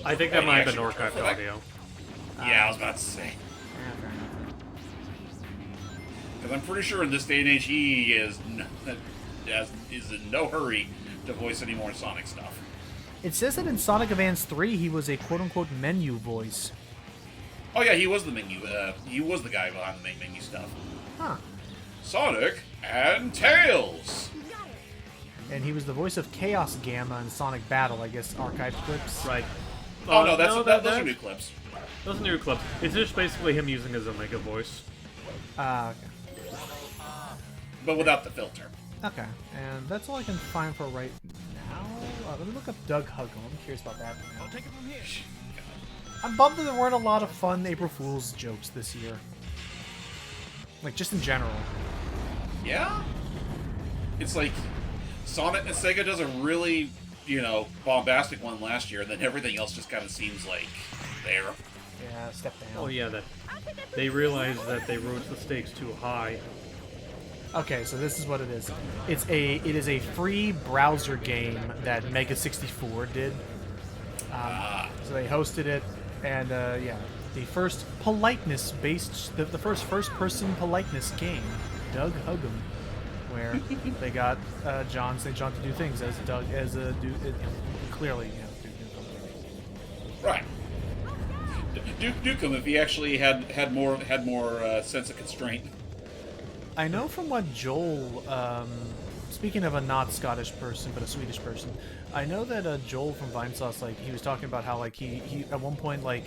I think that might have been archived audio. Yeah, I was about to say. Because I'm pretty sure in this day and age he is in no hurry to voice any more Sonic stuff. It says that in Sonic Advance 3 he was a quote-unquote menu voice. Oh yeah, he was the menu. He was the guy behind the main menu stuff. Huh. Sonic and Tails. And he was the voice of Chaos Gamma in Sonic Battle, I guess, archived clips. Right. Oh no, those are new clips. Those are new clips. It's just basically him using his Omega voice. Okay. But without the filter. Okay, and that's all I can find for right now. Let me look up Doug Huggum. I'm curious about that. I'll take it from here. I'm bummed that there weren't a lot of fun April Fool's jokes this year. Like, just in general. Yeah? It's like, Sonic and Sega does a really, bombastic one last year, and then everything else just kind of seems like there. Yeah, step down. Oh yeah, that they realized that they rose the stakes too high. Okay, so this is what it is. It is a free browser game that Mega 64 did. So they hosted it, and yeah, the first politeness-based, the first first-person politeness game, Doug Huggum, where they got John St. John to do things as Doug as a clearly Duke Nukem. Right. Duke Nukem, if he actually had more sense of constraint. I know from what Joel, speaking of a not Scottish person but a Swedish person, I know that Joel from Vinesauce, like, he was talking about how, like, he at one point, like,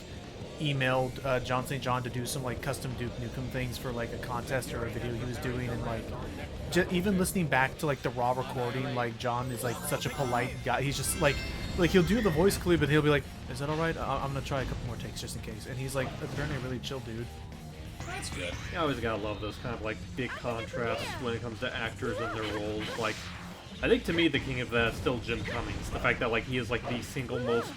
emailed John St. John to do some, like, custom Duke Nukem things for, like, a contest or a video he was doing, and, like, even listening back to, like, the raw recording, like, John is, like, such a polite guy. He's just, like he'll do the voice clip, but he'll be like, is that alright? I'm gonna try a couple more takes just in case. And he's, like, apparently a really chill dude. That's good. You always gotta love those kind of like big contrasts when it comes to actors and their roles. Like, I think to me the king of that is still Jim Cummings. The fact that like he is like the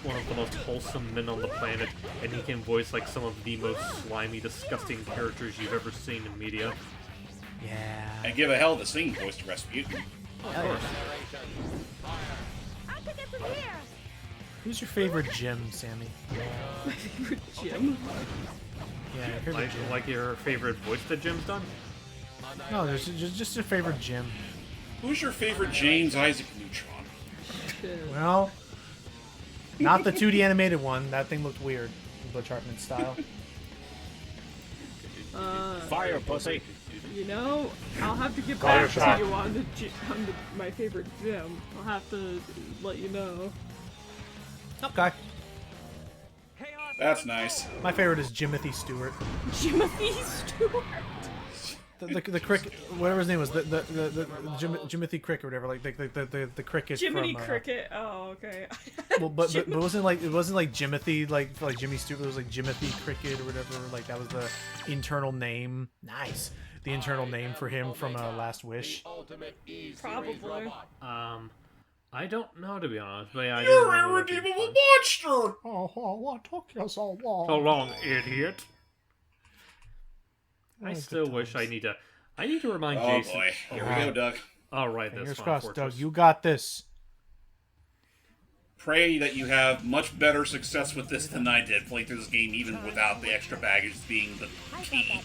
one of the most wholesome men on the planet, and he can voice like some of the most slimy, disgusting characters you've ever seen in media. Yeah. And give a hell of a singing voice to Rasputin. Of course. Who's your favorite Jim, Sammy? My favorite Jim? Yeah, your favorite Jim. Like your favorite voice that Jim's done? No, there's just your favorite Jim. Who's your favorite James Isaac Neutron? Well, not the 2D animated one. That thing looked weird, Butch Hartman style. Fire, pussy. I'll have to get back to you on my favorite Jim. I'll have to let you know. Okay. That's nice. My favorite is Jimothy Stewart. Jimothy Stewart. The cricket, whatever his name was, the Jimothy Cricket, or whatever, like the cricket. Jiminy from, Cricket. Oh, okay. Well, but it wasn't like Jimothy like Jimmy Stewart. It was like Jimothy Cricket or whatever. Like that was the internal name. Nice. The internal name for him from Last Wish. Probably. I don't know, to be honest, but yeah, You're a irredeemable monster! Oh, what took you so long? So long, idiot. I still wish I need to remind Jason. Oh boy, here we go, Doug. I'll write this. Fingers crossed, Doug. You got this. Pray that you have much better success with this than I did, playing through this game even without the extra baggage being the key.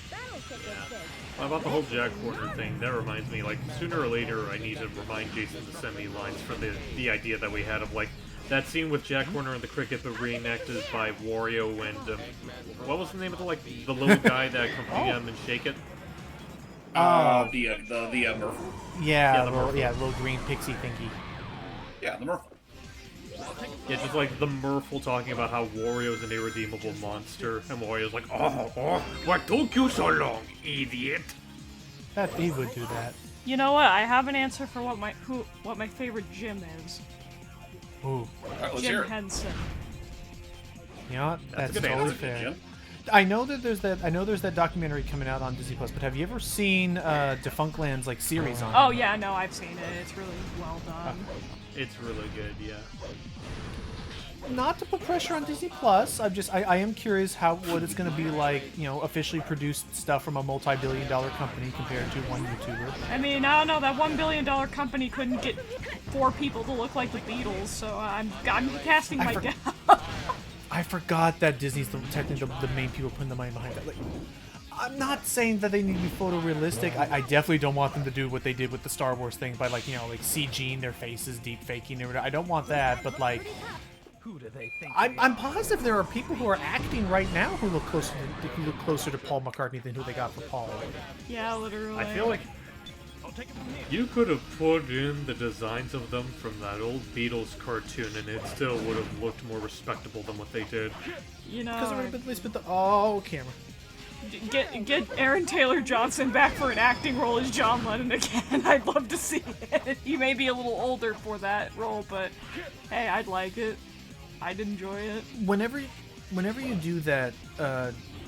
How about the whole Jack Horner thing? That reminds me, like, sooner or later I need to remind Jason to send me lines for the idea that we had of, like, that scene with Jack Horner and the cricket, but reenacted by Wario and, what was the name of the little guy that accompanied him and Shake It? The Merfolk. Yeah, the little green pixie thingy. Yeah, the Merfolk. Yeah, just like the Merfolk talking about how Wario's an irredeemable monster, and Wario's like, oh, what took you so long, idiot? That Eve would do that. You know what? I have an answer for what my favorite Jim is. Ooh. Right, Jim Henson. You know what? That's totally fair. I know there's that documentary coming out on Disney Plus, but have you ever seen Defunctland's like series on it? Oh yeah, no, I've seen it. It's really well done. It's really good, yeah. Not to put pressure on Disney Plus, I am curious what it's going to be like, you know, officially produced stuff from a multi-billion-dollar company compared to one YouTuber. I mean, I don't know, that $1 billion company couldn't get 4 people to look like the Beatles, so I'm casting my guess. I forgot that Disney's technically the main people putting the money behind that. Like, I'm not saying that they need to be photorealistic. I definitely don't want them to do what they did with the Star Wars thing by, like, you know, like CGing their faces, deep faking it. I don't want that, but like, Who do they think I'm positive there are people who are acting right now who look closer to Paul McCartney than who they got for Paul. Yeah, literally. I feel like you could have put in the designs of them from that old Beatles cartoon, and it still would have looked more respectable than what they did. You know, Because they spent the camera. Get Aaron Taylor Johnson back for an acting role as John Lennon again. I'd love to see it. He may be a little older for that role, but hey, I'd like it. I'd enjoy it. Whenever you do that,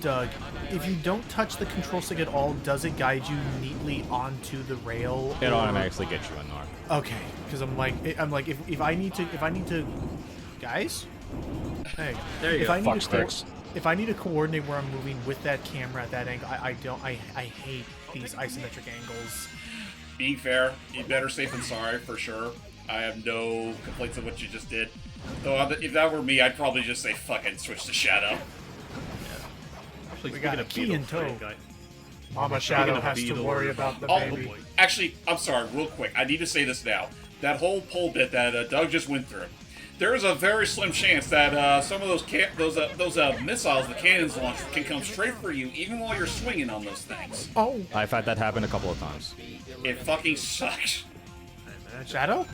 Doug, if you don't touch the control stick at all, does it guide you neatly onto the rail? It automatically gets you in there. Okay, because I'm like, if I need to, guys, hey, There you go. If I need to coordinate where I'm moving with that camera at that angle, I hate these isometric angles. Being fair, better safe than sorry for sure. I have no complaints of what you just did. Though if that were me, I'd probably just say fucking switch to Shadow. Actually, We got a key in tow. Mama Speaking Shadow of has to Beatles. worry about the Oh, baby. actually, I'm sorry, real quick. I need to say this now. That whole pole bit that Doug just went through. There is a very slim chance that some of those missiles the cannons launch can come straight for you, even while you're swinging on those things. Oh, I've had that happen a couple of times. It fucking sucks. Shadow?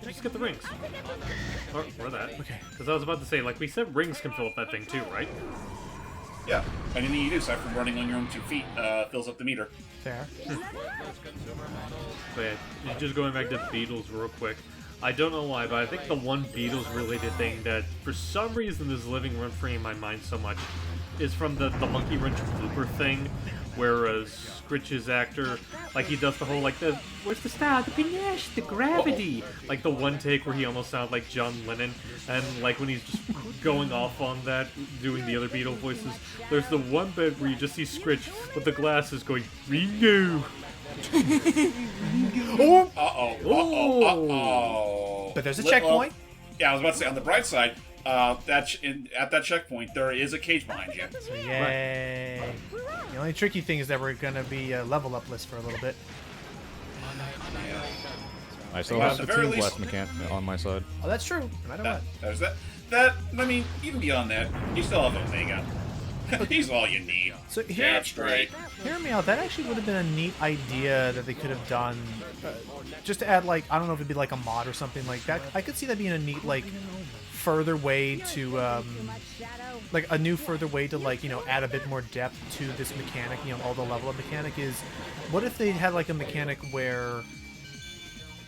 Just get the rings. Or that. Okay. Because I was about to say, like we said, rings can fill up that thing too, right? Yeah, anything you do aside from running on your own 2 feet fills up the meter. Fair. But yeah, just going back to Beatles real quick. I don't know why, but I think the one Beatles-related thing that, for some reason, is living rent-free in my mind so much is from the Monkey Wrench blooper thing, where Scritch's actor, like, he does the whole, like, where's the style, the panache, the gravity, like, the one take where he almost sounds like John Lennon, and, like, when he's just going off on that, doing the other Beatle voices, there's the one bit where you just see Scritch with the glasses going, Ringo! Uh-oh. But there's a checkpoint. Yeah, I was about to say, on the bright side, at that checkpoint, there is a cage behind you. So yay. The only tricky thing is that we're going to be a level up list for a little bit. I still Well, have at the the very Team least- Blast mechanic on my side. Oh, that's true. No matter what. There's that. I mean, even beyond that, you still have Omega. He's all you need. So Damn straight. hear me out. That actually would have been a neat idea that they could have done, just to add, like, I don't know if it'd be like a mod or something like that. I could see that being a neat, like, further way to, like, a new further way to, like, you know, add a bit more depth to this mechanic. You know, all the level up mechanic is. What if they had like a mechanic where,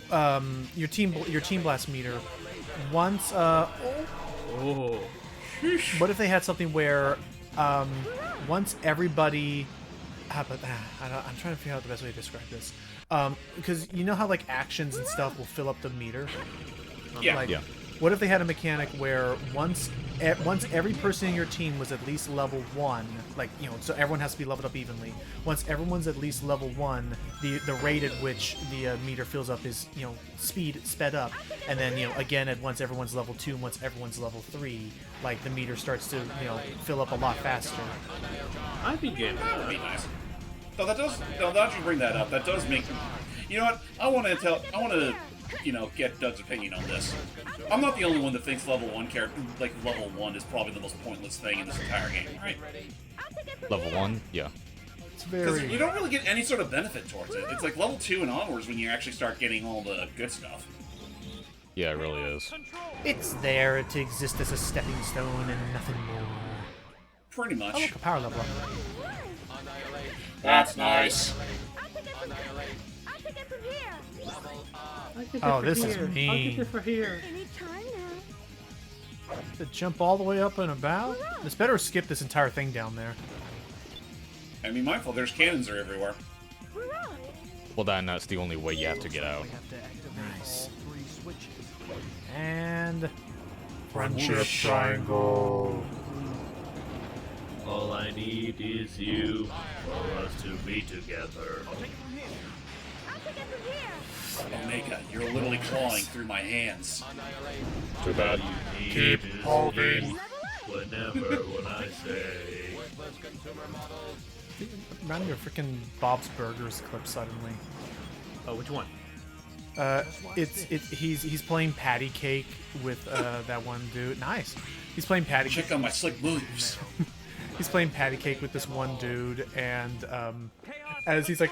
your team blast meter, once, Oh. what if they had something where, once everybody, I'm trying to figure out the best way to describe this. Because you know how like actions and stuff will fill up the meter. Yeah. Like, Yeah. What if they had a mechanic where once every person in your team was at least level 1, like, you know, so everyone has to be leveled up evenly. Once everyone's at least level 1, the rate at which the meter fills up is, you know, sped up, and then, you know, again at once everyone's level 2, and once everyone's level 3, like the meter starts to, you know, fill up a lot faster. I'd be game for That would that. be nice. No, that does. Now that you bring that up, that does make. You know what? I want to, you know, get Doug's opinion on this. I'm not the only one that thinks level 1 character, like level 1, is probably the most pointless thing in this entire game, right? Level 1? Yeah. It's Because very. you don't really get any sort of benefit towards it. It's like level 2 and onwards when you actually start getting all the good stuff. Yeah, it really is. It's there to exist as a stepping stone and nothing more. Pretty much. Oh, look, a power level up. That's nice. Oh, this is mean. for here. To jump all the way up and about? It's better to skip this entire thing down there. I mean, mindful, there's cannons are everywhere. Well, then that's the only way you have to get out. Nice. And... Friendship triangle. All I need is you for us to be together. Omega, you're literally clawing through my hands. Too bad. Keep holding. Whenever when I say. Remind me of freaking Bob's Burgers clip suddenly. Oh, which one? He's playing patty cake with that one dude. Nice. He's playing patty cake. Check out my slick moves. He's playing patty cake with this one dude, and as he's like,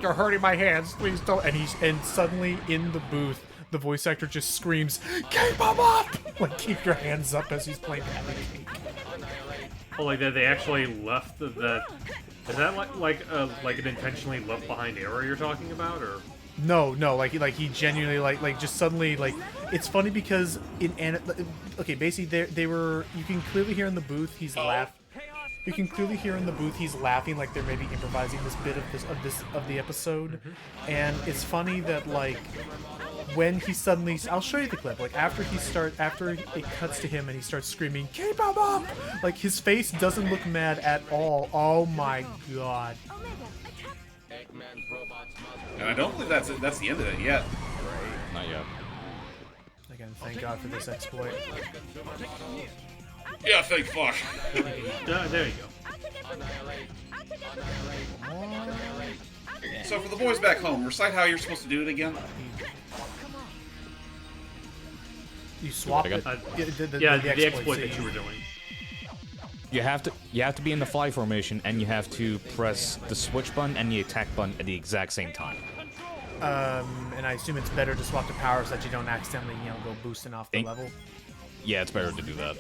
"You're hurting my hands, please don't." And suddenly in the booth, the voice actor just screams, "Keep him up!" Like, keep your hands up as he's playing patty cake. Oh, like that? They actually left that. Is that like an intentionally left behind error you're talking about, or? No, like he genuinely like just suddenly like it's funny because okay, basically they were, you can clearly hear in the booth he's laughing. You can clearly hear in the booth he's laughing like they're maybe improvising this bit of the episode, and it's funny that like when he suddenly, I'll show you the clip, like after it cuts to him and he starts screaming, "Keep him up!" Like his face doesn't look mad at all. Oh my god. And I don't believe that's the end of it yet. Not yet. Again, thank God for this exploit. Yeah, thank fuck. There you go. So for the boys back home, recite how you're supposed to do it again. You swap it. The exploit that you were doing. You have to be in the fly formation, and you have to press the switch button and the attack button at the exact same time. And I assume it's better to swap the power so that you don't accidentally, go boosting off the level. Yeah, it's better to do that.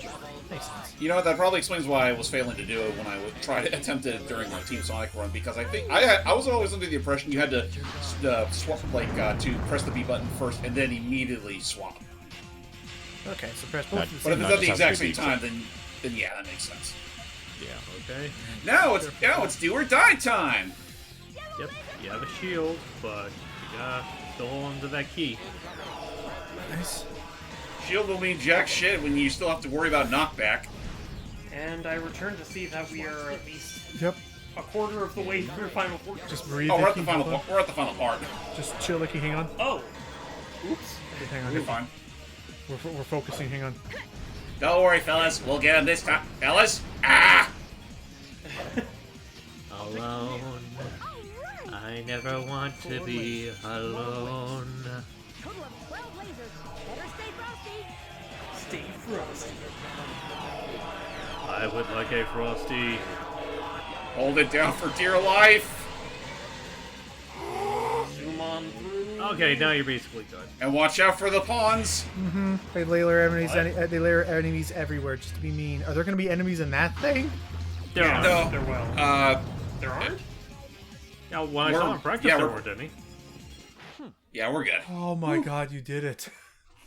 Makes sense. You know what? That probably explains why I was failing to do it when I would try to attempt it during my Team Sonic run, because I think I was always under the impression you had to swap to press the B button first and then immediately swap. Okay, so press both. But if it's at the exact same time, then yeah, that makes sense. Yeah. Okay. Now it's do or die time. Yep. You have a shield, but you gotta still hold on to that key. Nice. Shield will mean jack shit when you still have to worry about knockback. And I return to see that we are at least a quarter of the way through Final Fortress. Just breathe. Oh, we're at the final part. Just chill, Licky. Hang on. Oh. Oops. Okay, hang on. You're fine. We're focusing. Hang on. Don't worry, fellas. We'll get him this time. Fellas? Ah! Alone. I never want to be alone. Stay frosty. I would like a frosty. Hold it down for dear life. Zoom on through. Okay, now you're basically good. And watch out for the pawns. Mm-hmm. They layer enemies everywhere just to be mean. Are there going to be enemies in that thing? There are. No. There will. There aren't? Yeah, when I saw him practice, there weren't any. Yeah, we're good. Oh my god, you did it.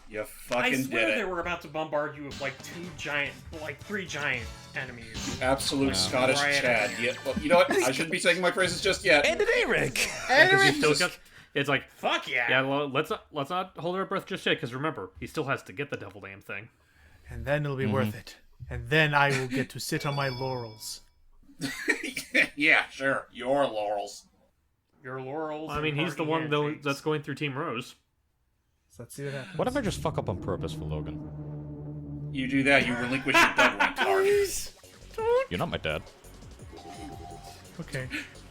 You fucking I did swear it. they were about to bombard you with three giant enemies. Absolute Scottish Chad. Yeah, well, you know what? I shouldn't be taking my praises just yet. And an Eric! It's like, fuck yeah! Yeah, well, let's not hold our breath just yet, because remember, he still has to get the devil damn thing. And then it'll be worth it. And then I will get to sit on my laurels. Yeah, sure. Your laurels. Your laurels. Well, I mean, he's the one though that's going through Team Rose. So let's see what happens. What if I just fuck up on purpose for Logan? You do that, you relinquish your Doug rank card. You're not my dad. Okay.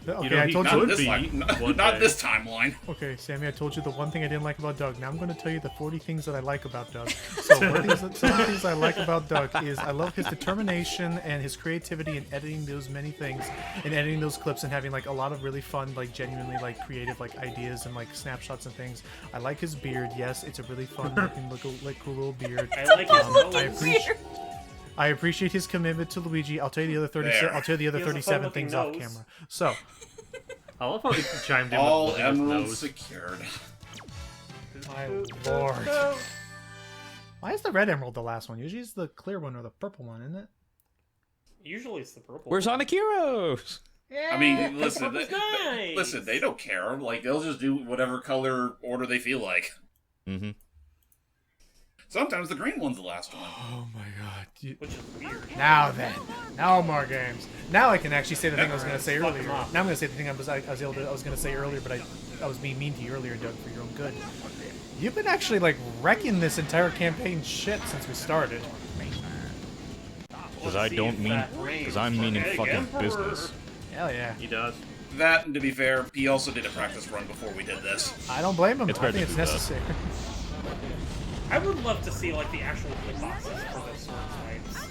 Okay, I told not you. Not this timeline. Okay, Sammy, I told you the one thing I didn't like about Doug. Now I'm going to tell you the 40 things that I like about Doug. So some of the things I like about Doug is I love his determination and his creativity in editing those many things, and editing those clips and having a lot of really fun, genuinely creative ideas and snapshots and things. I like his beard. Yes, it's a really fun looking cool little beard. I like his beard. I appreciate his commitment to Luigi. I'll tell you the other 37. I'll tell you the other 37 things off camera. So, I love how he chimed in all with emeralds secured. my lord. Why is the red emerald the last one? Usually it's the clear one or the purple one, isn't it? Usually it's the purple. We're Sonic Heroes! I mean, listen, nice. listen, they don't care. Like, they'll just do whatever color order they feel like. Mm-hmm. Sometimes the green one's the last one. Oh my god. Which is weird. Now then. No more games. Now I can actually say the thing I was going to say Fuck earlier. them Now up. I'm going to say the thing I was going to say earlier, but I was being mean to you earlier, Doug, for your own good. You've been actually, like, wrecking this entire campaign shit since we started. Because I don't mean... Because I'm meaning fucking business. Hell yeah. He does. That, and to be fair, he also did a practice run before we did this. I don't blame him. It's I better think to it's do that. necessary. I would love to see like the actual hitboxes for those sword fights.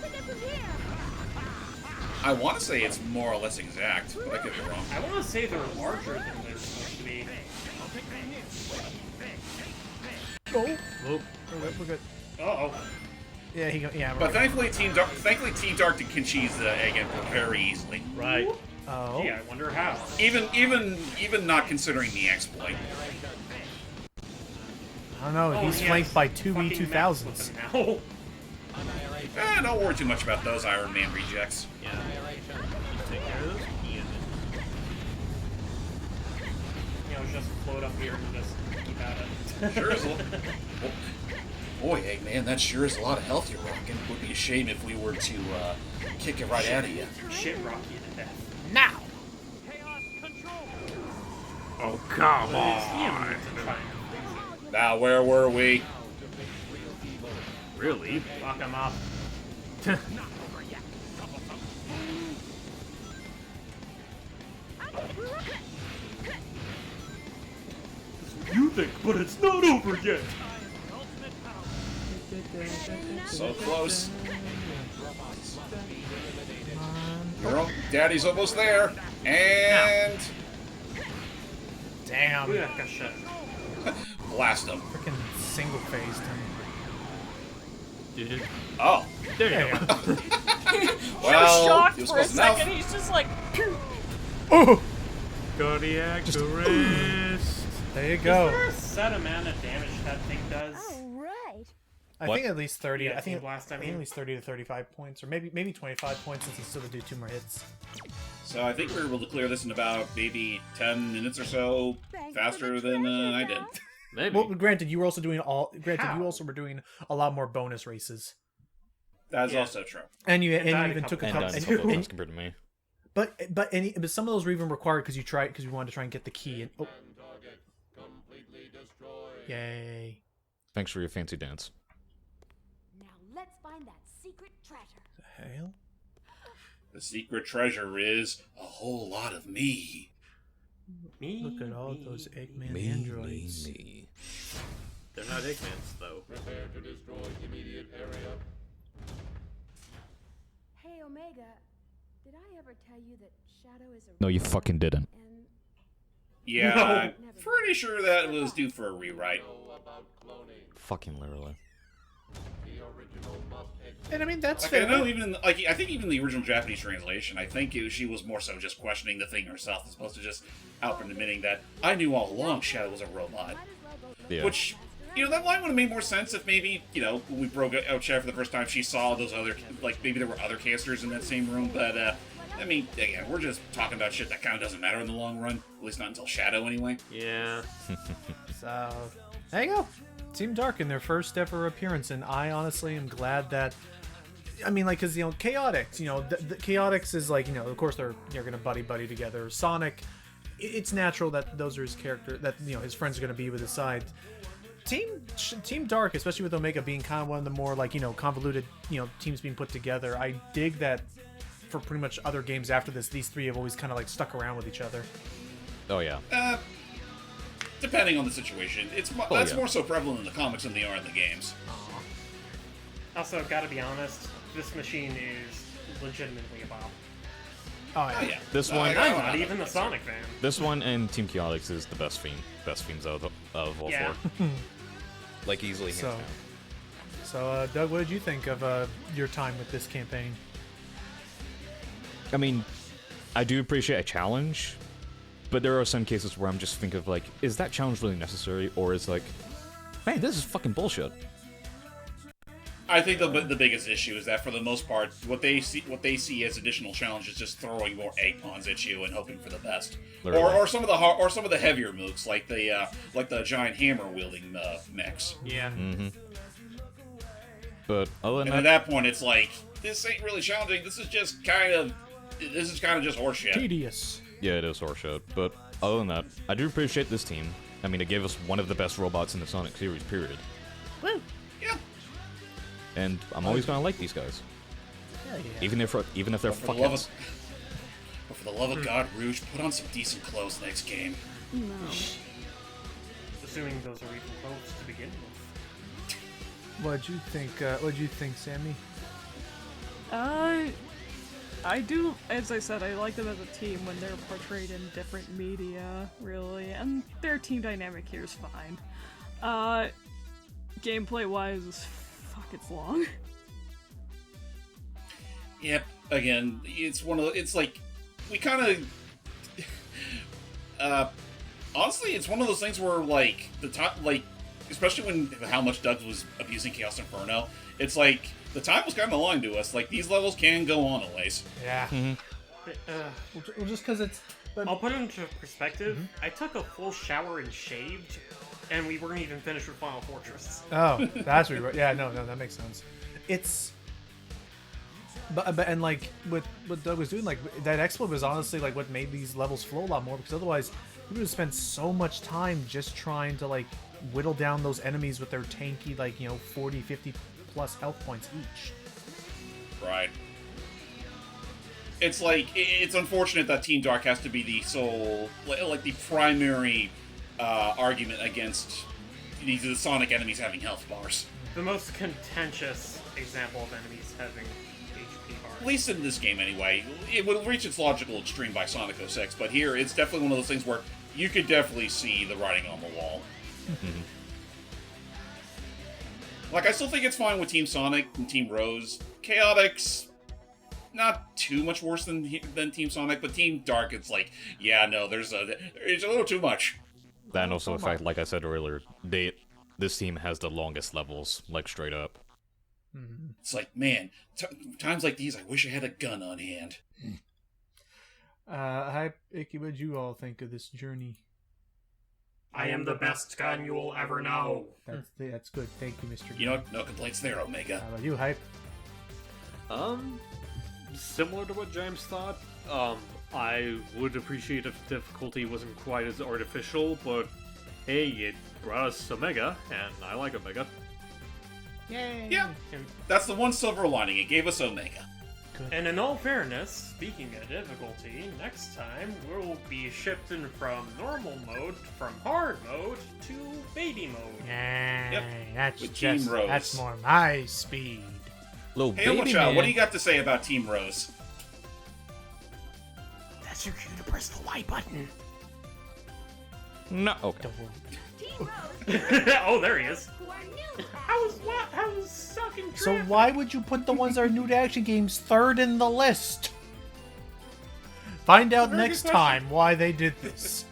I want to say it's more or less exact, but I could be wrong. I want to say they're larger than they're supposed to be. Oh. We're good. Uh-oh. Yeah, yeah. But thankfully, Team Dark can cheese the Egg Emperor very easily. Right. Oh. Gee, I wonder how. Even not considering the exploit. I don't know. He's flanked by two E2000s. Now. Don't worry too much about those Iron Man rejects. Yeah. Take care of those. You know, just float up here and just keep at it. Sure is. Boy, Eggman, that sure is a lot of health you're rocking. Would be a shame if we were to kick it right out of you. Shit rock you to death. Now. Oh, come on. Now, where were we? Really? Fuck him up. You think, but it's not over yet. So close. Daddy's almost there. And... Damn. Ooh, that got shut. Blast him. Freaking single phased him. Oh. There you go. Well, shocked he was for a close enough. second. He's just like, Oh! Cardiac arrest. There you Is go. there a set amount of damage that thing does? I think at least 30. Yeah, I think blast, at least 30 to 35 points, or maybe 25 points since he still would do 2 more hits. So I think we were able to clear this in about maybe 10 minutes or so faster than I did. Maybe. Well, granted, you were also doing you also were doing a lot more bonus races, That's also true. and you died a even took a couple couple. And done a couple of times compared to me. But some of those were even required because you wanted to try and get the key. And yay! Thanks for your fancy dance. Now let's find that secret treasure. The hell? The secret treasure is a whole lot of me. Me? Look at all those Eggman androids. Me. They're not Eggmans, though. Prepare to destroy immediate area. Hey, Omega, did I ever tell you that Shadow is a No, you fucking didn't. and Yeah, No. I'm pretty sure that was due for a rewrite. Fucking literally. And I mean that's Like, fair. I think even the original Japanese translation, I think she was more so just questioning the thing herself, as opposed to just outright admitting that I knew all along Shadow was a robot. Yeah. Which, that line would have made more sense if maybe, when we broke out Shadow for the first time, she saw those other, like, maybe there were other casters in that same room, but, I mean, again, we're just talking about shit that kind of doesn't matter in the long run, at least not until Shadow, anyway. Yeah. So there you go. Team Dark in their first ever appearance, and I honestly am glad that. I mean, like, because Chaotix, the Chaotix is like, of course they're gonna buddy together. Sonic, it's natural that those are his character, that his friends are gonna be with his side. Team Dark, especially with Omega being kind of one of the more like convoluted teams being put together. I dig that for pretty much other games after this, these three have always kind of like stuck around with each other. Oh yeah. Depending on the situation. That's more so prevalent in the comics than they are in the games. Also, gotta be honest, this machine is legitimately a bop. Oh yeah. This one. I'm not even a Sonic fan. This one and Team Chaotix is the best fiends out of all Yeah. four. Like easily hands down. So, Doug, what did you think of your time with this campaign? I mean, I do appreciate a challenge, but there are some cases where I'm just thinking of like, is that challenge really necessary, or is like, hey, this is fucking bullshit. I think the biggest issue is that for the most part, what they see as additional challenge is just throwing more egg pawns at you and hoping for the best, or some of the heavier mooks like the giant hammer wielding mechs. Yeah. But other than And at that point, it's like, this ain't really challenging. This is just kind of just horseshit. Tedious. Yeah, it is horseshit. But other than that, I do appreciate this team. I mean, it gave us one of the best robots in the Sonic series, period. Woo! Yeah. And I'm always gonna like these guys. Hell yeah. Even if they're For the love fuckheads. but for the love of God, Rouge, put on some decent clothes next game. No. Assuming those are even clothes to begin with. What'd you think, Sammy? I do, as I said, I like them as a team when they're portrayed in different media, really, and their team dynamic here is fine. Gameplay-wise, fuck, it's long. Yep. Again, it's like we kind of. Honestly, it's one of those things where like the top, like especially when how much Doug was abusing Chaos Inferno, it's like the time was kind of long to us. Like these levels can go on a ways. Yeah. Well, just because it's. I'll put it into perspective. I took a full shower and shaved, and we weren't even finished with Final Fortress. Oh, that's what. Yeah, no, that makes sense. It's. But and like what Doug was doing, like that exploit was honestly like what made these levels flow a lot more, because otherwise we would have spent so much time just trying to like whittle down those enemies with their tanky, like, 40, 50 plus health points each. Right. It's like, it's unfortunate that Team Dark has to be the sole, like the primary argument against the Sonic enemies having health bars. The most contentious example of enemies having HP bars. At least in this game, anyway. It would reach its logical extreme by Sonic 06, but here it's definitely one of those things where you could definitely see the writing on the wall. Like, I still think it's fine with Team Sonic and Team Rose. Chaotix, not too much worse than Team Sonic, but Team Dark, it's like, yeah, no, it's a little too much. And also the fact, like I said earlier, this team has the longest levels, like straight up. It's like, man, times like these, I wish I had a gun on hand. Hi, Icky, what'd you all think of this journey? I am the best gun you will ever know. That's good. Thank you, Mr. You know what? No complaints there, Omega. How about you, Hype? Similar to what James thought. I would appreciate if difficulty wasn't quite as artificial, but hey, it brought us Omega, and I like Omega. Yay! Yeah, that's the one silver lining. It gave us Omega. Good. And in all fairness, speaking of difficulty, next time we'll be shifting from normal mode, from hard mode, to baby mode. Yep. That's With Team Rose. That's more my speed. Little Hey, baby Omocha, man. what do you got to say about Team Rose? That's your cue to press the Y button. No. Okay. Oh, there he is. I was sucking. So why would you put the ones that are new to action games third in the list? Find out next time why they did this.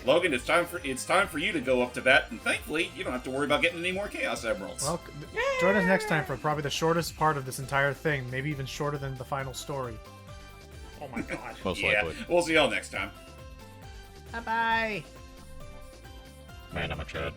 Logan, it's time for you to go up to bat, and thankfully, you don't have to worry about getting any more Chaos Emeralds. Well, join us next time for probably the shortest part of this entire thing, maybe even shorter than the final story. Oh my god. Most yeah, likely. we'll see y'all next time. Bye-bye. Man, I'm a Chad.